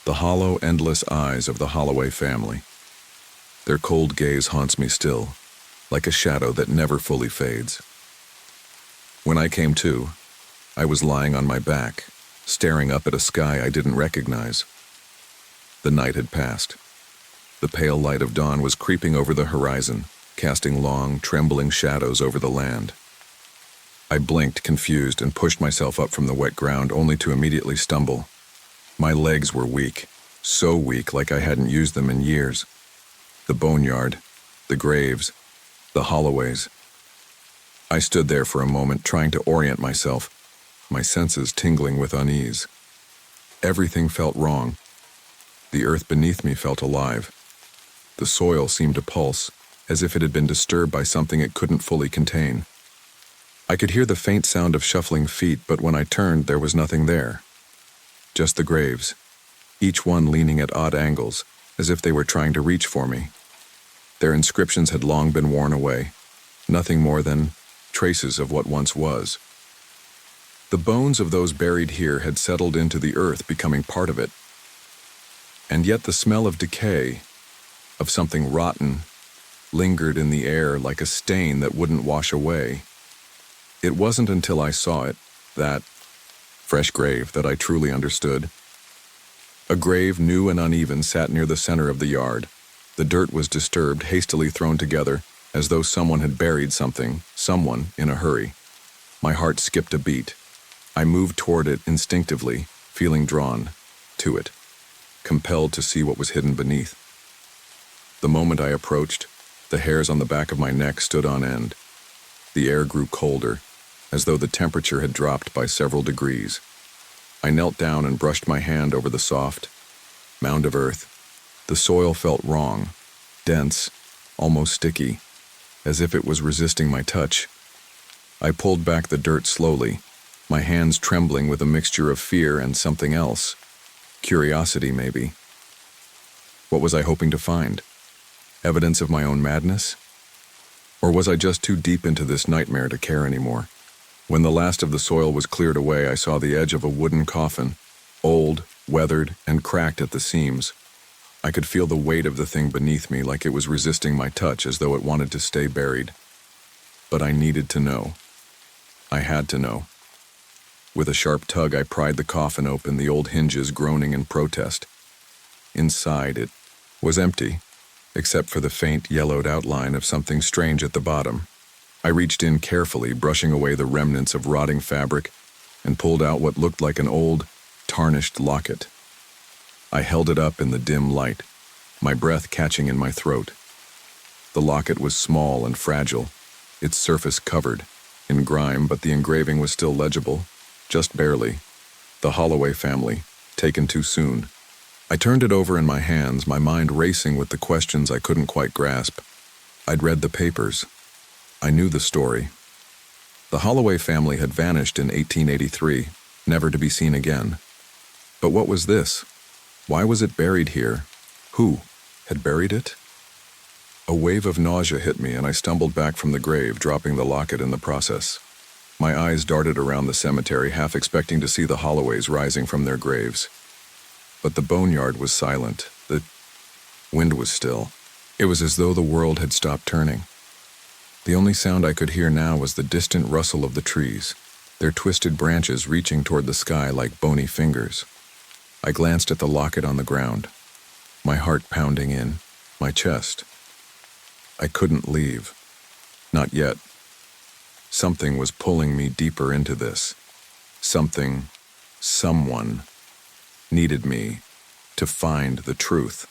the hollow, endless eyes of the Holloway family. Their cold gaze haunts me still, like a shadow that never fully fades. When I came to, I was lying on my back, staring up at a sky I didn't recognize. The night had passed. The pale light of dawn was creeping over the horizon, casting long, trembling shadows over the land. I blinked, confused, and pushed myself up from the wet ground, only to immediately stumble. My legs were weak, so weak like I hadn't used them in years. The boneyard, the graves, the Holloways. I stood there for a moment, trying to orient myself, my senses tingling with unease. Everything felt wrong. The earth beneath me felt alive. The soil seemed to pulse, as if it had been disturbed by something it couldn't fully contain. I could hear the faint sound of shuffling feet, but when I turned, there was nothing there. Just the graves, each one leaning at odd angles, as if they were trying to reach for me. Their inscriptions had long been worn away, nothing more than traces of what once was. The bones of those buried here had settled into the earth, becoming part of it. And yet the smell of decay, of something rotten, lingered in the air like a stain that wouldn't wash away. It wasn't until I saw it, that fresh grave, that I truly understood. A grave, new and uneven, sat near the center of the yard. The dirt was disturbed, hastily thrown together, as though someone had buried something, someone in a hurry. My heart skipped a beat. I moved toward it instinctively, feeling drawn to it, compelled to see what was hidden beneath. The moment I approached, the hairs on the back of my neck stood on end. The air grew colder, as though the temperature had dropped by several degrees. I knelt down and brushed my hand over the soft mound of earth. The soil felt wrong, dense, almost sticky, as if it was resisting my touch. I pulled back the dirt slowly, my hands trembling with a mixture of fear and something else. Curiosity, maybe. What was I hoping to find? Evidence of my own madness? Or was I just too deep into this nightmare to care anymore? When the last of the soil was cleared away, I saw the edge of a wooden coffin, old, weathered, and cracked at the seams. I could feel the weight of the thing beneath me, like it was resisting my touch, as though it wanted to stay buried. But I needed to know. I had to know. With a sharp tug, I pried the coffin open, the old hinges groaning in protest. Inside, it was empty, except for the faint, yellowed outline of something strange at the bottom. I reached in carefully, brushing away the remnants of rotting fabric, and pulled out what looked like an old, tarnished locket. I held it up in the dim light, my breath catching in my throat. The locket was small and fragile, its surface covered in grime, but the engraving was still legible, just barely. The Holloway family, taken too soon. I turned it over in my hands, my mind racing with the questions I couldn't quite grasp. I'd read the papers. I knew the story. The Holloway family had vanished in 1883, never to be seen again. But what was this? Why was it buried here? Who had buried it? A wave of nausea hit me, and I stumbled back from the grave, dropping the locket in the process. My eyes darted around the cemetery, half expecting to see the Holloways rising from their graves. But the boneyard was silent. The wind was still. It was as though the world had stopped turning. The only sound I could hear now was the distant rustle of the trees, their twisted branches reaching toward the sky like bony fingers. I glanced at the locket on the ground, my heart pounding in my chest. I couldn't leave. Not yet. Something was pulling me deeper into this. Someone needed me to find the truth.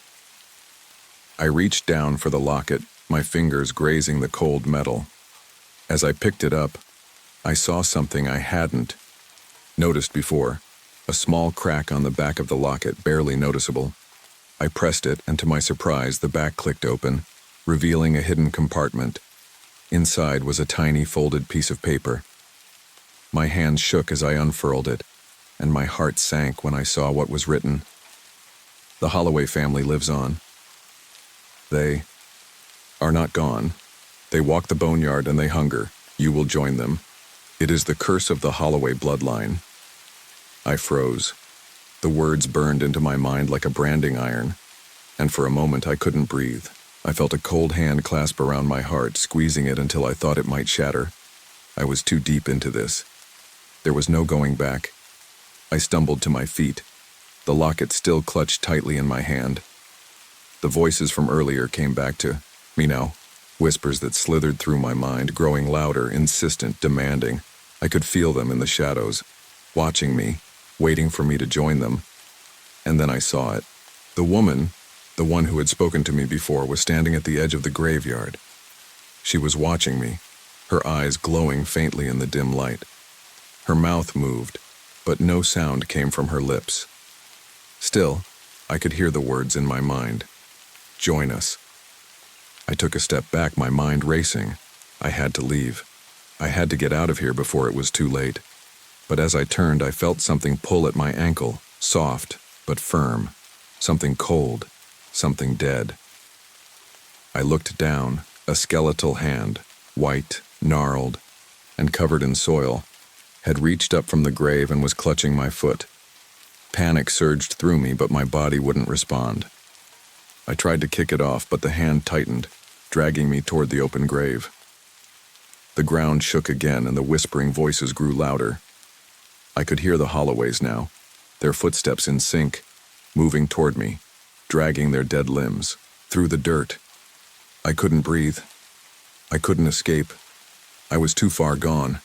I reached down for the locket, my fingers grazing the cold metal. As I picked it up, I saw something I hadn't noticed before, a small crack on the back of the locket, barely noticeable. I pressed it, and to my surprise, the back clicked open, revealing a hidden compartment. Inside was a tiny folded piece of paper. My hands shook as I unfurled it, and my heart sank when I saw what was written. The Holloway family lives on. They are not gone. They walk the boneyard and they hunger. You will join them. It is the curse of the Holloway bloodline. I froze. The words burned into my mind like a branding iron, and for a moment I couldn't breathe. I felt a cold hand clasp around my heart, squeezing it until I thought it might shatter. I was too deep into this. There was no going back. I stumbled to my feet, the locket still clutched tightly in my hand. The voices from earlier came back to me now, whispers that slithered through my mind, growing louder, insistent, demanding. I could feel them in the shadows, watching me, waiting for me to join them. And then I saw it. The woman, the one who had spoken to me before, was standing at the edge of the graveyard. She was watching me, her eyes glowing faintly in the dim light. Her mouth moved, but no sound came from her lips. Still, I could hear the words in my mind. Join us. I took a step back, my mind racing. I had to leave. I had to get out of here before it was too late. But as I turned, I felt something pull at my ankle, soft but firm, something cold, something dead. I looked down, a skeletal hand, white, gnarled, and covered in soil, had reached up from the grave and was clutching my foot. Panic surged through me, but my body wouldn't respond. I tried to kick it off, but the hand tightened, dragging me toward the open grave. The ground shook again, and the whispering voices grew louder. I could hear the Holloways now, their footsteps in sync, moving toward me, dragging their dead limbs through the dirt. I couldn't breathe. I couldn't escape. I was too far gone.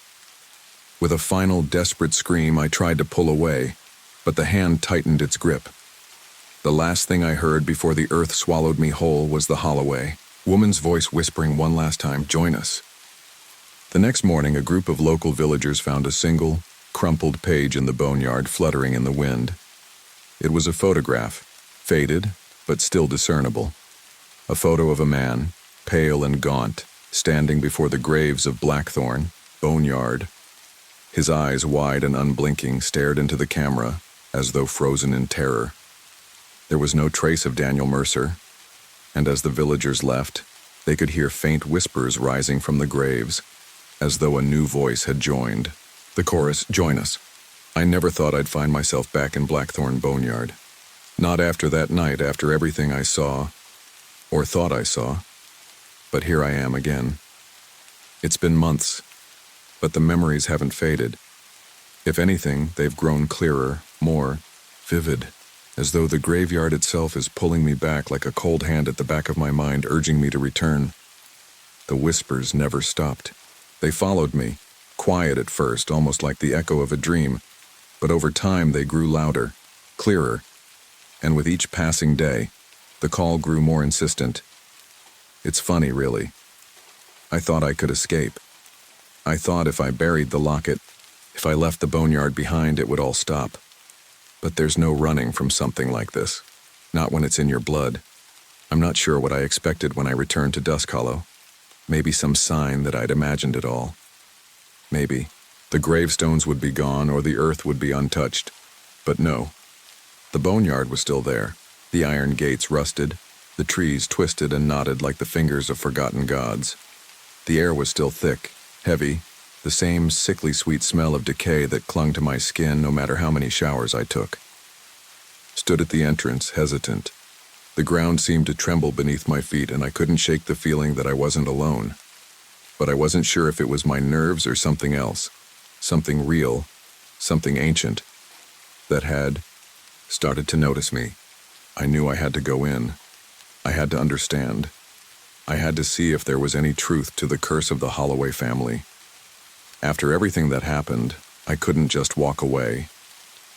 With a final desperate scream, I tried to pull away, but the hand tightened its grip, The last thing I heard before the earth swallowed me whole was the holloway, woman's voice whispering one last time, "Join us." The next morning, a group of local villagers found a single, crumpled page in the boneyard fluttering in the wind. It was a photograph, faded, but still discernible. A photo of a man, pale and gaunt, standing before the graves of Blackthornne Boneyard. His eyes, wide and unblinking, stared into the camera, as though frozen in terror. There was no trace of Daniel Mercer, and as the villagers left, they could hear faint whispers rising from the graves, as though a new voice had joined. The chorus, "Join us." I never thought I'd find myself back in Blackthornne Boneyard. Not after that night, after everything I saw, or thought I saw. But here I am again. It's been months, but the memories haven't faded. If anything, they've grown clearer, more vivid, as though the graveyard itself is pulling me back like a cold hand at the back of my mind, urging me to return. The whispers never stopped. They followed me, quiet at first, almost like the echo of a dream, but over time they grew louder, clearer, and with each passing day, the call grew more insistent. It's funny, really. I thought I could escape. I thought if I buried the locket, if I left the boneyard behind, it would all stop. But there's no running from something like this, not when it's in your blood. I'm not sure what I expected when I returned to Dusk Hollow. Maybe some sign that I'd imagined it all. Maybe the gravestones would be gone or the earth would be untouched. But no, the boneyard was still there. The iron gates rusted, the trees twisted and knotted like the fingers of forgotten gods. The air was still thick, heavy, the same sickly sweet smell of decay that clung to my skin no matter how many showers I took. Stood at the entrance, hesitant. The ground seemed to tremble beneath my feet, and I couldn't shake the feeling that I wasn't alone. But I wasn't sure if it was my nerves or something else, something real, something ancient, that had started to notice me. I knew I had to go in. I had to understand. I had to see if there was any truth to the curse of the Holloway family. After everything that happened, I couldn't just walk away.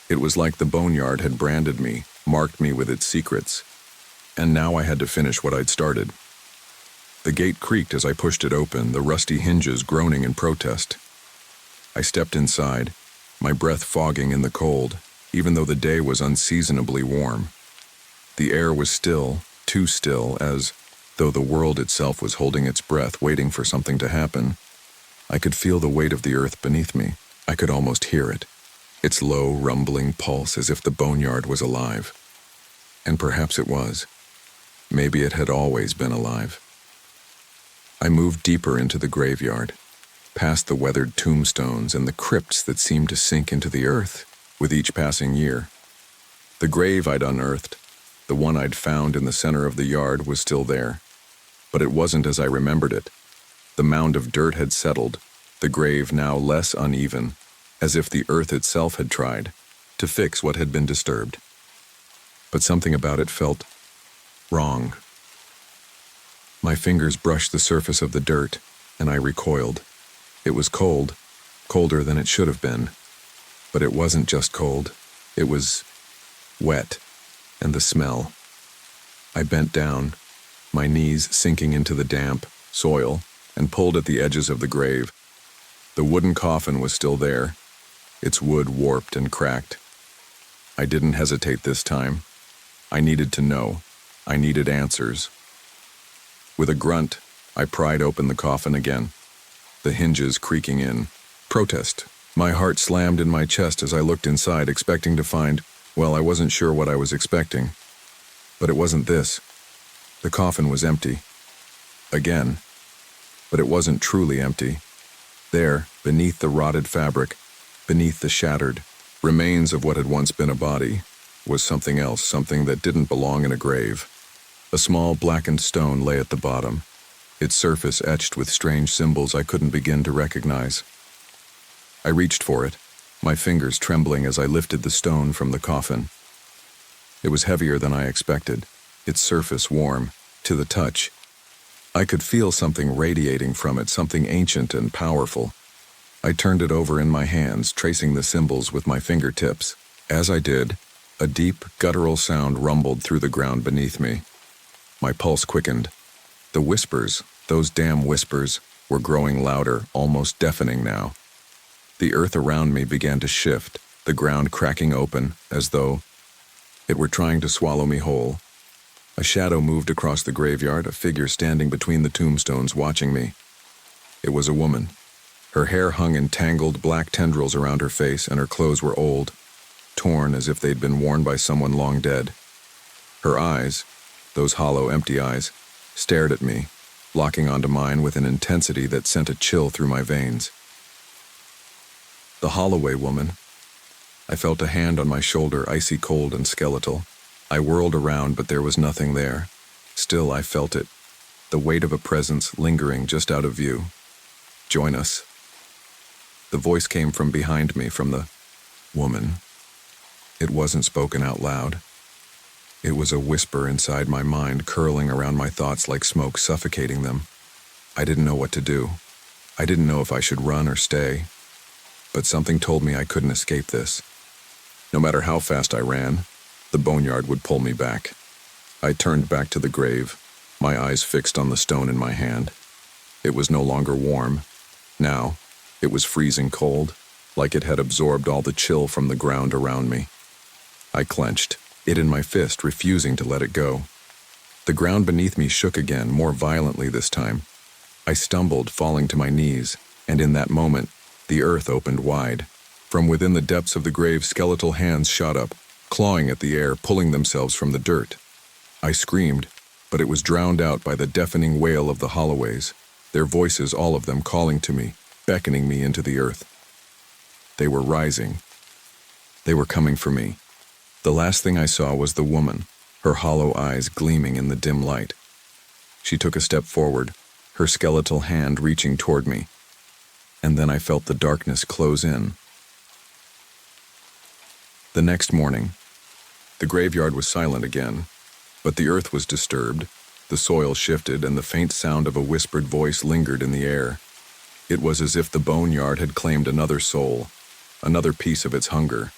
It was like the boneyard had branded me, marked me with its secrets, and now I had to finish what I'd started. The gate creaked as I pushed it open, the rusty hinges groaning in protest. I stepped inside, my breath fogging in the cold, even though the day was unseasonably warm. The air was still, too still, as though the world itself was holding its breath, waiting for something to happen. I could feel the weight of the earth beneath me. I could almost hear it, its low, rumbling pulse, as if the boneyard was alive. And perhaps it was. Maybe it had always been alive. I moved deeper into the graveyard, past the weathered tombstones and the crypts that seemed to sink into the earth with each passing year. The grave I'd unearthed, the one I'd found in the center of the yard, was still there, but it wasn't as I remembered it. The mound of dirt had settled, the grave now less uneven, as if the earth itself had tried to fix what had been disturbed. But something about it felt wrong. My fingers brushed the surface of the dirt, and I recoiled. It was cold, colder than it should have been. But it wasn't just cold. It was wet, and the smell. I bent down, my knees sinking into the damp soil, and pulled at the edges of the grave. The wooden coffin was still there, its wood warped and cracked. I didn't hesitate this time. I needed to know. I needed answers. With a grunt, I pried open the coffin again, the hinges creaking in. Protest. My heart slammed in my chest as I looked inside, expecting to find, well, I wasn't sure what I was expecting. But it wasn't this. The coffin was empty. Again. But it wasn't truly empty. There, beneath the rotted fabric, beneath the shattered remains of what had once been a body, was something else, something that didn't belong in a grave. A small blackened stone lay at the bottom, its surface etched with strange symbols I couldn't begin to recognize. I reached for it, my fingers trembling as I lifted the stone from the coffin. It was heavier than I expected, its surface warm, to the touch. I could feel something radiating from it, something ancient and powerful. I turned it over in my hands, tracing the symbols with my fingertips. As I did, A deep, guttural sound rumbled through the ground beneath me. My pulse quickened. The whispers, those damn whispers, were growing louder, almost deafening now. The earth around me began to shift, the ground cracking open, as though it were trying to swallow me whole. A shadow moved across the graveyard, a figure standing between the tombstones watching me. It was a woman. Her hair hung in tangled black tendrils around her face, and her clothes were old, torn as if they'd been worn by someone long dead. Her eyes, those hollow, empty eyes, stared at me, locking onto mine with an intensity that sent a chill through my veins. The Holloway woman. I felt a hand on my shoulder, icy cold and skeletal. I whirled around, but there was nothing there. Still, I felt it, the weight of a presence lingering just out of view. Join us. The voice came from behind me, from the woman. It wasn't spoken out loud. It was a whisper inside my mind, curling around my thoughts like smoke, suffocating them. I didn't know what to do. I didn't know if I should run or stay. But something told me I couldn't escape this. No matter how fast I ran, the boneyard would pull me back. I turned back to the grave, my eyes fixed on the stone in my hand. It was no longer warm. Now, it was freezing cold, like it had absorbed all the chill from the ground around me. I clenched, it in my fist, refusing to let it go. The ground beneath me shook again, more violently this time. I stumbled, falling to my knees, and in that moment, the earth opened wide. From within the depths of the grave, skeletal hands shot up, clawing at the air, pulling themselves from the dirt. I screamed, but it was drowned out by the deafening wail of the Holloways, their voices, all of them, calling to me, beckoning me into the earth. They were rising. They were coming for me. The last thing I saw was the woman, her hollow eyes gleaming in the dim light. She took a step forward, her skeletal hand reaching toward me, and then I felt the darkness close in. The next morning, the graveyard was silent again, but the earth was disturbed, the soil shifted, and the faint sound of a whispered voice lingered in the air. It was as if the boneyard had claimed another soul, another piece of its hunger.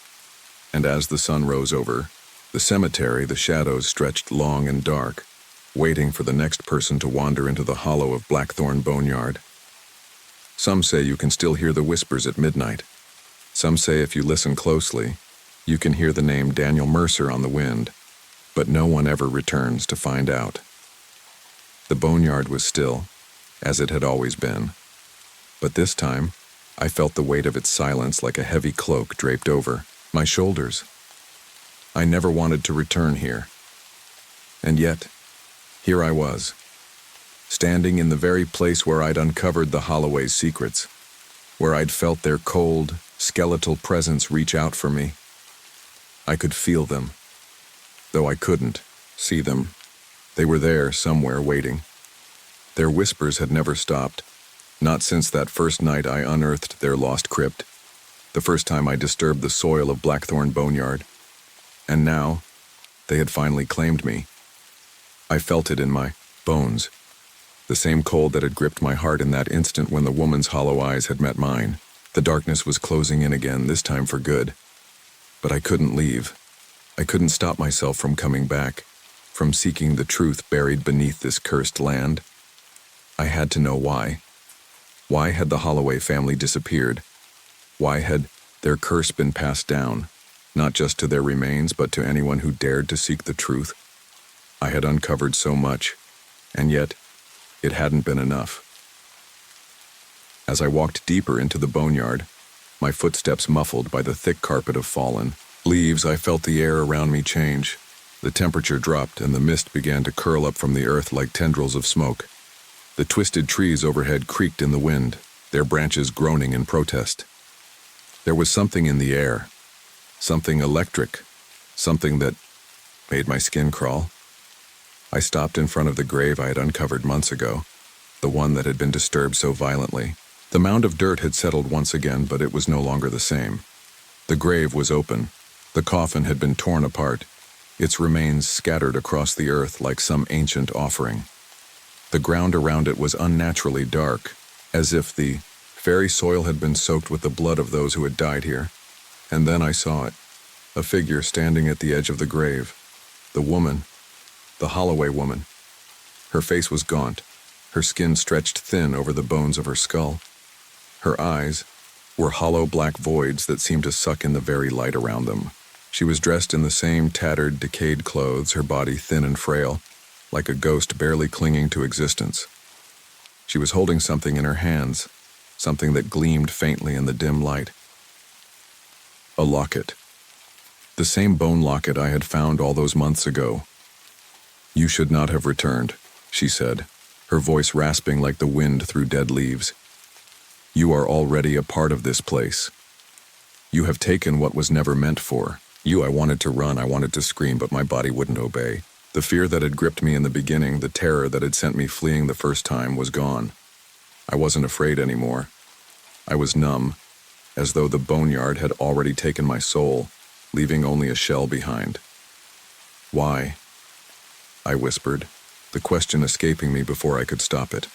And as the sun rose over the cemetery, the shadows stretched long and dark, waiting for the next person to wander into the hollow of Blackthornne Boneyard. Some say you can still hear the whispers at midnight. Some say if you listen closely, you can hear the name Daniel Mercer on the wind, but no one ever returns to find out. The boneyard was still, as it had always been. But this time, I felt the weight of its silence like a heavy cloak draped over my shoulders. I never wanted to return here. And yet, here I was, standing in the very place where I'd uncovered the Holloway's secrets, where I'd felt their cold, skeletal presence reach out for me. I could feel them, though I couldn't see them. They were there somewhere waiting. Their whispers had never stopped, not since that first night I unearthed their lost crypt, the first time I disturbed the soil of Blackthornne Boneyard. And now, they had finally claimed me. I felt it in my bones, the same cold that had gripped my heart in that instant when the woman's hollow eyes had met mine. The darkness was closing in again, this time for good. But I couldn't leave. I couldn't stop myself from coming back, from seeking the truth buried beneath this cursed land. I had to know why. Why had the Holloway family disappeared? Why had their curse been passed down, not just to their remains, but to anyone who dared to seek the truth? I had uncovered so much, and yet it hadn't been enough. As I walked deeper into the boneyard, my footsteps muffled by the thick carpet of fallen leaves, I felt the air around me change. The temperature dropped, and the mist began to curl up from the earth like tendrils of smoke. The twisted trees overhead creaked in the wind, their branches groaning in protest. There was something in the air, something electric, something that made my skin crawl. I stopped in front of the grave I had uncovered months ago, the one that had been disturbed so violently. The mound of dirt had settled once again, but it was no longer the same. The grave was open. The coffin had been torn apart, its remains scattered across the earth like some ancient offering. The ground around it was unnaturally dark, as if the very soil had been soaked with the blood of those who had died here. And then I saw it. A figure standing at the edge of the grave. The woman, the Holloway woman. Her face was gaunt, her skin stretched thin over the bones of her skull. Her eyes were hollow black voids that seemed to suck in the very light around them. She was dressed in the same tattered, decayed clothes, her body thin and frail, like a ghost barely clinging to existence. She was holding something in her hands, something that gleamed faintly in the dim light. A locket. The same bone locket I had found all those months ago. "You should not have returned," she said, her voice rasping like the wind through dead leaves. "You are already a part of this place. You have taken what was never meant for you." I wanted to run, I wanted to scream, but my body wouldn't obey. The fear that had gripped me in the beginning, the terror that had sent me fleeing the first time, was gone. I wasn't afraid anymore. I was numb, as though the boneyard had already taken my soul, leaving only a shell behind. "Why?" I whispered, the question escaping me before I could stop it.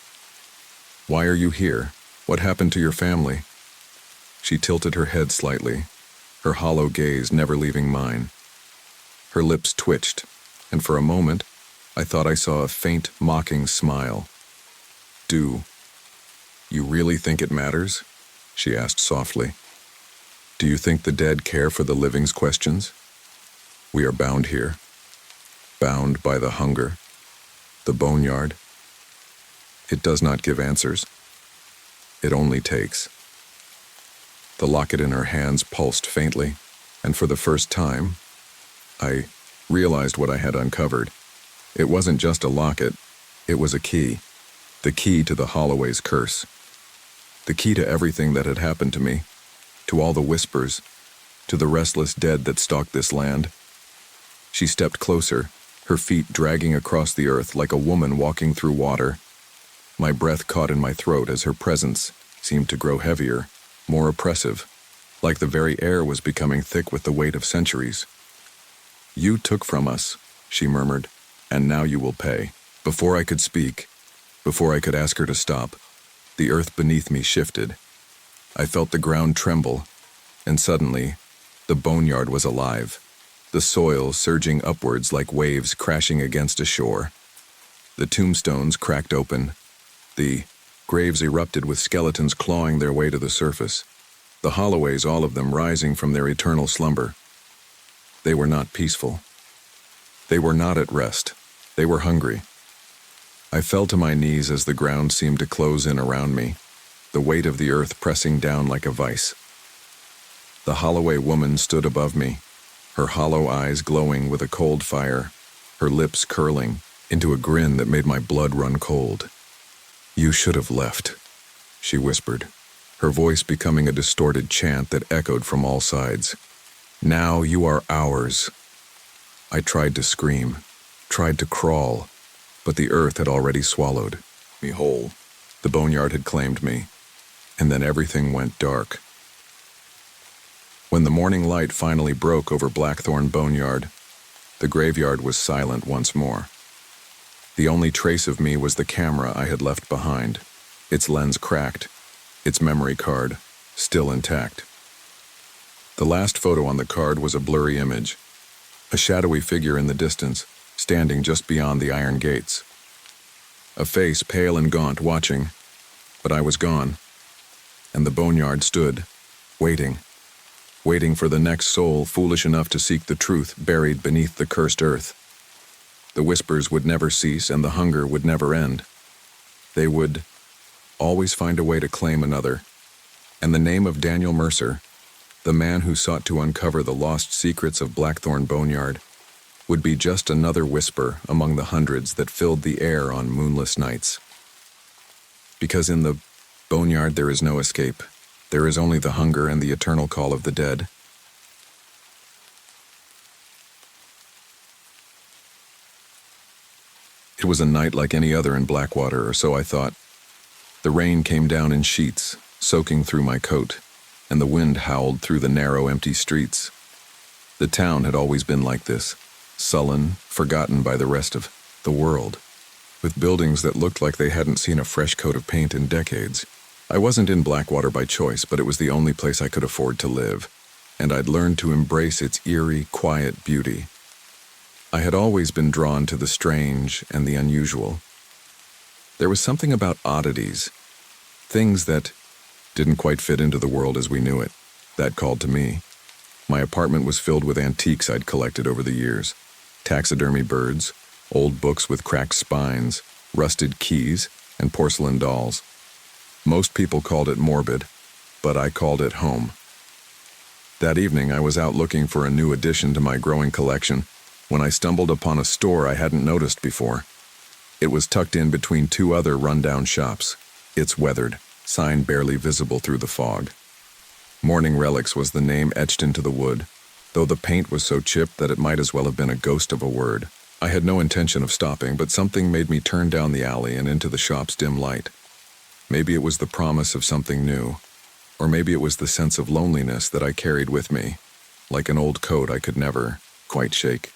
"Why are you here? What happened to your family?" She tilted her head slightly, her hollow gaze never leaving mine. Her lips twitched, and for a moment, I thought I saw a faint, mocking smile. "Do you really think it matters?" she asked softly. "Do you think the dead care for the living's questions? We are bound here. Bound by the hunger. The boneyard. It does not give answers. It only takes." The locket in her hands pulsed faintly, and for the first time, I realized what I had uncovered. It wasn't just a locket, it was a key. The key to the Holloway's curse. The key to everything that had happened to me, to all the whispers, to the restless dead that stalked this land. She stepped closer, her feet dragging across the earth like a woman walking through water. My breath caught in my throat as her presence seemed to grow heavier, more oppressive, like the very air was becoming thick with the weight of centuries. "You took from us," she murmured, "and now you will pay." Before I could speak, before I could ask her to stop, the earth beneath me shifted. I felt the ground tremble, and suddenly, the boneyard was alive, the soil surging upwards like waves crashing against a shore. The tombstones cracked open, the graves erupted with skeletons clawing their way to the surface, the Holloways, all of them rising from their eternal slumber. They were not peaceful. They were not at rest. They were hungry. I fell to my knees as the ground seemed to close in around me, the weight of the earth pressing down like a vice. The Holloway woman stood above me, her hollow eyes glowing with a cold fire, her lips curling into a grin that made my blood run cold. "You should have left," she whispered, her voice becoming a distorted chant that echoed from all sides. "Now you are ours." I tried to scream, tried to crawl, but the earth had already swallowed me whole. The boneyard had claimed me, and then everything went dark. When the morning light finally broke over Blackthornne Boneyard, the graveyard was silent once more. The only trace of me was the camera I had left behind, its lens cracked, its memory card still intact. The last photo on the card was a blurry image, a shadowy figure in the distance, standing just beyond the iron gates. A face pale and gaunt watching, but I was gone, and the boneyard stood, waiting for the next soul foolish enough to seek the truth buried beneath the cursed earth. The whispers would never cease and the hunger would never end. They would always find a way to claim another, and the name of Daniel Mercer, the man who sought to uncover the lost secrets of Blackthornne Boneyard, would be just another whisper among the hundreds that filled the air on moonless nights. Because in the boneyard there is no escape. There is only the hunger and the eternal call of the dead. It was a night like any other in Blackwater, or so I thought. The rain came down in sheets, soaking through my coat, and the wind howled through the narrow, empty streets. The town had always been like this, sullen, forgotten by the rest of the world, with buildings that looked like they hadn't seen a fresh coat of paint in decades. I wasn't in Blackwater by choice, but it was the only place I could afford to live. and I'd learned to embrace its eerie, quiet beauty. I had always been drawn to the strange and the unusual. There was something about oddities, things that didn't quite fit into the world as we knew it, that called to me. My apartment was filled with antiques I'd collected over the years. Taxidermy birds, old books with cracked spines, rusted keys, and porcelain dolls. Most people called it morbid, but I called it home. That evening, I was out looking for a new addition to my growing collection when I stumbled upon a store I hadn't noticed before. It was tucked in between two other rundown shops. Its weathered, sign barely visible through the fog. Morning Relics was the name etched into the wood, though the paint was so chipped that it might as well have been a ghost of a word. I had no intention of stopping, but something made me turn down the alley and into the shop's dim light. Maybe it was the promise of something new, or maybe it was the sense of loneliness that I carried with me, like an old coat I could never quite shake.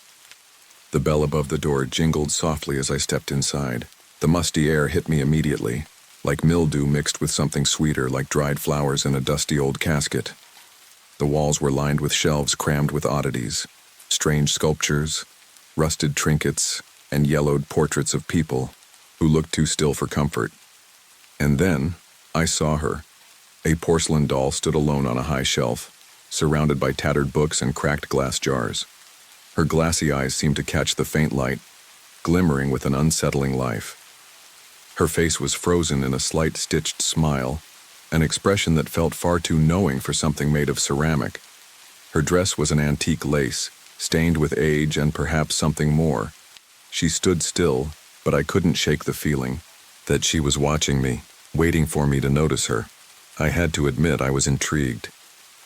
The bell above the door jingled softly as I stepped inside. The musty air hit me immediately, like mildew mixed with something sweeter, like dried flowers in a dusty old casket. The walls were lined with shelves crammed with oddities, strange sculptures, rusted trinkets, and yellowed portraits of people who looked too still for comfort. And then I saw her. A porcelain doll stood alone on a high shelf, surrounded by tattered books and cracked glass jars. Her glassy eyes seemed to catch the faint light, glimmering with an unsettling life. Her face was frozen in a slight stitched smile, an expression that felt far too knowing for something made of ceramic. Her dress was an antique lace, stained with age and perhaps something more. She stood still, but I couldn't shake the feeling that she was watching me, waiting for me to notice her. I had to admit I was intrigued.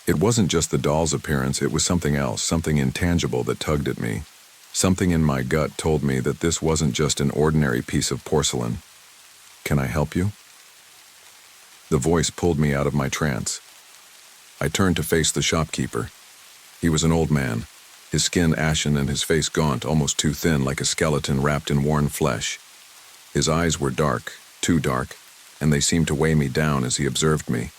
It wasn't just the doll's appearance, it was something else, something intangible that tugged at me. Something in my gut told me that this wasn't just an ordinary piece of porcelain. "Can I help you?" The voice pulled me out of my trance. I turned to face the shopkeeper. He was an old man, his skin ashen and his face gaunt, almost too thin, like a skeleton wrapped in worn flesh. His eyes were dark, too dark, and they seemed to weigh me down as he observed me.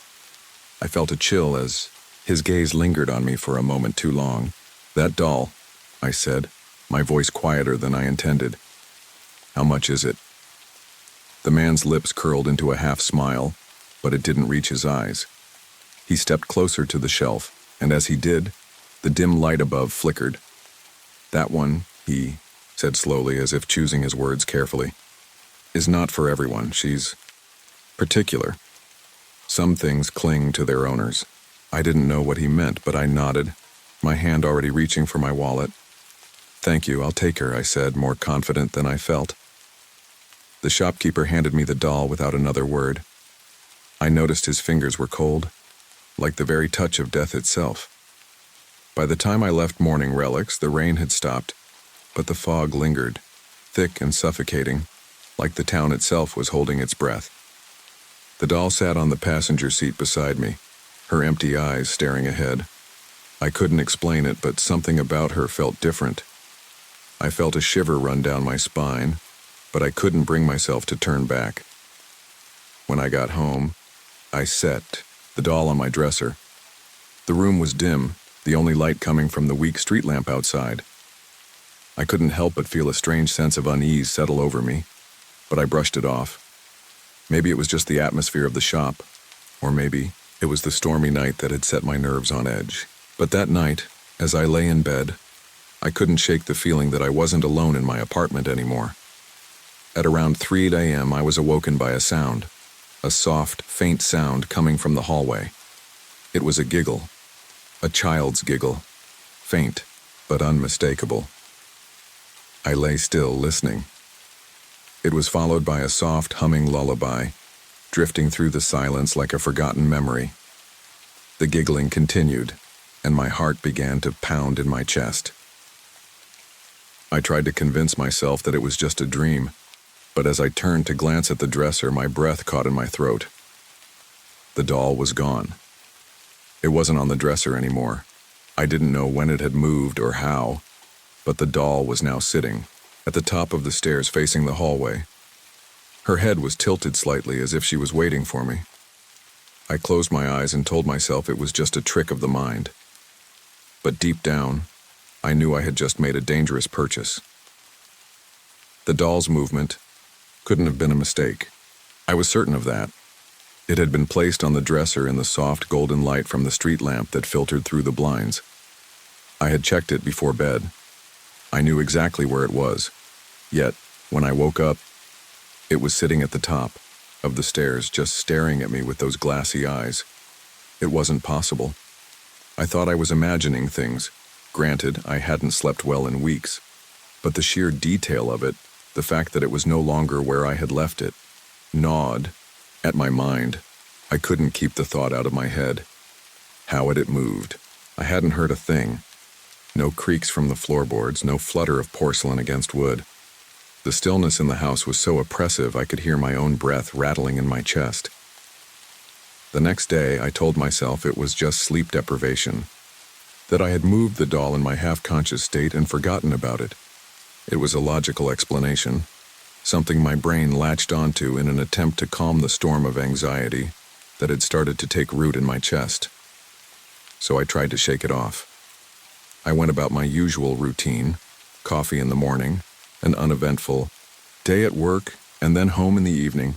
I felt a chill as his gaze lingered on me for a moment too long. "That doll," I said, my voice quieter than I intended. "How much is it?" The man's lips curled into a half smile, but it didn't reach his eyes. He stepped closer to the shelf, and as he did, the dim light above flickered. "That one," he said slowly, as if choosing his words carefully, "is not for everyone. She's particular. Some things cling to their owners." I didn't know what he meant, but I nodded, my hand already reaching for my wallet. "Thank you, I'll take her," I said, more confident than I felt. The shopkeeper handed me the doll without another word. I noticed his fingers were cold, like the very touch of death itself. By the time I left Morning Relics, the rain had stopped, but the fog lingered, thick and suffocating, like the town itself was holding its breath. The doll sat on the passenger seat beside me, her empty eyes staring ahead. I couldn't explain it, but something about her felt different. I felt a shiver run down my spine, but I couldn't bring myself to turn back. When I got home, I set the doll on my dresser. The room was dim, the only light coming from the weak street lamp outside. I couldn't help but feel a strange sense of unease settle over me, but I brushed it off. Maybe it was just the atmosphere of the shop, or maybe it was the stormy night that had set my nerves on edge. But that night, as I lay in bed, I couldn't shake the feeling that I wasn't alone in my apartment anymore. At around 3 a.m., I was awoken by a sound, a soft, faint sound coming from the hallway. It was a giggle, a child's giggle, faint but unmistakable. I lay still, listening. It was followed by a soft, humming lullaby, drifting through the silence like a forgotten memory. The giggling continued, and my heart began to pound in my chest. I tried to convince myself that it was just a dream, but as I turned to glance at the dresser, my breath caught in my throat. The doll was gone. It wasn't on the dresser anymore. I didn't know when it had moved or how, but the doll was now sitting at the top of the stairs facing the hallway. Her head was tilted slightly as if she was waiting for me. I closed my eyes and told myself it was just a trick of the mind. But deep down, I knew I had just made a dangerous purchase. The doll's movement couldn't have been a mistake. I was certain of that. It had been placed on the dresser in the soft golden light from the street lamp that filtered through the blinds. I had checked it before bed. I knew exactly where it was. Yet, when I woke up, it was sitting at the top of the stairs, just staring at me with those glassy eyes. It wasn't possible. I thought I was imagining things. Granted, I hadn't slept well in weeks. But the sheer detail of it, the fact that it was no longer where I had left it, gnawed at my mind. I couldn't keep the thought out of my head. How had it moved? I hadn't heard a thing. No creaks from the floorboards, no flutter of porcelain against wood. The stillness in the house was so oppressive I could hear my own breath rattling in my chest. The next day, I told myself it was just sleep deprivation, that I had moved the doll in my half-conscious state and forgotten about it. It was a logical explanation, something my brain latched onto in an attempt to calm the storm of anxiety that had started to take root in my chest. So I tried to shake it off. I went about my usual routine, coffee in the morning, an uneventful day at work, and then home in the evening,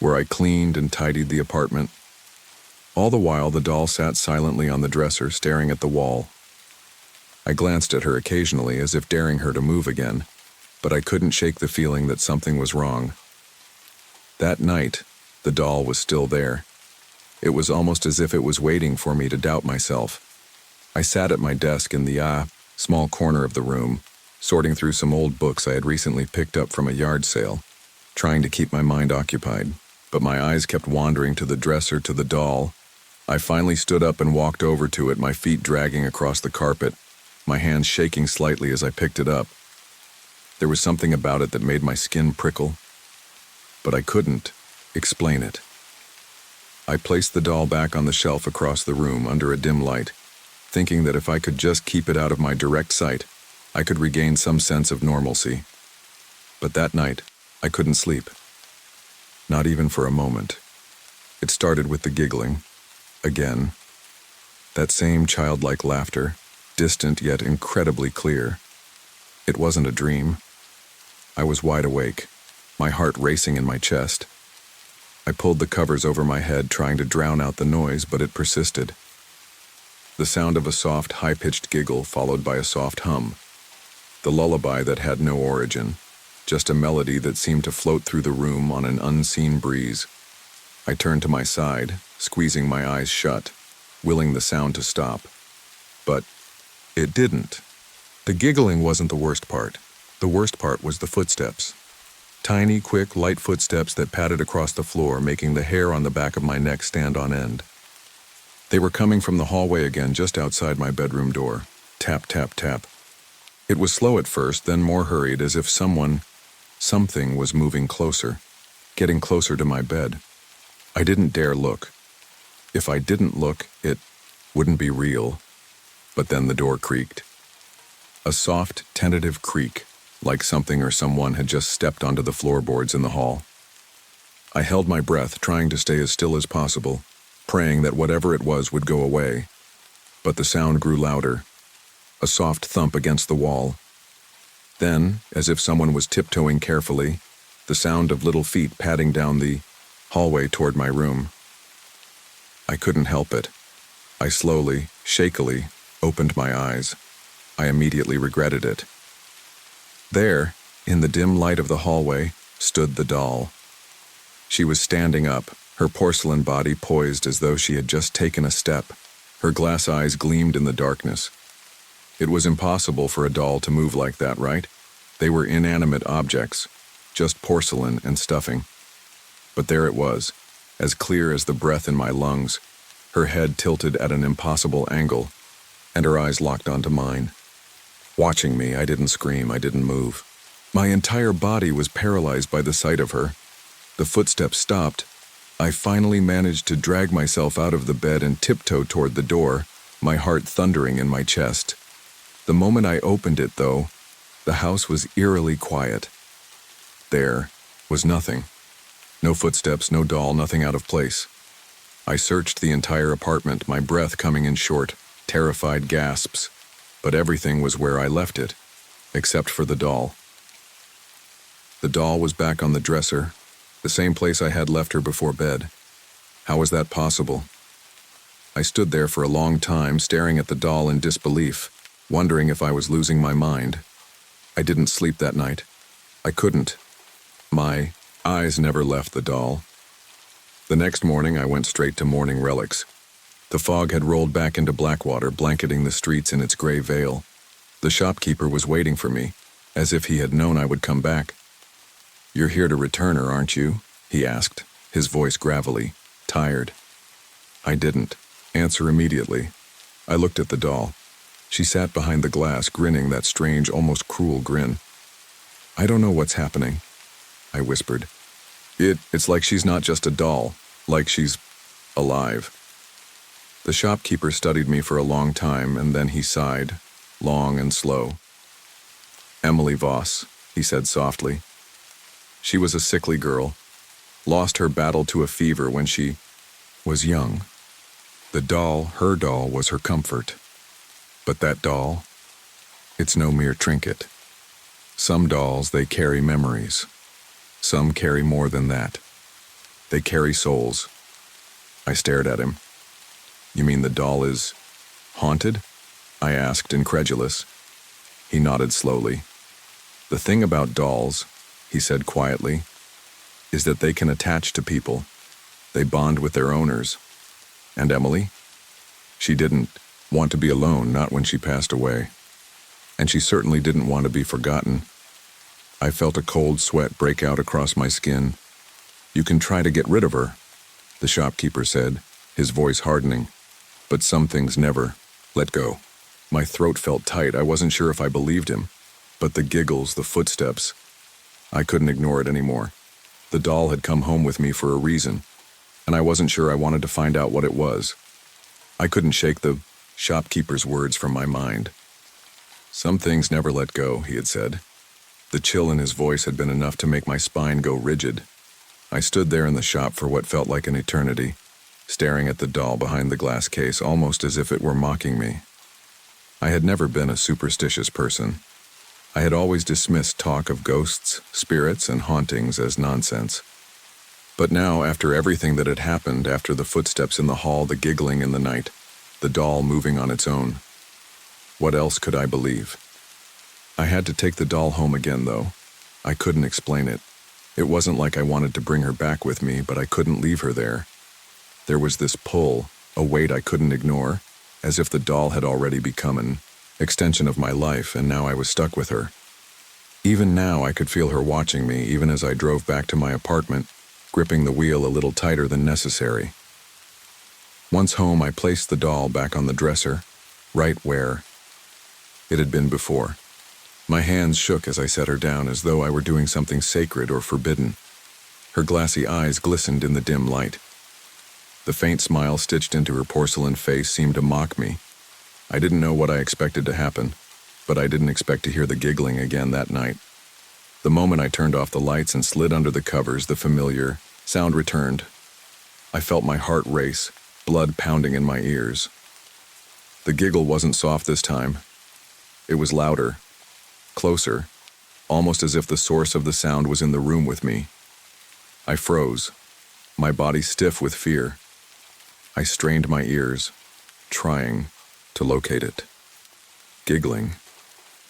where I cleaned and tidied the apartment. All the while, the doll sat silently on the dresser, staring at the wall. I glanced at her occasionally, as if daring her to move again, but I couldn't shake the feeling that something was wrong. That night, the doll was still there. It was almost as if it was waiting for me to doubt myself. I sat at my desk in the small corner of the room, sorting through some old books I had recently picked up from a yard sale, trying to keep my mind occupied, but my eyes kept wandering to the dresser, to the doll. I finally stood up and walked over to it, my feet dragging across the carpet, my hands shaking slightly as I picked it up. There was something about it that made my skin prickle, but I couldn't explain it. I placed the doll back on the shelf across the room under a dim light, thinking that if I could just keep it out of my direct sight, I could regain some sense of normalcy. But that night, I couldn't sleep. Not even for a moment. It started with the giggling. Again. That same childlike laughter, distant yet incredibly clear. It wasn't a dream. I was wide awake, my heart racing in my chest. I pulled the covers over my head, trying to drown out the noise, but it persisted. The sound of a soft, high-pitched giggle followed by a soft hum. The lullaby that had no origin, just a melody that seemed to float through the room on an unseen breeze. I turned to my side, squeezing my eyes shut, willing the sound to stop. But it didn't. The giggling wasn't the worst part. The worst part was the footsteps. Tiny, quick, light footsteps that padded across the floor, making the hair on the back of my neck stand on end. They were coming from the hallway again, just outside my bedroom door. Tap, tap, tap. It was slow at first, then more hurried, as if something was moving closer, getting closer to my bed. I didn't dare look. If I didn't look, it wouldn't be real. But then the door creaked. A soft, tentative creak, like something or someone had just stepped onto the floorboards in the hall. I held my breath, trying to stay as still as possible, praying that whatever it was would go away. But the sound grew louder, a soft thump against the wall. Then, as if someone was tiptoeing carefully, the sound of little feet padding down the hallway toward my room. I couldn't help it. I slowly, shakily, opened my eyes. I immediately regretted it. There, in the dim light of the hallway, stood the doll. She was standing up, her porcelain body poised as though she had just taken a step. Her glass eyes gleamed in the darkness. It was impossible for a doll to move like that, right? They were inanimate objects, just porcelain and stuffing. But there it was, as clear as the breath in my lungs, her head tilted at an impossible angle, and her eyes locked onto mine. Watching me, I didn't scream, I didn't move. My entire body was paralyzed by the sight of her. The footsteps stopped. I finally managed to drag myself out of the bed and tiptoe toward the door, my heart thundering in my chest. The moment I opened it, though, the house was eerily quiet. There was nothing. No footsteps, no doll, nothing out of place. I searched the entire apartment, my breath coming in short, terrified gasps. but everything was where I left it, except for the doll. The doll was back on the dresser, the same place I had left her before bed. How was that possible? I stood there for a long time, staring at the doll in disbelief, wondering if I was losing my mind. I didn't sleep that night. I couldn't. My eyes never left the doll. The next morning, I went straight to mourning relics. The fog had rolled back into Blackwater, blanketing the streets in its gray veil. The shopkeeper was waiting for me, as if he had known I would come back. "You're here to return her, aren't you?" he asked, his voice gravelly, tired. I didn't answer immediately. I looked at the doll. She sat behind the glass, grinning that strange, almost cruel grin. "I don't know what's happening," I whispered. It's like she's not just a doll, like she's alive." The shopkeeper studied me for a long time, and then he sighed, long and slow. "Emily Voss," he said softly. "She was a sickly girl, lost her battle to a fever when she was young. The doll, her doll, was her comfort. But that doll, it's no mere trinket. Some dolls, they carry memories. Some carry more than that. They carry souls." I stared at him. "You mean the doll is haunted?" I asked, incredulous. He nodded slowly. "The thing about dolls," he said quietly, "is that they can attach to people. They bond with their owners. And Emily? She didn't want to be alone, not when she passed away. And she certainly didn't want to be forgotten." I felt a cold sweat break out across my skin. "You can try to get rid of her," the shopkeeper said, his voice hardening. "But some things never let go." My throat felt tight. I wasn't sure if I believed him. But the giggles, the footsteps, I couldn't ignore it anymore. The doll had come home with me for a reason, and I wasn't sure I wanted to find out what it was. I couldn't shake the shopkeeper's words from my mind. "Some things never let go," he had said. The chill in his voice had been enough to make my spine go rigid. I stood there in the shop for what felt like an eternity, staring at the doll behind the glass case, almost as if it were mocking me. I had never been a superstitious person. I had always dismissed talk of ghosts, spirits, and hauntings as nonsense. But now, after everything that had happened, after the footsteps in the hall, the giggling in the night, the doll moving on its own, what else could I believe? I had to take the doll home again, though. I couldn't explain it. It wasn't like I wanted to bring her back with me, but I couldn't leave her there. There was this pull, a weight I couldn't ignore, as if the doll had already become an extension of my life, and now I was stuck with her. Even now, I could feel her watching me, even as I drove back to my apartment, gripping the wheel a little tighter than necessary. Once home, I placed the doll back on the dresser, right where it had been before. My hands shook as I set her down, as though I were doing something sacred or forbidden. Her glassy eyes glistened in the dim light. The faint smile stitched into her porcelain face seemed to mock me. I didn't know what I expected to happen, but I didn't expect to hear the giggling again that night. The moment I turned off the lights and slid under the covers, the familiar sound returned. I felt my heart race, blood pounding in my ears. The giggle wasn't soft this time. It was louder, closer, almost as if the source of the sound was in the room with me. I froze, my body stiff with fear. I strained my ears, trying to locate it. Giggling.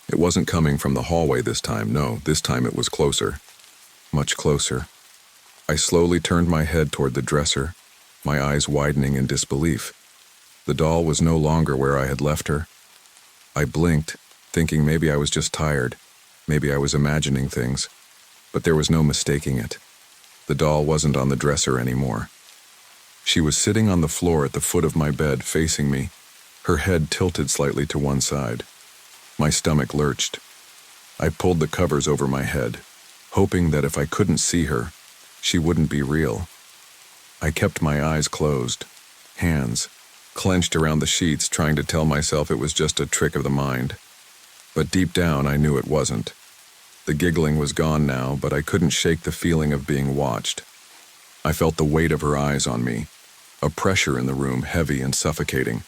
It wasn't coming from the hallway this time. No, this time it was closer, much closer. I slowly turned my head toward the dresser, my eyes widening in disbelief. The doll was no longer where I had left her. I blinked, thinking maybe I was just tired, maybe I was imagining things, but there was no mistaking it. The doll wasn't on the dresser anymore. She was sitting on the floor at the foot of my bed, facing me, her head tilted slightly to one side. My stomach lurched. I pulled the covers over my head, hoping that if I couldn't see her, she wouldn't be real. I kept my eyes closed, hands clenched around the sheets, trying to tell myself it was just a trick of the mind. But deep down, I knew it wasn't. The giggling was gone now, but I couldn't shake the feeling of being watched. I felt the weight of her eyes on me, a pressure in the room heavy and suffocating.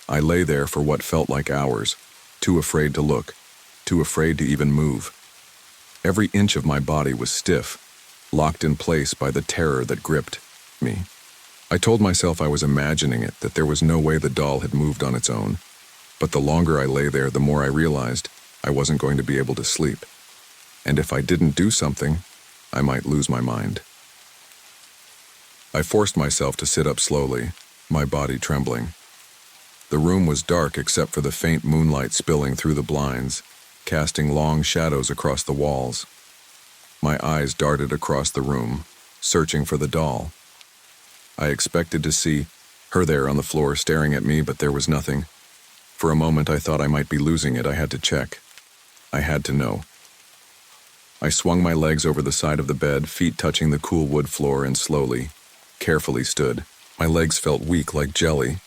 I lay there for what felt like hours, too afraid to look, too afraid to even move. Every inch of my body was stiff, locked in place by the terror that gripped me. I told myself I was imagining it, that there was no way the doll had moved on its own. But the longer I lay there, the more I realized I wasn't going to be able to sleep. And if I didn't do something, I might lose my mind. I forced myself to sit up slowly, my body trembling. The room was dark except for the faint moonlight spilling through the blinds, casting long shadows across the walls. My eyes darted across the room, searching for the doll. I expected to see her there on the floor staring at me, but there was nothing. For a moment I thought I might be losing it. I had to check. I had to know. I swung my legs over the side of the bed, feet touching the cool wood floor, and slowly, carefully stood. My legs felt weak like jelly.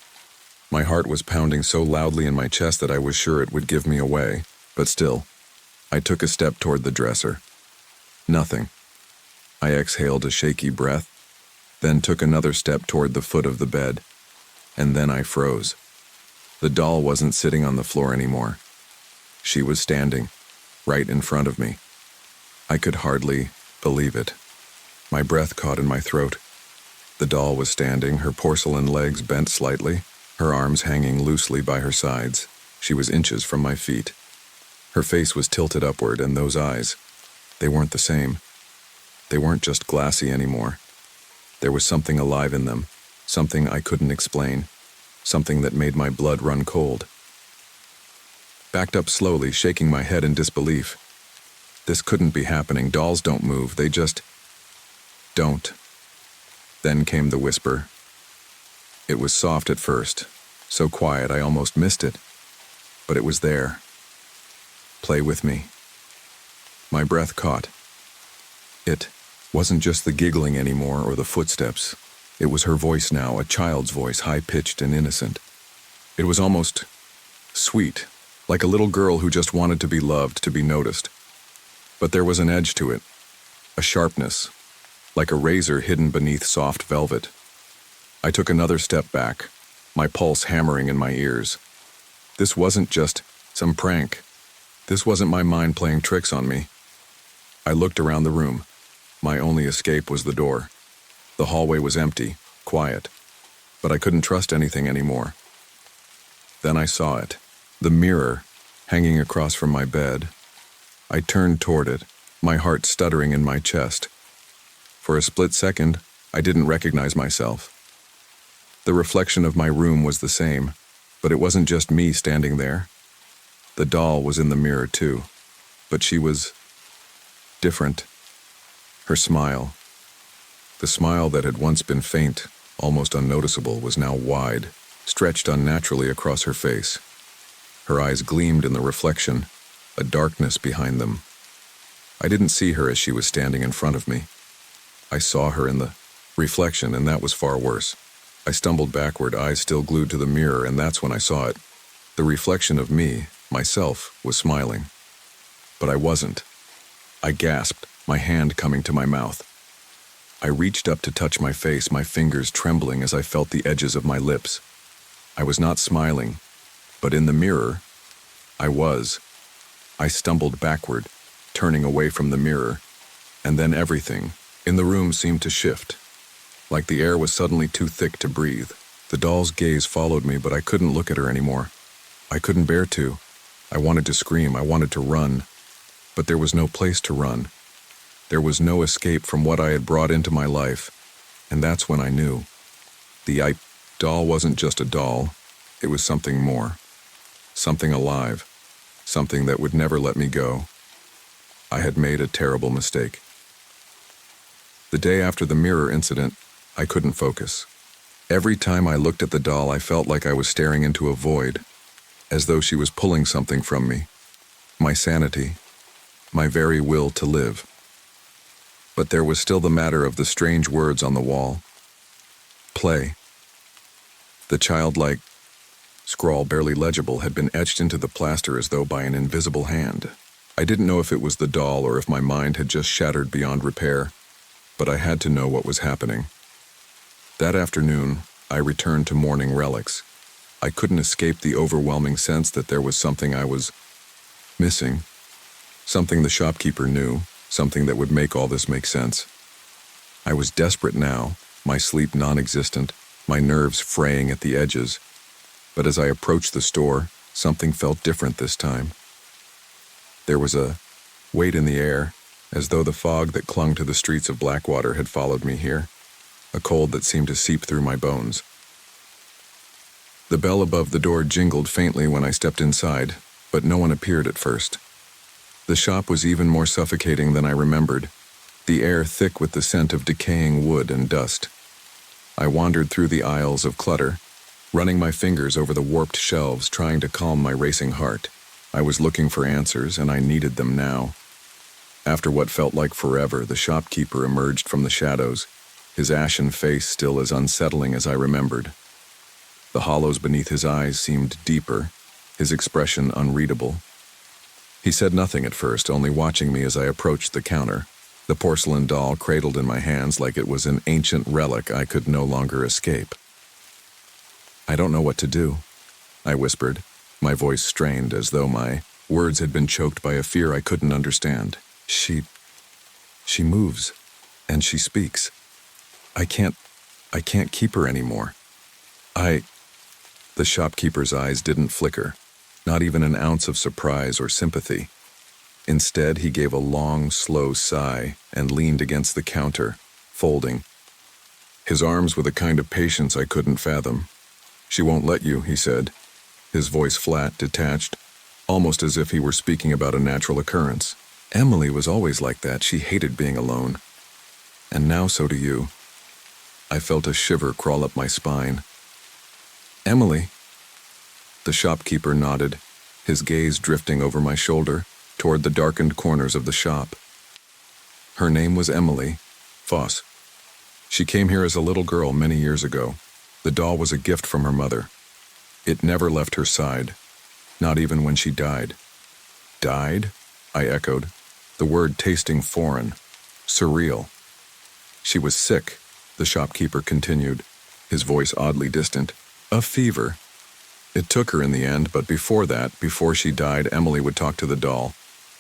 My heart was pounding so loudly in my chest that I was sure it would give me away, but still, I took a step toward the dresser. Nothing. I exhaled a shaky breath, then took another step toward the foot of the bed, and then I froze. The doll wasn't sitting on the floor anymore. She was standing, right in front of me. I could hardly believe it. My breath caught in my throat. The doll was standing, her porcelain legs bent slightly, her arms hanging loosely by her sides. She was inches from my feet. Her face was tilted upward, and those eyes, they weren't the same. They weren't just glassy anymore. There was something alive in them, something I couldn't explain, something that made my blood run cold. Backed up slowly, shaking my head in disbelief. This couldn't be happening. Dolls don't move, they just don't. Then came the whisper. It was soft at first, so quiet I almost missed it, but it was there. Play with me. My breath caught. It wasn't just the giggling anymore or the footsteps. It was her voice now, a child's voice, high-pitched and innocent. It was almost sweet, like a little girl who just wanted to be loved, to be noticed. But there was an edge to it, a sharpness, like a razor hidden beneath soft velvet. I took another step back, my pulse hammering in my ears. This wasn't just some prank. This wasn't my mind playing tricks on me. I looked around the room. My only escape was the door. The hallway was empty, quiet, but I couldn't trust anything anymore. Then I saw it, the mirror, hanging across from my bed. I turned toward it, my heart stuttering in my chest. For a split second, I didn't recognize myself. The reflection of my room was the same, but it wasn't just me standing there. The doll was in the mirror too, but she was different. Her smile, the smile that had once been faint, almost unnoticeable, was now wide, stretched unnaturally across her face. Her eyes gleamed in the reflection, a darkness behind them. I didn't see her as she was standing in front of me. I saw her in the reflection, and that was far worse. I stumbled backward, eyes still glued to the mirror, and that's when I saw it. The reflection of me, myself, was smiling. But I wasn't. I gasped, my hand coming to my mouth. I reached up to touch my face, my fingers trembling as I felt the edges of my lips. I was not smiling, but in the mirror, I was. I stumbled backward, turning away from the mirror, and then everything in the room seemed to shift, like the air was suddenly too thick to breathe. The doll's gaze followed me, but I couldn't look at her anymore. I couldn't bear to. I wanted to scream, I wanted to run, but there was no place to run. There was no escape from what I had brought into my life, and that's when I knew. The doll wasn't just a doll, it was something more. Something alive, something that would never let me go. I had made a terrible mistake. The day after the mirror incident, I couldn't focus. Every time I looked at the doll, I felt like I was staring into a void, as though she was pulling something from me. My sanity, my very will to live. But there was still the matter of the strange words on the wall. Play. The childlike scrawl, barely legible, had been etched into the plaster as though by an invisible hand. I didn't know if it was the doll or if my mind had just shattered beyond repair, but I had to know what was happening. That afternoon, I returned to mourning relics. I couldn't escape the overwhelming sense that there was something I was missing, something the shopkeeper knew, something that would make all this make sense. I was desperate now, my sleep non-existent, my nerves fraying at the edges. But as I approached the store, something felt different this time. There was a weight in the air, as though the fog that clung to the streets of Blackwater had followed me here, a cold that seemed to seep through my bones. The bell above the door jingled faintly when I stepped inside, but no one appeared at first. The shop was even more suffocating than I remembered, the air thick with the scent of decaying wood and dust. I wandered through the aisles of clutter, running my fingers over the warped shelves, trying to calm my racing heart. I was looking for answers, and I needed them now. After what felt like forever, the shopkeeper emerged from the shadows, his ashen face still as unsettling as I remembered. The hollows beneath his eyes seemed deeper, his expression unreadable. He said nothing at first, only watching me as I approached the counter, the porcelain doll cradled in my hands like it was an ancient relic I could no longer escape. "I don't know what to do," I whispered, my voice strained as though my words had been choked by a fear I couldn't understand. She moves, and she speaks. I can't keep her anymore. The shopkeeper's eyes didn't flicker, not even an ounce of surprise or sympathy. Instead, he gave a long, slow sigh and leaned against the counter, folding, his arms with a kind of patience I couldn't fathom. "She won't let you," he said, his voice flat, detached, almost as if he were speaking about a natural occurrence. "Emily was always like that. She hated being alone. And now so do you." I felt a shiver crawl up my spine. "Emily?" The shopkeeper nodded, his gaze drifting over my shoulder toward the darkened corners of the shop. "Her name was Emily Foss. She came here as a little girl many years ago. The doll was a gift from her mother. It never left her side, not even when she died." "Died?" I echoed, the word tasting foreign, surreal. "She was sick," the shopkeeper continued, his voice oddly distant. "A fever. It took her in the end, but before that, before she died, Emily would talk to the doll.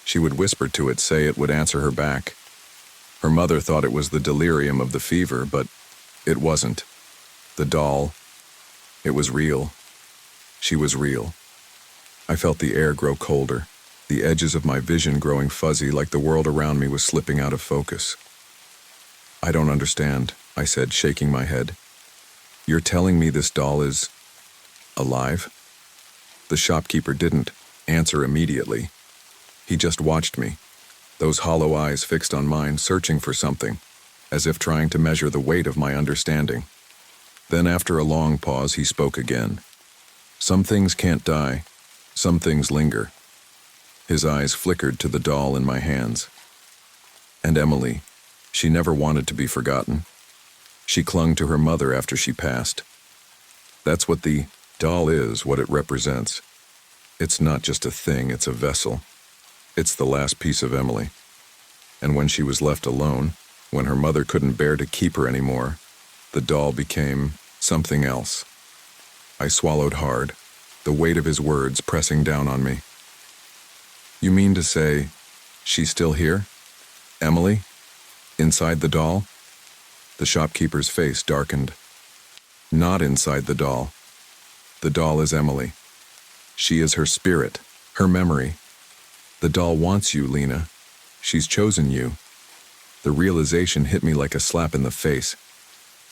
She would whisper to it, say it would answer her back. Her mother thought it was the delirium of the fever, but it wasn't. The doll, it was real. She was real." I felt the air grow colder, the edges of my vision growing fuzzy like the world around me was slipping out of focus. "I don't understand," I said, shaking my head. "You're telling me this doll is alive?" The shopkeeper didn't answer immediately. He just watched me, those hollow eyes fixed on mine, searching for something, as if trying to measure the weight of my understanding. Then after a long pause, he spoke again. "Some things can't die. Some things linger." His eyes flickered to the doll in my hands. "And Emily, she never wanted to be forgotten. She clung to her mother after she passed. That's what the doll is, what it represents. It's not just a thing, it's a vessel. It's the last piece of Emily. And when she was left alone, when her mother couldn't bear to keep her anymore, the doll became something else." I swallowed hard, the weight of his words pressing down on me. "You mean to say, she's still here? Emily? Inside the doll?" The shopkeeper's face darkened. "Not inside the doll. The doll is Emily. She is her spirit, her memory. The doll wants you, Lena. She's chosen you." The realization hit me like a slap in the face.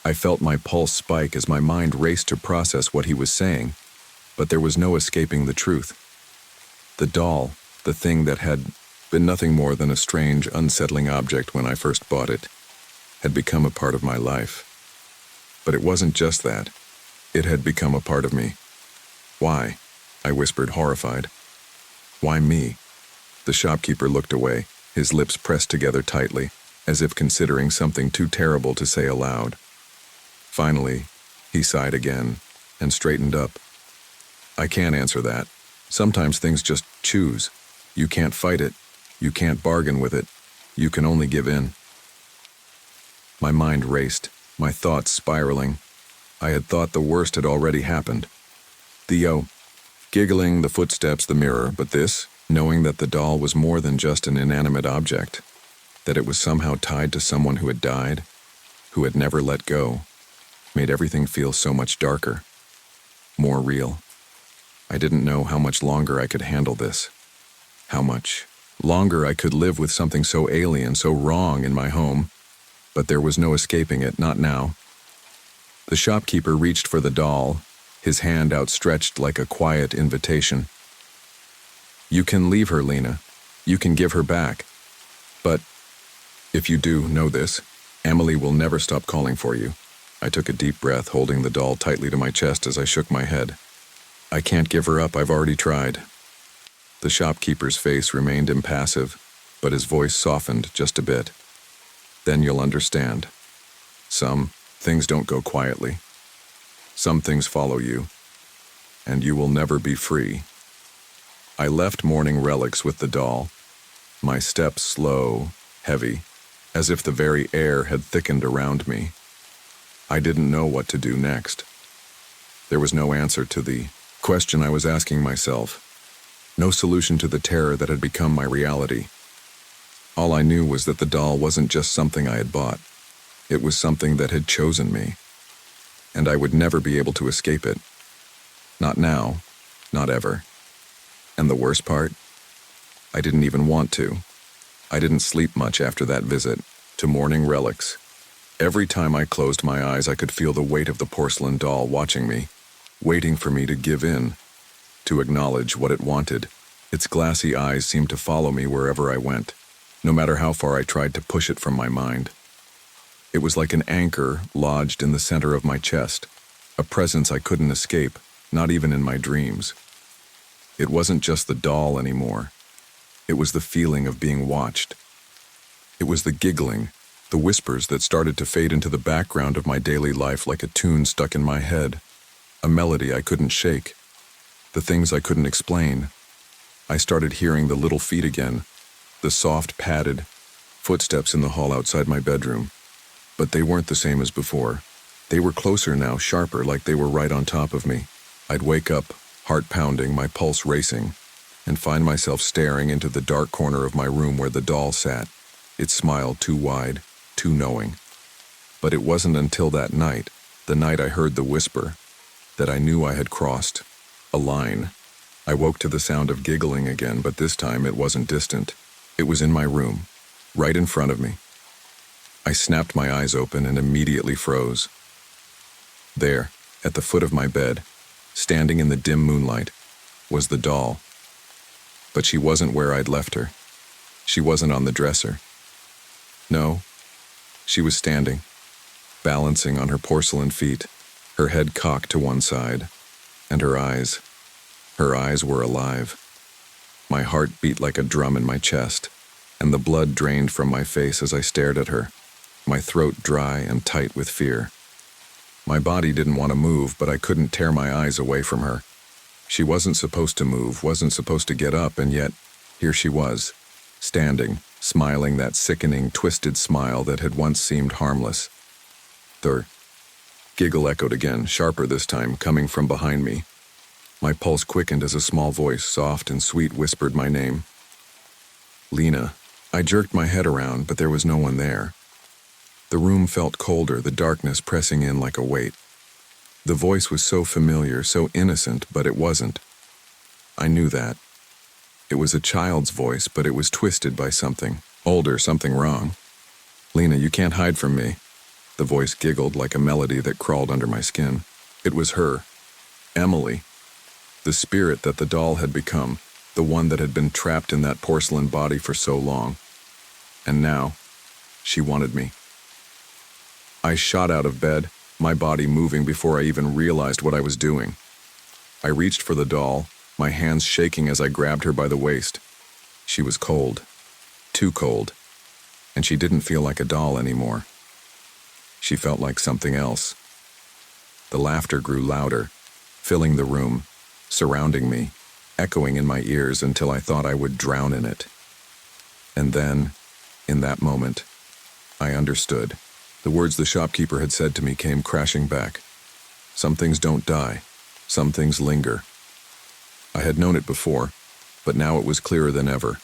I felt my pulse spike as my mind raced to process what he was saying, but there was no escaping the truth. The doll, the thing that had been nothing more than a strange, unsettling object when I first bought it, had become a part of my life. But it wasn't just that. It had become a part of me. "Why?" I whispered, horrified. "Why me?" The shopkeeper looked away, his lips pressed together tightly, as if considering something too terrible to say aloud. Finally, he sighed again and straightened up. "I can't answer that. Sometimes things just choose. You can't fight it. You can't bargain with it. You can only give in." My mind raced, my thoughts spiraling. I had thought the worst had already happened. The giggling, the footsteps, the mirror, but this, knowing that the doll was more than just an inanimate object, that it was somehow tied to someone who had died, who had never let go, made everything feel so much darker, more real. I didn't know how much longer I could handle this, how much longer I could live with something so alien, so wrong in my home, but there was no escaping it, not now. The shopkeeper reached for the doll, his hand outstretched like a quiet invitation. "You can leave her, Lena. You can give her back. But if you do, know this, Emily will never stop calling for you." I took a deep breath, holding the doll tightly to my chest as I shook my head. "I can't give her up, I've already tried." The shopkeeper's face remained impassive, but his voice softened just a bit. "Then you'll understand. Some things don't go quietly. Some things follow you, and you will never be free." I left Mourning Relics with the doll, my steps slow, heavy, as if the very air had thickened around me. I didn't know what to do next. There was no answer to the question I was asking myself, no solution to the terror that had become my reality. All I knew was that the doll wasn't just something I had bought. It was something that had chosen me, and I would never be able to escape it. Not now, not ever. And the worst part? I didn't even want to. I didn't sleep much after that visit to Mourning Relics. Every time I closed my eyes, I could feel the weight of the porcelain doll watching me, waiting for me to give in, to acknowledge what it wanted. Its glassy eyes seemed to follow me wherever I went, no matter how far I tried to push it from my mind. It was like an anchor lodged in the center of my chest, a presence I couldn't escape, not even in my dreams. It wasn't just the doll anymore. It was the feeling of being watched. It was the giggling, the whispers that started to fade into the background of my daily life like a tune stuck in my head, a melody I couldn't shake, the things I couldn't explain. I started hearing the little feet again, the soft, padded footsteps in the hall outside my bedroom. But they weren't the same as before. They were closer now, sharper, like they were right on top of me. I'd wake up, heart pounding, my pulse racing, and find myself staring into the dark corner of my room where the doll sat, its smile too wide, too knowing. But it wasn't until that night, the night I heard the whisper, that I knew I had crossed a line. I woke to the sound of giggling again, but this time it wasn't distant. It was in my room, right in front of me. I snapped my eyes open and immediately froze. There, at the foot of my bed, standing in the dim moonlight, was the doll. But she wasn't where I'd left her. She wasn't on the dresser. No, she was standing, balancing on her porcelain feet, her head cocked to one side, and her eyes were alive. My heart beat like a drum in my chest, and the blood drained from my face as I stared at her, my throat dry and tight with fear. My body didn't want to move, but I couldn't tear my eyes away from her. She wasn't supposed to move, wasn't supposed to get up, and yet, here she was, standing, smiling that sickening, twisted smile that had once seemed harmless. The giggle echoed again, sharper this time, coming from behind me. My pulse quickened as a small voice, soft and sweet, whispered my name. "Lena." I jerked my head around, but there was no one there. The room felt colder, the darkness pressing in like a weight. The voice was so familiar, so innocent, but it wasn't. I knew that. It was a child's voice, but it was twisted by something, older, something wrong. "Lena, you can't hide from me." The voice giggled like a melody that crawled under my skin. It was her, Emily, the spirit that the doll had become, the one that had been trapped in that porcelain body for so long. And now, she wanted me. I shot out of bed, my body moving before I even realized what I was doing. I reached for the doll, my hands shaking as I grabbed her by the waist. She was cold, too cold, and she didn't feel like a doll anymore. She felt like something else. The laughter grew louder, filling the room, surrounding me, echoing in my ears until I thought I would drown in it. And then, in that moment, I understood. The words the shopkeeper had said to me came crashing back. Some things don't die. Some things linger. I had known it before, but now it was clearer than ever.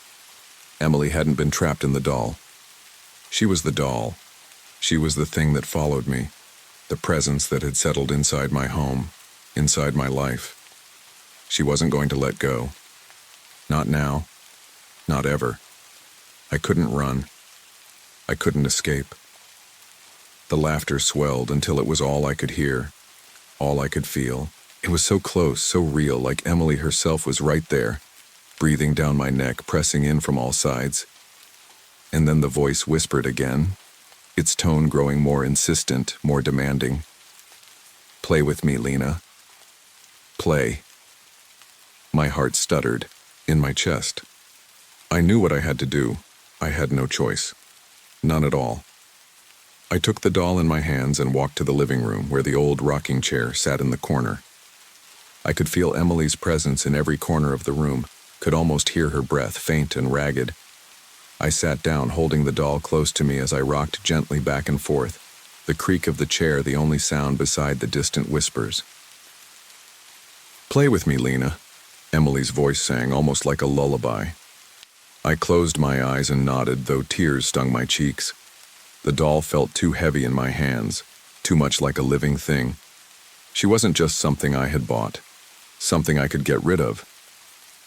Emily hadn't been trapped in the doll. She was the doll. She was the thing that followed me, the presence that had settled inside my home, inside my life. She wasn't going to let go. Not now. Not ever. I couldn't run. I couldn't escape. The laughter swelled until it was all I could hear, all I could feel. It was so close, so real, like Emily herself was right there, breathing down my neck, pressing in from all sides. And then the voice whispered again, its tone growing more insistent, more demanding. "Play with me, Lena. Play." My heart stuttered, in my chest. I knew what I had to do. I had no choice. None at all. I took the doll in my hands and walked to the living room where the old rocking chair sat in the corner. I could feel Emily's presence in every corner of the room, could almost hear her breath, faint and ragged. I sat down, holding the doll close to me as I rocked gently back and forth, the creak of the chair the only sound beside the distant whispers. "Play with me, Lena," Emily's voice sang, almost like a lullaby. I closed my eyes and nodded, though tears stung my cheeks. The doll felt too heavy in my hands, too much like a living thing. She wasn't just something I had bought, something I could get rid of.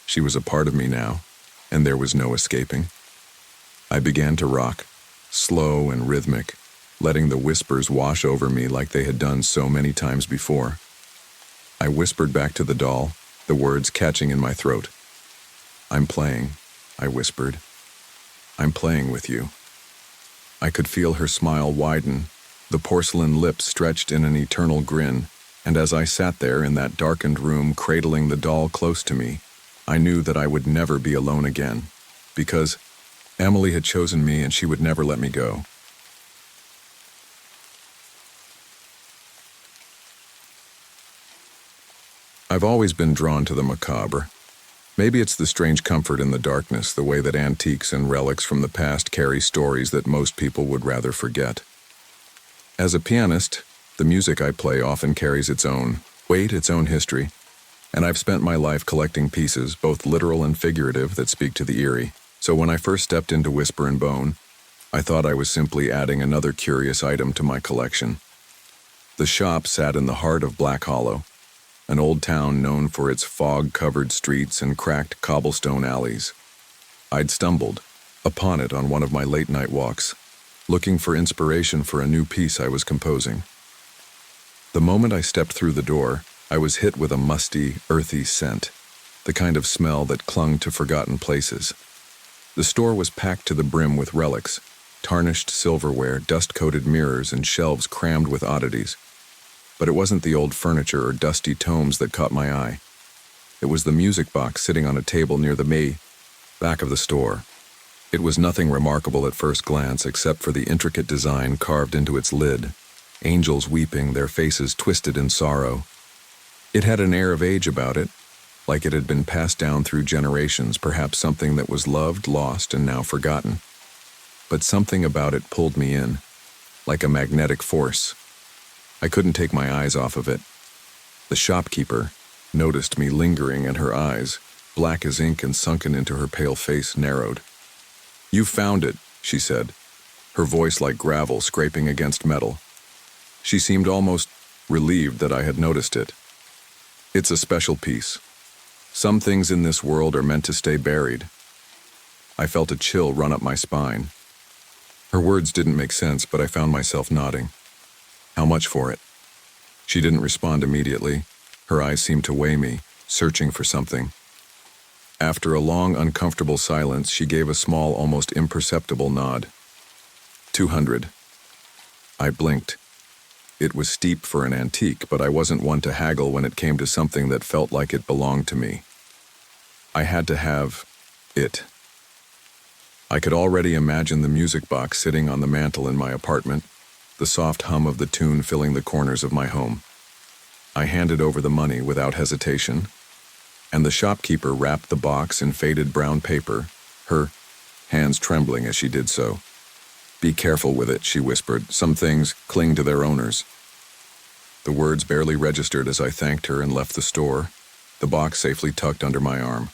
She was a part of me now, and there was no escaping. I began to rock, slow and rhythmic, letting the whispers wash over me like they had done so many times before. I whispered back to the doll, the words catching in my throat. "I'm playing," I whispered. "I'm playing with you." I could feel her smile widen, the porcelain lips stretched in an eternal grin, and as I sat there in that darkened room cradling the doll close to me, I knew that I would never be alone again, because Emily had chosen me and she would never let me go. I've always been drawn to the macabre. Maybe it's the strange comfort in the darkness, the way that antiques and relics from the past carry stories that most people would rather forget. As a pianist, the music I play often carries its own weight, its own history, and I've spent my life collecting pieces, both literal and figurative, that speak to the eerie. So when I first stepped into Whisper and Bone, I thought I was simply adding another curious item to my collection. The shop sat in the heart of Black Hollow, an old town known for its fog-covered streets and cracked cobblestone alleys. I'd stumbled upon it on one of my late-night walks, looking for inspiration for a new piece I was composing. The moment I stepped through the door, I was hit with a musty, earthy scent, the kind of smell that clung to forgotten places. The store was packed to the brim with relics, tarnished silverware, dust-coated mirrors, and shelves crammed with oddities. But it wasn't the old furniture or dusty tomes that caught my eye. It was the music box sitting on a table near the back of the store. It was nothing remarkable at first glance except for the intricate design carved into its lid, angels weeping, their faces twisted in sorrow. It had an air of age about it, like it had been passed down through generations, perhaps something that was loved, lost, and now forgotten. But something about it pulled me in, like a magnetic force. I couldn't take my eyes off of it. The shopkeeper noticed me lingering, and her eyes, black as ink and sunken into her pale face, narrowed. "You found it," she said, her voice like gravel scraping against metal. She seemed almost relieved that I had noticed it. "It's a special piece. Some things in this world are meant to stay buried." I felt a chill run up my spine. Her words didn't make sense, but I found myself nodding. "How much for it?" She didn't respond immediately. Her eyes seemed to weigh me, searching for something. After a long, uncomfortable silence, she gave a small, almost imperceptible nod. 200. I blinked. It was steep for an antique, but I wasn't one to haggle when it came to something that felt like it belonged to me. I had to have it. I could already imagine the music box sitting on the mantel in my apartment, the soft hum of the tune filling the corners of my home. I handed over the money without hesitation, and the shopkeeper wrapped the box in faded brown paper, her hands trembling as she did so. "Be careful with it," she whispered. "Some things cling to their owners." The words barely registered as I thanked her and left the store, the box safely tucked under my arm.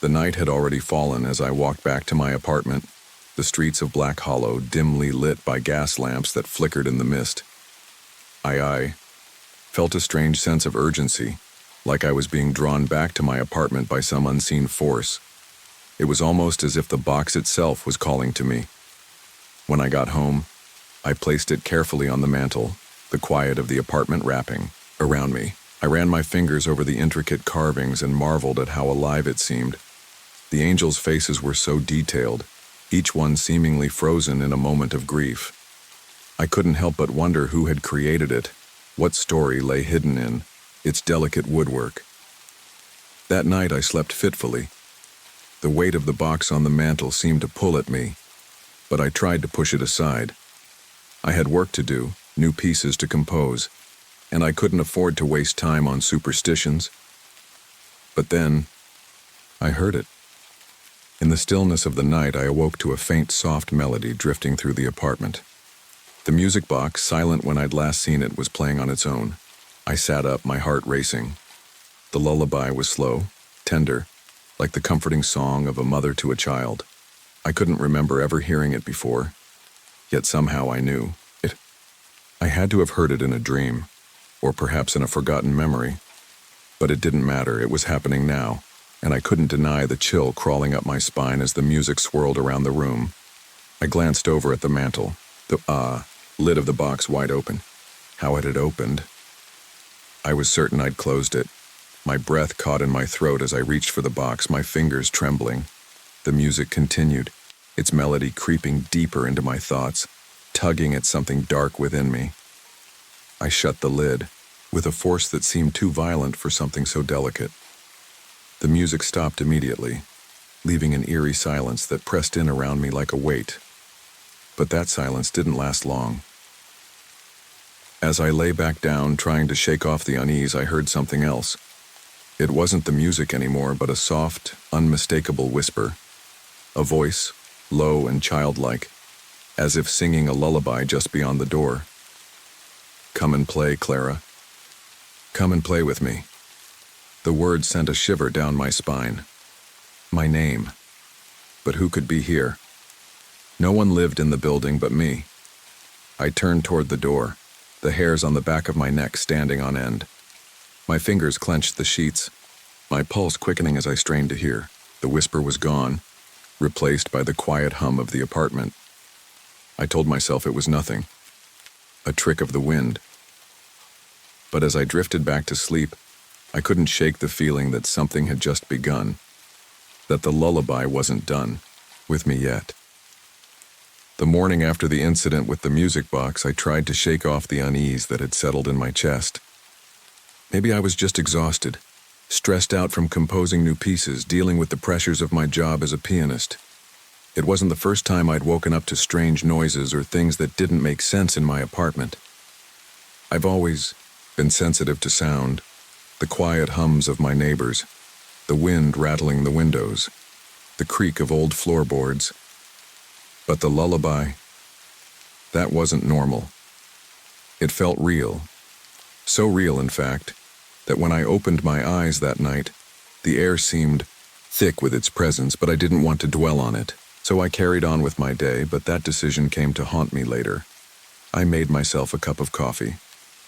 The night had already fallen as I walked back to my apartment, the streets of Black Hollow dimly lit by gas lamps that flickered in the mist. I felt a strange sense of urgency, like I was being drawn back to my apartment by some unseen force. It was almost as if the box itself was calling to me. When I got home, I placed it carefully on the mantel, the quiet of the apartment wrapping around me. I ran my fingers over the intricate carvings and marveled at how alive it seemed. The angels' faces were so detailed, each one seemingly frozen in a moment of grief. I couldn't help but wonder who had created it, what story lay hidden in its delicate woodwork. That night I slept fitfully. The weight of the box on the mantel seemed to pull at me, but I tried to push it aside. I had work to do, new pieces to compose, and I couldn't afford to waste time on superstitions. But then, I heard it. In the stillness of the night, I awoke to a faint, soft melody drifting through the apartment. The music box, silent when I'd last seen it, was playing on its own. I sat up, my heart racing. The lullaby was slow, tender, like the comforting song of a mother to a child. I couldn't remember ever hearing it before, yet somehow I knew it. I had to have heard it in a dream, or perhaps in a forgotten memory. But it didn't matter, it was happening now, and I couldn't deny the chill crawling up my spine as the music swirled around the room. I glanced over at the mantel, the lid of the box wide open. How it had opened. I was certain I'd closed it. My breath caught in my throat as I reached for the box, my fingers trembling. The music continued, its melody creeping deeper into my thoughts, tugging at something dark within me. I shut the lid, with a force that seemed too violent for something so delicate. The music stopped immediately, leaving an eerie silence that pressed in around me like a weight. But that silence didn't last long. As I lay back down, trying to shake off the unease, I heard something else. It wasn't the music anymore, but a soft, unmistakable whisper. A voice, low and childlike, as if singing a lullaby just beyond the door. "Come and play, Clara. Come and play with me." The words sent a shiver down my spine. My name. But who could be here? No one lived in the building but me. I turned toward the door, the hairs on the back of my neck standing on end. My fingers clenched the sheets, my pulse quickening as I strained to hear. The whisper was gone, replaced by the quiet hum of the apartment. I told myself it was nothing, a trick of the wind. But as I drifted back to sleep, I couldn't shake the feeling that something had just begun, that the lullaby wasn't done with me yet. The morning after the incident with the music box, I tried to shake off the unease that had settled in my chest. Maybe I was just exhausted, stressed out from composing new pieces, dealing with the pressures of my job as a pianist. It wasn't the first time I'd woken up to strange noises or things that didn't make sense in my apartment. I've always been sensitive to sound, the quiet hums of my neighbors, the wind rattling the windows, the creak of old floorboards. But the lullaby, that wasn't normal. It felt real. So real, in fact, that when I opened my eyes that night, the air seemed thick with its presence, but I didn't want to dwell on it. So I carried on with my day, but that decision came to haunt me later. I made myself a cup of coffee,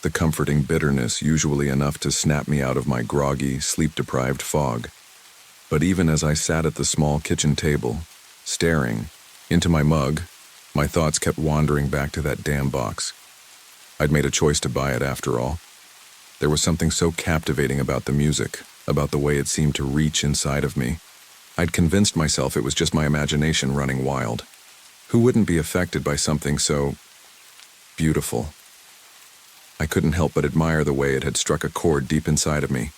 the comforting bitterness usually enough to snap me out of my groggy, sleep-deprived fog. But even as I sat at the small kitchen table, staring into my mug, my thoughts kept wandering back to that damn box. I'd made a choice to buy it after all. There was something so captivating about the music, about the way it seemed to reach inside of me. I'd convinced myself it was just my imagination running wild. Who wouldn't be affected by something so beautiful? I couldn't help but admire the way it had struck a chord deep inside of me,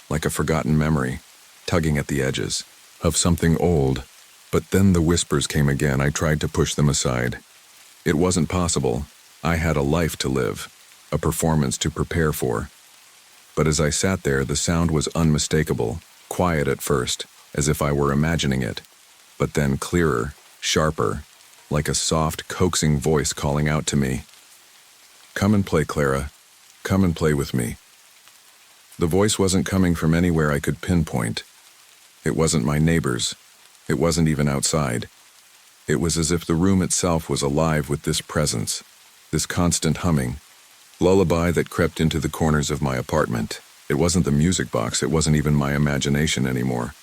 like a forgotten memory, tugging at the edges of something old. But then the whispers came again. I tried to push them aside. It wasn't possible. I had a life to live, a performance to prepare for. But as I sat there, the sound was unmistakable, quiet at first, as if I were imagining it, but then clearer, sharper, like a soft, coaxing voice calling out to me. "Come and play, Clara. Come and play with me." The voice wasn't coming from anywhere I could pinpoint. It wasn't my neighbors. It wasn't even outside. It was as if the room itself was alive with this presence, this constant humming, lullaby that crept into the corners of my apartment. It wasn't the music box, it wasn't even my imagination anymore.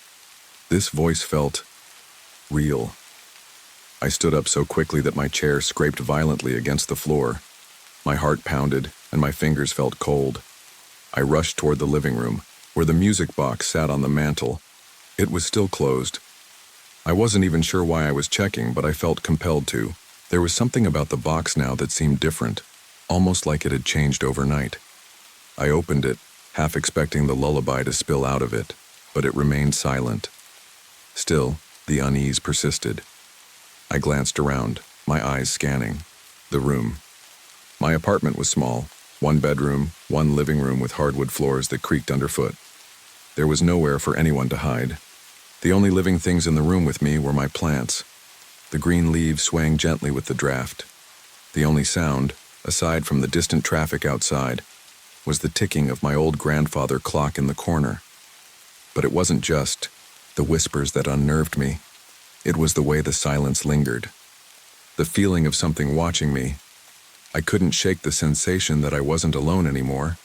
This voice felt real. I stood up so quickly that my chair scraped violently against the floor. My heart pounded, and my fingers felt cold. I rushed toward the living room, where the music box sat on the mantel. It was still closed. I wasn't even sure why I was checking, but I felt compelled to. There was something about the box now that seemed different, almost like it had changed overnight. I opened it, half expecting the lullaby to spill out of it, but it remained silent. Still, the unease persisted. I glanced around, my eyes scanning the room. My apartment was small, one bedroom, one living room with hardwood floors that creaked underfoot. There was nowhere for anyone to hide. The only living things in the room with me were my plants, the green leaves swaying gently with the draft. The only sound, aside from the distant traffic outside, was the ticking of my old grandfather clock in the corner. But it wasn't just the whispers that unnerved me. It was the way the silence lingered. The feeling of something watching me. I couldn't shake the sensation that I wasn't alone anymore.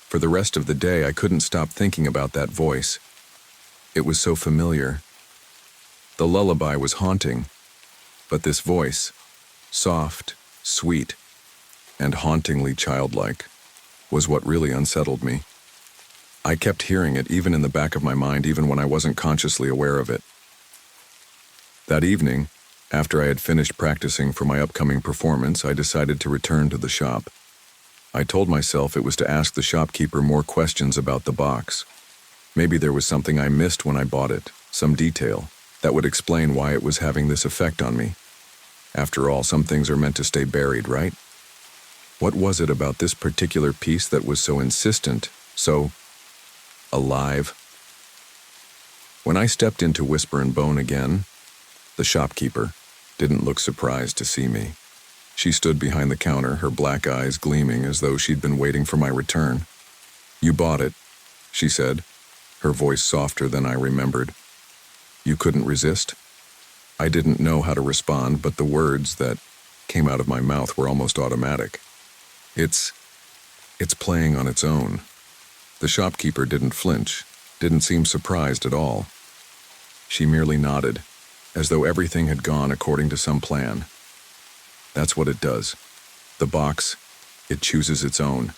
For the rest of the day, I couldn't stop thinking about that voice. It was so familiar. The lullaby was haunting, but this voice, soft, sweet, and hauntingly childlike, was what really unsettled me. I kept hearing it even in the back of my mind, even when I wasn't consciously aware of it. That evening, after I had finished practicing for my upcoming performance, I decided to return to the shop. I told myself it was to ask the shopkeeper more questions about the box. Maybe there was something I missed when I bought it, some detail, that would explain why it was having this effect on me. After all, some things are meant to stay buried, right? What was it about this particular piece that was so insistent, so alive? When I stepped into Whisper and Bone again, the shopkeeper didn't look surprised to see me. She stood behind the counter, her black eyes gleaming as though she'd been waiting for my return. "You bought it," she said, her voice softer than I remembered. "You couldn't resist?" I didn't know how to respond, but the words that came out of my mouth were almost automatic. It's playing on its own." The shopkeeper didn't flinch, didn't seem surprised at all. She merely nodded, as though everything had gone according to some plan. "That's what it does. The box, it chooses its own.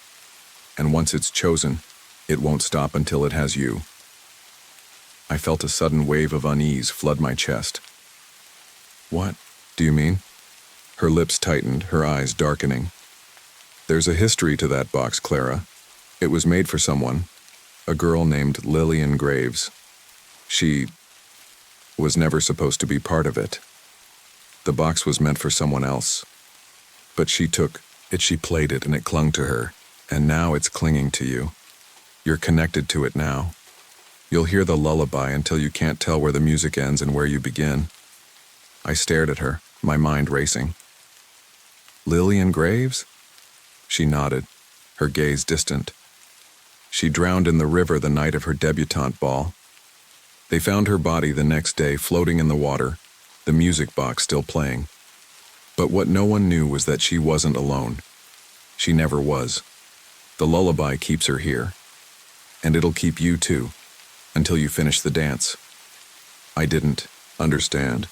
And once it's chosen, it won't stop until it has you." I felt a sudden wave of unease flood my chest. "What do you mean?" Her lips tightened, her eyes darkening. "There's a history to that box, Clara. It was made for someone, a girl named Lillian Graves. She was never supposed to be part of it. The box was meant for someone else. But she took it, she played it, and it clung to her. And now it's clinging to you. You're connected to it now. You'll hear the lullaby until you can't tell where the music ends and where you begin." I stared at her, my mind racing. "Lillian Graves?" She nodded, her gaze distant. "She drowned in the river the night of her debutante ball. They found her body the next day floating in the water, the music box still playing. But what no one knew was that she wasn't alone. She never was. The lullaby keeps her here. And it'll keep you too, until you finish the dance." I didn't understand,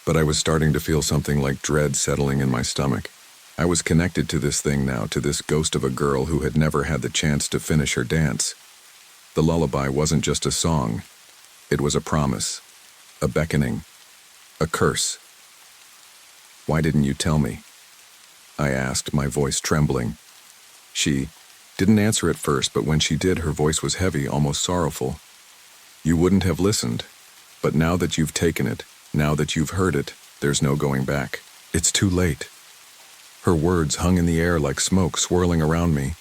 but I was starting to feel something like dread settling in my stomach. I was connected to this thing now, to this ghost of a girl who had never had the chance to finish her dance. The lullaby wasn't just a song. It was a promise, a beckoning, a curse. "Why didn't you tell me?" I asked, my voice trembling. She didn't answer at first, but when she did, her voice was heavy, almost sorrowful. "You wouldn't have listened, but now that you've taken it, now that you've heard it, there's no going back. It's too late." Her words hung in the air like smoke swirling around me.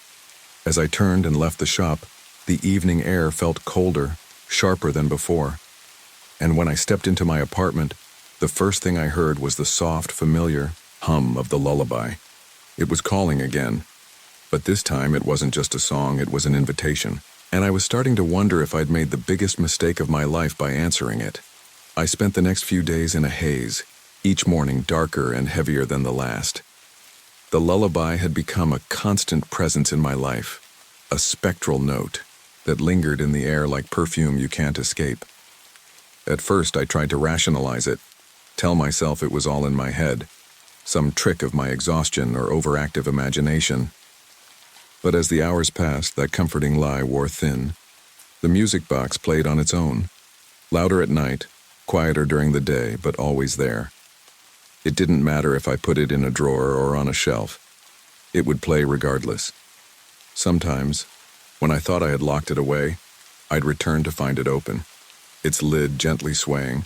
As I turned and left the shop, the evening air felt colder, sharper than before. And when I stepped into my apartment, the first thing I heard was the soft, familiar hum of the lullaby. It was calling again, But this time it wasn't just a song, it was an invitation. And I was starting to wonder if I'd made the biggest mistake of my life by answering it. I spent the next few days in a haze, each morning darker and heavier than the last. The lullaby had become a constant presence in my life, a spectral note that lingered in the air like perfume you can't escape. At first I tried to rationalize it, tell myself it was all in my head, some trick of my exhaustion or overactive imagination. But as the hours passed, that comforting lie wore thin. The music box played on its own, louder at night, quieter during the day, but always there. It didn't matter if I put it in a drawer or on a shelf. It would play regardless. Sometimes, when I thought I had locked it away, I'd return to find it open, its lid gently swaying,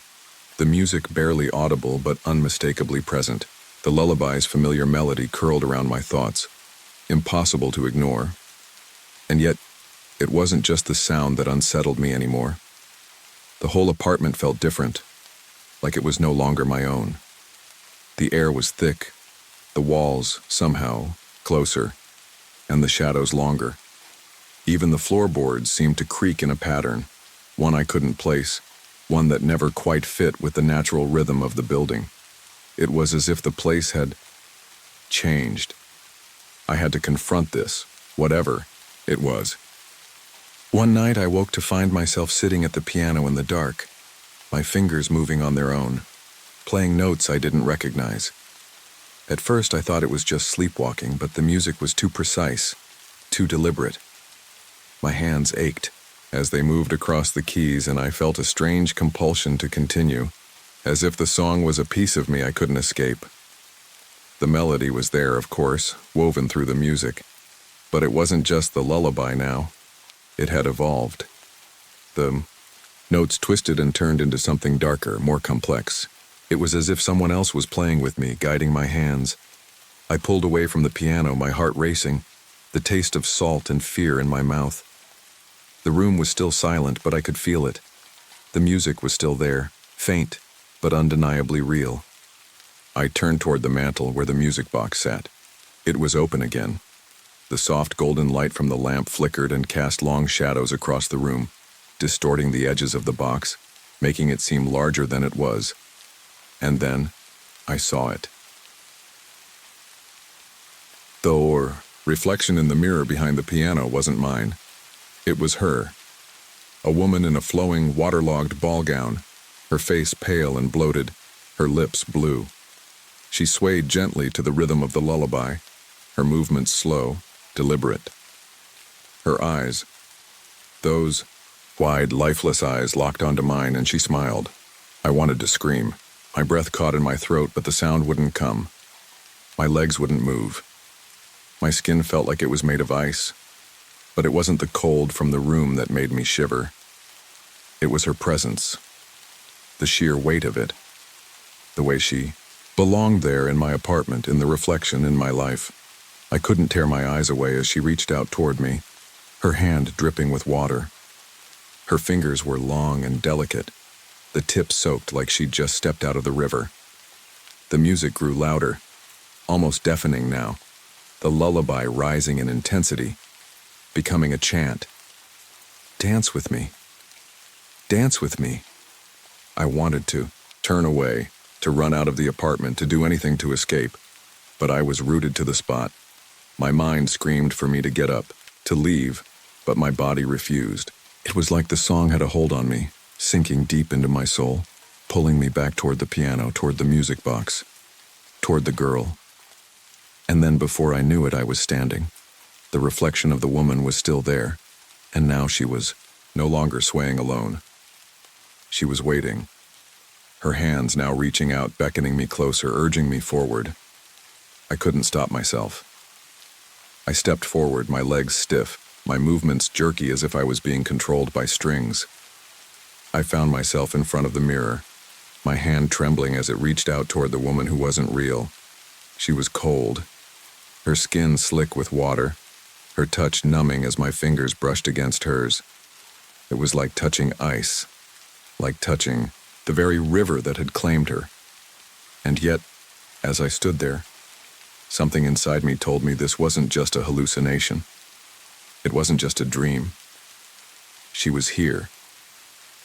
the music barely audible but unmistakably present, the lullaby's familiar melody curled around my thoughts, impossible to ignore. And yet, it wasn't just the sound that unsettled me anymore. The whole apartment felt different, like it was no longer my own. The air was thick, the walls, somehow, closer, and the shadows longer. Even the floorboards seemed to creak in a pattern, one I couldn't place, one that never quite fit with the natural rhythm of the building. It was as if the place had changed. I had to confront this, whatever it was. One night I woke to find myself sitting at the piano in the dark, my fingers moving on their own, playing notes I didn't recognize. At first I thought it was just sleepwalking, but the music was too precise, too deliberate. My hands ached as they moved across the keys, and I felt a strange compulsion to continue, as if the song was a piece of me I couldn't escape. The melody was there, of course, woven through the music, but it wasn't just the lullaby now. It had evolved. The notes twisted and turned into something darker, more complex. It was as if someone else was playing with me, guiding my hands. I pulled away from the piano, my heart racing, the taste of salt and fear in my mouth. The room was still silent, but I could feel it. The music was still there, faint, but undeniably real. I turned toward the mantel where the music box sat. It was open again. The soft golden light from the lamp flickered and cast long shadows across the room, distorting the edges of the box, making it seem larger than it was. And then, I saw it. The reflection in the mirror behind the piano wasn't mine. It was her. A woman in a flowing, waterlogged ball gown, her face pale and bloated, her lips blue. She swayed gently to the rhythm of the lullaby, her movements slow, deliberate. Her eyes, those wide, lifeless eyes, locked onto mine, and she smiled. I wanted to scream. My breath caught in my throat, but the sound wouldn't come. My legs wouldn't move. My skin felt like it was made of ice, but it wasn't the cold from the room that made me shiver. It was her presence, the sheer weight of it, the way she belonged there in my apartment, in the reflection in my life. I couldn't tear my eyes away as she reached out toward me, her hand dripping with water. Her fingers were long and delicate, the tips soaked like she'd just stepped out of the river. The music grew louder, almost deafening now, the lullaby rising in intensity, becoming a chant. Dance with me. Dance with me. I wanted to turn away, to run out of the apartment, to do anything to escape, but I was rooted to the spot. My mind screamed for me to get up, to leave, but my body refused. It was like the song had a hold on me, sinking deep into my soul, pulling me back toward the piano, toward the music box, toward the girl. And then before I knew it, I was standing. The reflection of the woman was still there, and now she was no longer swaying alone. She was waiting, her hands now reaching out, beckoning me closer, urging me forward. I couldn't stop myself. I stepped forward, my legs stiff, my movements jerky as if I was being controlled by strings. I found myself in front of the mirror, my hand trembling as it reached out toward the woman who wasn't real. She was cold, her skin slick with water, her touch numbing as my fingers brushed against hers. It was like touching ice, like touching the very river that had claimed her. And yet, as I stood there, Something inside me told me this wasn't just a hallucination. It wasn't just a dream. She was here.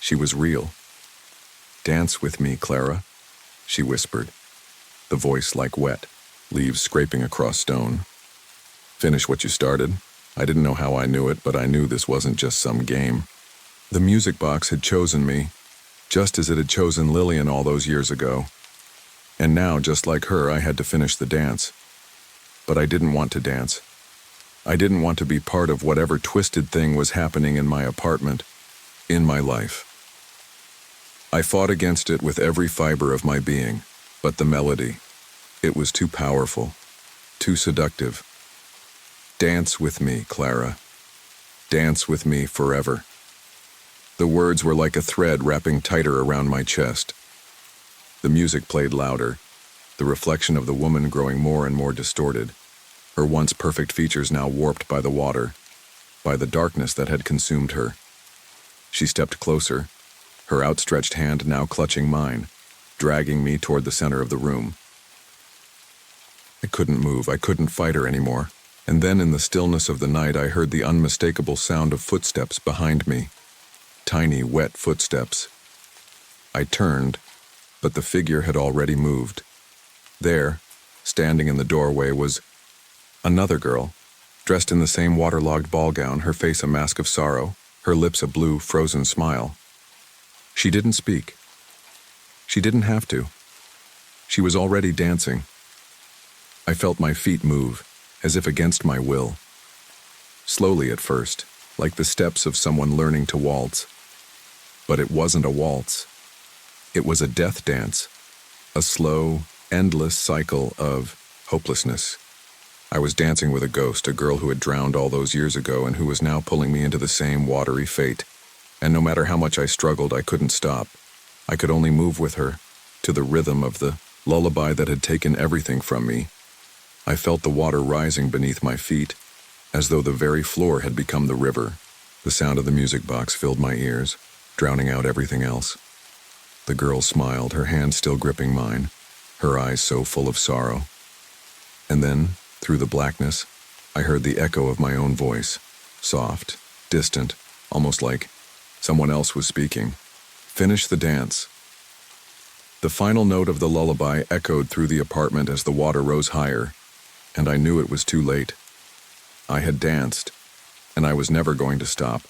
She was real. "Dance with me, Clara," she whispered, the voice like wet, leaves scraping across stone. "Finish what you started." I didn't know how I knew it, but I knew this wasn't just some game. The music box had chosen me, just as it had chosen Lillian all those years ago. And now, just like her, I had to finish the dance. But I didn't want to dance. I didn't want to be part of whatever twisted thing was happening in my apartment, in my life. I fought against it with every fiber of my being, but the melody, it was too powerful, too seductive. "Dance with me, Clara. Dance with me forever." The words were like a thread wrapping tighter around my chest. The music played louder, the reflection of the woman growing more and more distorted, her once perfect features now warped by the water, by the darkness that had consumed her. She stepped closer, her outstretched hand now clutching mine, dragging me toward the center of the room. I couldn't move, I couldn't fight her anymore, and then in the stillness of the night I heard the unmistakable sound of footsteps behind me. Tiny, wet footsteps. I turned, but the figure had already moved. There, standing in the doorway, was another girl, dressed in the same waterlogged ball gown, her face a mask of sorrow, her lips a blue, frozen smile. She didn't speak. She didn't have to. She was already dancing. I felt my feet move, as if against my will. Slowly at first, like the steps of someone learning to waltz. But it wasn't a waltz. It was a death dance, a slow, endless cycle of hopelessness. I was dancing with a ghost, a girl who had drowned all those years ago and who was now pulling me into the same watery fate. And no matter how much I struggled, I couldn't stop. I could only move with her, to the rhythm of the lullaby that had taken everything from me. I felt the water rising beneath my feet, as though the very floor had become the river. The sound of the music box filled my ears, drowning out everything else. The girl smiled, her hand still gripping mine, her eyes so full of sorrow. And then, through the blackness, I heard the echo of my own voice, soft, distant, almost like someone else was speaking. "Finish the dance." The final note of the lullaby echoed through the apartment as the water rose higher, and I knew it was too late. I had danced, and I was never going to stop.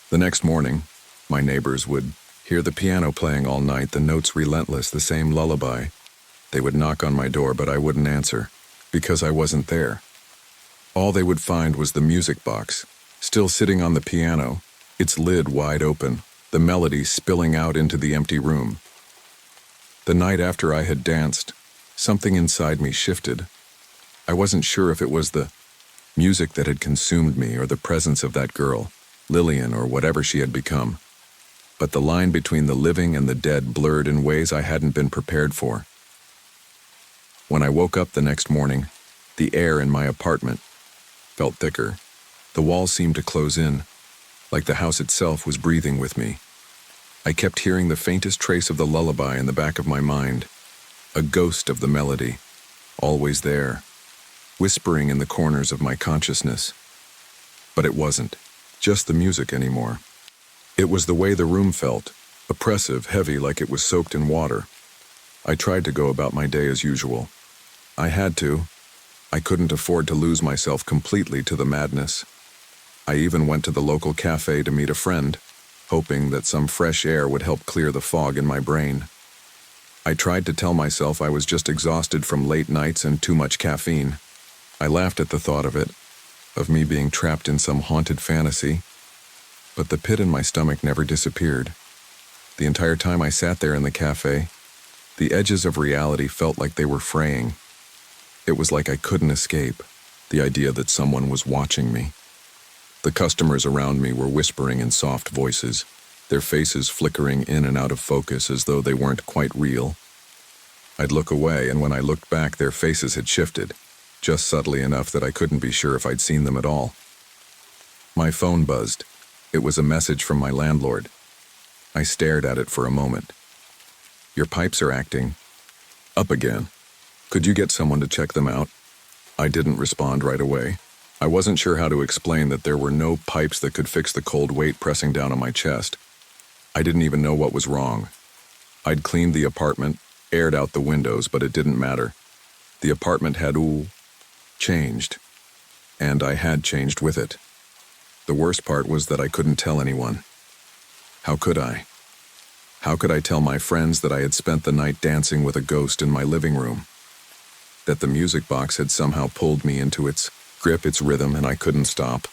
The next morning, my neighbors would hear the piano playing all night, the notes relentless, the same lullaby. They would knock on my door, but I wouldn't answer, because I wasn't there. All they would find was the music box, still sitting on the piano, its lid wide open, the melody spilling out into the empty room. The night after I had danced, something inside me shifted. I wasn't sure if it was the music that had consumed me or the presence of that girl, Lillian or whatever she had become. But the line between the living and the dead blurred in ways I hadn't been prepared for. When I woke up the next morning, the air in my apartment felt thicker. The walls seemed to close in, like the house itself was breathing with me. I kept hearing the faintest trace of the lullaby in the back of my mind, a ghost of the melody, always there, whispering in the corners of my consciousness. But it wasn't just the music anymore. It was the way the room felt, oppressive, heavy, like it was soaked in water. I tried to go about my day as usual. I had to. I couldn't afford to lose myself completely to the madness. I even went to the local cafe to meet a friend, hoping that some fresh air would help clear the fog in my brain. I tried to tell myself I was just exhausted from late nights and too much caffeine. I laughed at the thought of it, of me being trapped in some haunted fantasy. But the pit in my stomach never disappeared. The entire time I sat there in the cafe, the edges of reality felt like they were fraying. It was like I couldn't escape, the idea that someone was watching me. The customers around me were whispering in soft voices, their faces flickering in and out of focus as though they weren't quite real. I'd look away, and when I looked back, their faces had shifted, just subtly enough that I couldn't be sure if I'd seen them at all. My phone buzzed. It was a message from my landlord. I stared at it for a moment. "Your pipes are acting up again," Could you get someone to check them out? I didn't respond right away. I wasn't sure how to explain that there were no pipes that could fix the cold weight pressing down on my chest. I didn't even know what was wrong. I'd cleaned the apartment, aired out the windows, but it didn't matter. The apartment had changed. And I had changed with it. The worst part was that I couldn't tell anyone. How could I? How could I tell my friends that I had spent the night dancing with a ghost in my living room? That the music box had somehow pulled me into its grip, its rhythm, and I couldn't stop.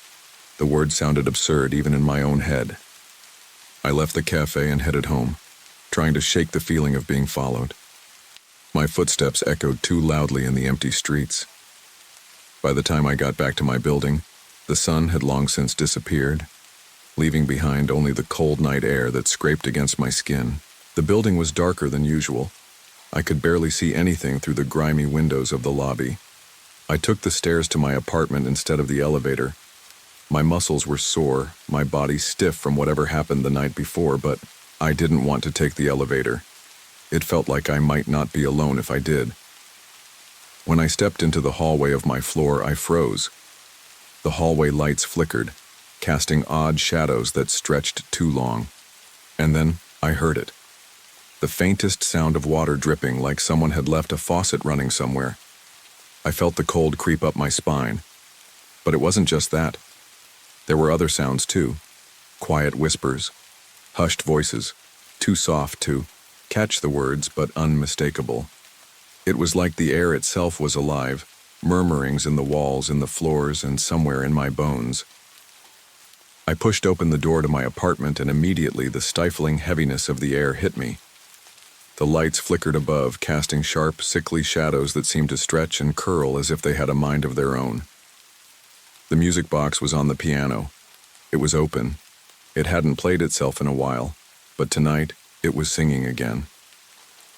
The words sounded absurd even in my own head. I left the cafe and headed home, trying to shake the feeling of being followed. My footsteps echoed too loudly in the empty streets. By the time I got back to my building, the sun had long since disappeared, leaving behind only the cold night air that scraped against my skin. The building was darker than usual. I could barely see anything through the grimy windows of the lobby. I took the stairs to my apartment instead of the elevator. My muscles were sore, my body stiff from whatever happened the night before, but I didn't want to take the elevator. It felt like I might not be alone if I did. When I stepped into the hallway of my floor, I froze. The hallway lights flickered, casting odd shadows that stretched too long. And then I heard it. The faintest sound of water dripping, like someone had left a faucet running somewhere. I felt the cold creep up my spine. But it wasn't just that. There were other sounds too. Quiet whispers, hushed voices, too soft to catch the words, but unmistakable. It was like the air itself was alive, murmurings in the walls, in the floors, and somewhere in my bones. I pushed open the door to my apartment, and immediately the stifling heaviness of the air hit me. The lights flickered above, casting sharp, sickly shadows that seemed to stretch and curl as if they had a mind of their own. The music box was on the piano. It was open. It hadn't played itself in a while, but tonight it was singing again.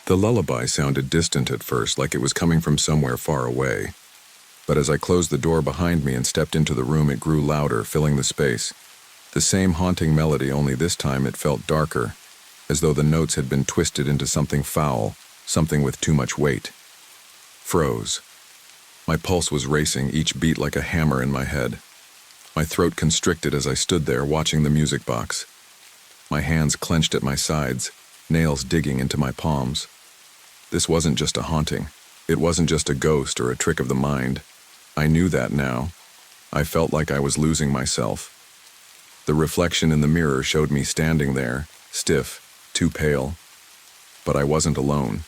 The lullaby sounded distant at first, like it was coming from somewhere far away. But as I closed the door behind me and stepped into the room, it grew louder, filling the space. The same haunting melody, only this time it felt darker, as though the notes had been twisted into something foul, something with too much weight. Froze. My pulse was racing, each beat like a hammer in my head. My throat constricted as I stood there, watching the music box. My hands clenched at my sides, nails digging into my palms. This wasn't just a haunting. It wasn't just a ghost or a trick of the mind. I knew that now. I felt like I was losing myself. The reflection in the mirror showed me standing there, stiff, too pale. But I wasn't alone.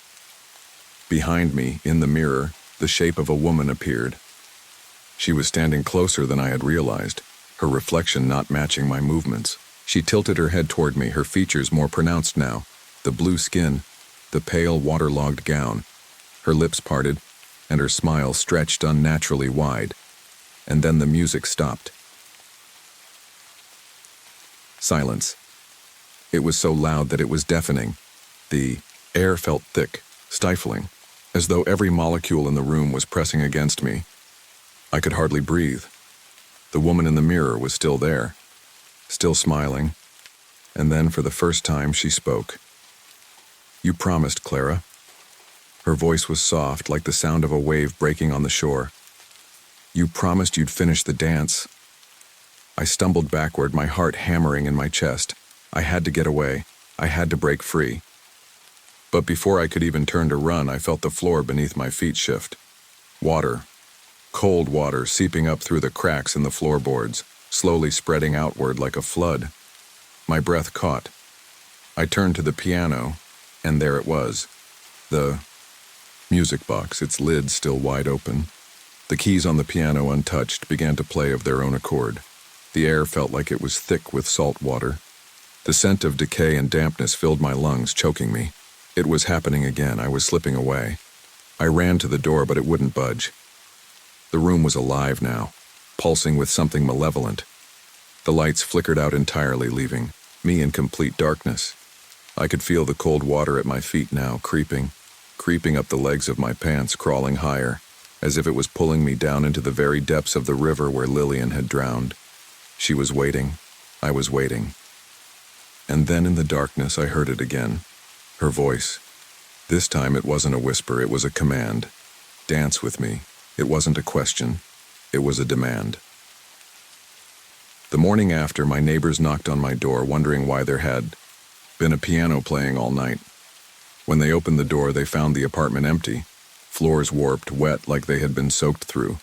Behind me, in the mirror, the shape of a woman appeared. She was standing closer than I had realized, her reflection not matching my movements. She tilted her head toward me, her features more pronounced now. The blue skin, the pale, waterlogged gown. Her lips parted, and her smile stretched unnaturally wide. And then the music stopped. Silence. It was so loud that it was deafening. The air felt thick, stifling, as though every molecule in the room was pressing against me. I could hardly breathe. The woman in the mirror was still there, still smiling, and then for the first time she spoke. "You promised, Clara." Her voice was soft, like the sound of a wave breaking on the shore. "You promised you'd finish the dance." I stumbled backward, my heart hammering in my chest. I had to get away. I had to break free. But before I could even turn to run, I felt the floor beneath my feet shift. Water. Cold water seeping up through the cracks in the floorboards, slowly spreading outward like a flood. My breath caught. I turned to the piano, and there it was. The music box, its lid still wide open. The keys on the piano, untouched, began to play of their own accord. The air felt like it was thick with salt water. The scent of decay and dampness filled my lungs, choking me. It was happening again. I was slipping away. I ran to the door, but it wouldn't budge. The room was alive now, pulsing with something malevolent. The lights flickered out entirely, leaving me in complete darkness. I could feel the cold water at my feet now, creeping up the legs of my pants, crawling higher, as if it was pulling me down into the very depths of the river where Lillian had drowned. She was waiting. I was waiting. And then in the darkness I heard it again. Her voice. This time it wasn't a whisper, it was a command. Dance with me. It wasn't a question. It was a demand. The morning after, my neighbors knocked on my door wondering why there had been a piano playing all night. When they opened the door, they found the apartment empty, floors warped, wet like they had been soaked through.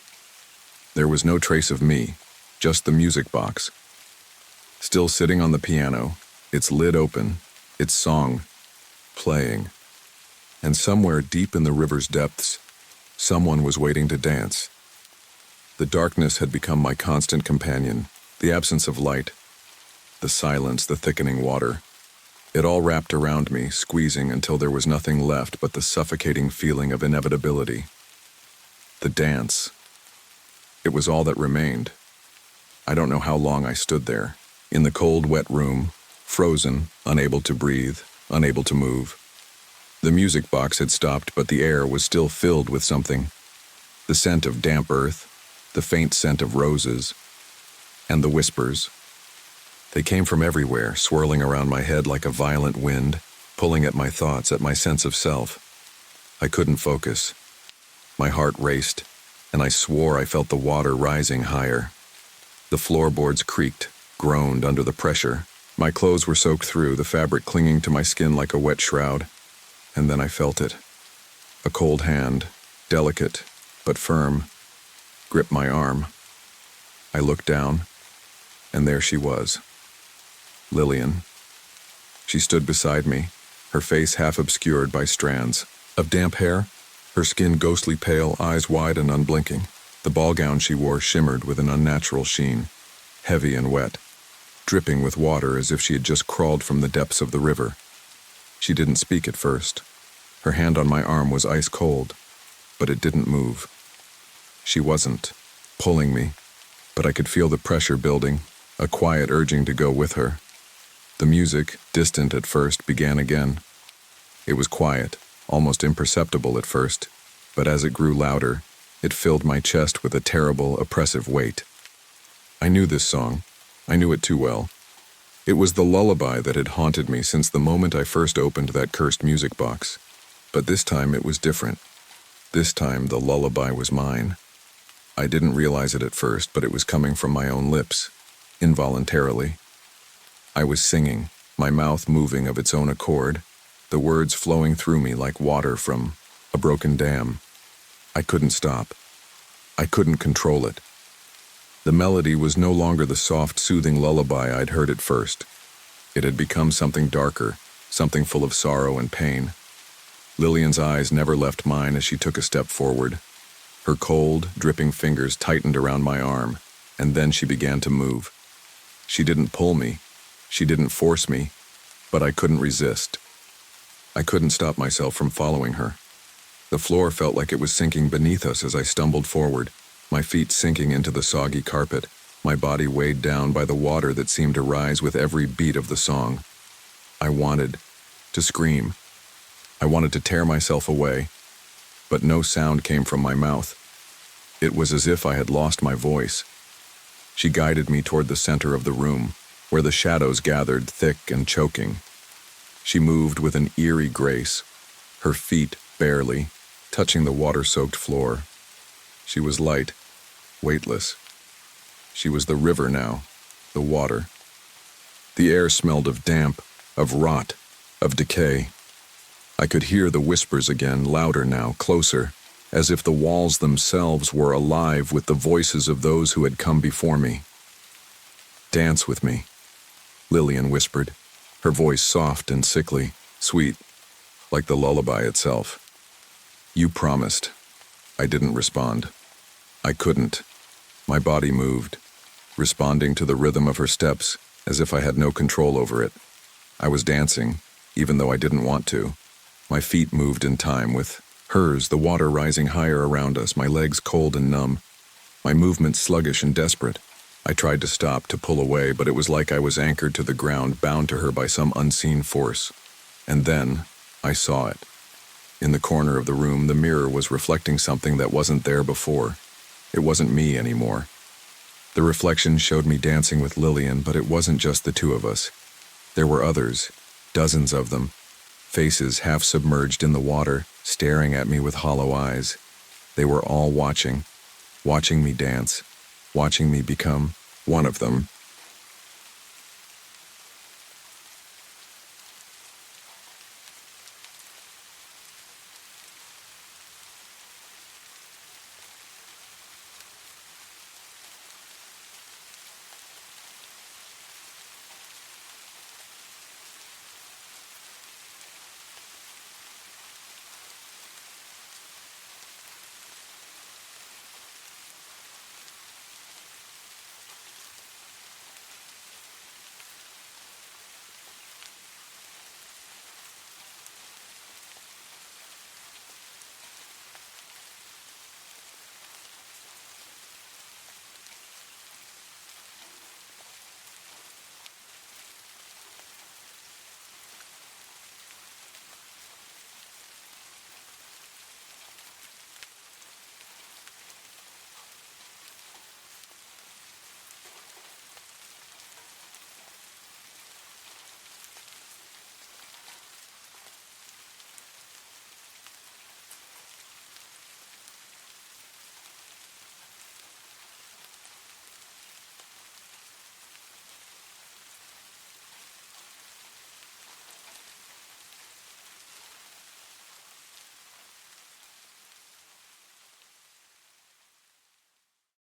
There was no trace of me, just the music box. Still sitting on the piano, its lid open, its song playing. And somewhere deep in the river's depths, someone was waiting to dance. The darkness had become my constant companion, the absence of light, the silence, the thickening water. It all wrapped around me, squeezing until there was nothing left but the suffocating feeling of inevitability. The dance. It was all that remained. I don't know how long I stood there, in the cold, wet room, frozen, unable to breathe, unable to move. The music box had stopped, but the air was still filled with something. The scent of damp earth, the faint scent of roses, and the whispers. They came from everywhere, swirling around my head like a violent wind, pulling at my thoughts, at my sense of self. I couldn't focus. My heart raced, and I swore I felt the water rising higher. The floorboards creaked, groaned under the pressure. My clothes were soaked through, the fabric clinging to my skin like a wet shroud. And then I felt it. A cold hand, delicate but firm, gripped my arm. I looked down, and there she was. Lillian. She stood beside me, her face half obscured by strands of damp hair, her skin ghostly pale, eyes wide and unblinking. The ball gown she wore shimmered with an unnatural sheen, heavy and wet, dripping with water as if she had just crawled from the depths of the river. She didn't speak at first. Her hand on my arm was ice cold, but it didn't move. She wasn't pulling me, but I could feel the pressure building, a quiet urging to go with her. The music, distant at first, began again. It was quiet, almost imperceptible at first, but as it grew louder, it filled my chest with a terrible, oppressive weight. I knew this song. I knew it too well. It was the lullaby that had haunted me since the moment I first opened that cursed music box. But this time it was different. This time the lullaby was mine. I didn't realize it at first, but it was coming from my own lips, involuntarily. I was singing, my mouth moving of its own accord, the words flowing through me like water from a broken dam. I couldn't stop. I couldn't control it. The melody was no longer the soft, soothing lullaby I'd heard at first. It had become something darker, something full of sorrow and pain. Lillian's eyes never left mine as she took a step forward. Her cold, dripping fingers tightened around my arm, and then she began to move. She didn't pull me. She didn't force me, but I couldn't resist. I couldn't stop myself from following her. The floor felt like it was sinking beneath us as I stumbled forward, my feet sinking into the soggy carpet, my body weighed down by the water that seemed to rise with every beat of the song. I wanted to scream. I wanted to tear myself away, but no sound came from my mouth. It was as if I had lost my voice. She guided me toward the center of the room, where the shadows gathered thick and choking. She moved with an eerie grace, her feet barely touching the water-soaked floor. She was light, weightless. She was the river now, the water. The air smelled of damp, of rot, of decay. I could hear the whispers again, louder now, closer, as if the walls themselves were alive with the voices of those who had come before me. "Dance with me," Lillian whispered, her voice soft and sickly, sweet, like the lullaby itself. "You promised." I didn't respond. I couldn't. My body moved, responding to the rhythm of her steps as if I had no control over it. I was dancing, even though I didn't want to. My feet moved in time with hers, the water rising higher around us, my legs cold and numb, my movements sluggish and desperate. I tried to stop, to pull away, but it was like I was anchored to the ground, bound to her by some unseen force. And then I saw it. In the corner of the room, the mirror was reflecting something that wasn't there before. It wasn't me anymore. The reflection showed me dancing with Lillian, but it wasn't just the two of us. There were others, dozens of them, faces half submerged in the water, staring at me with hollow eyes. They were all watching me dance, watching me become one of them.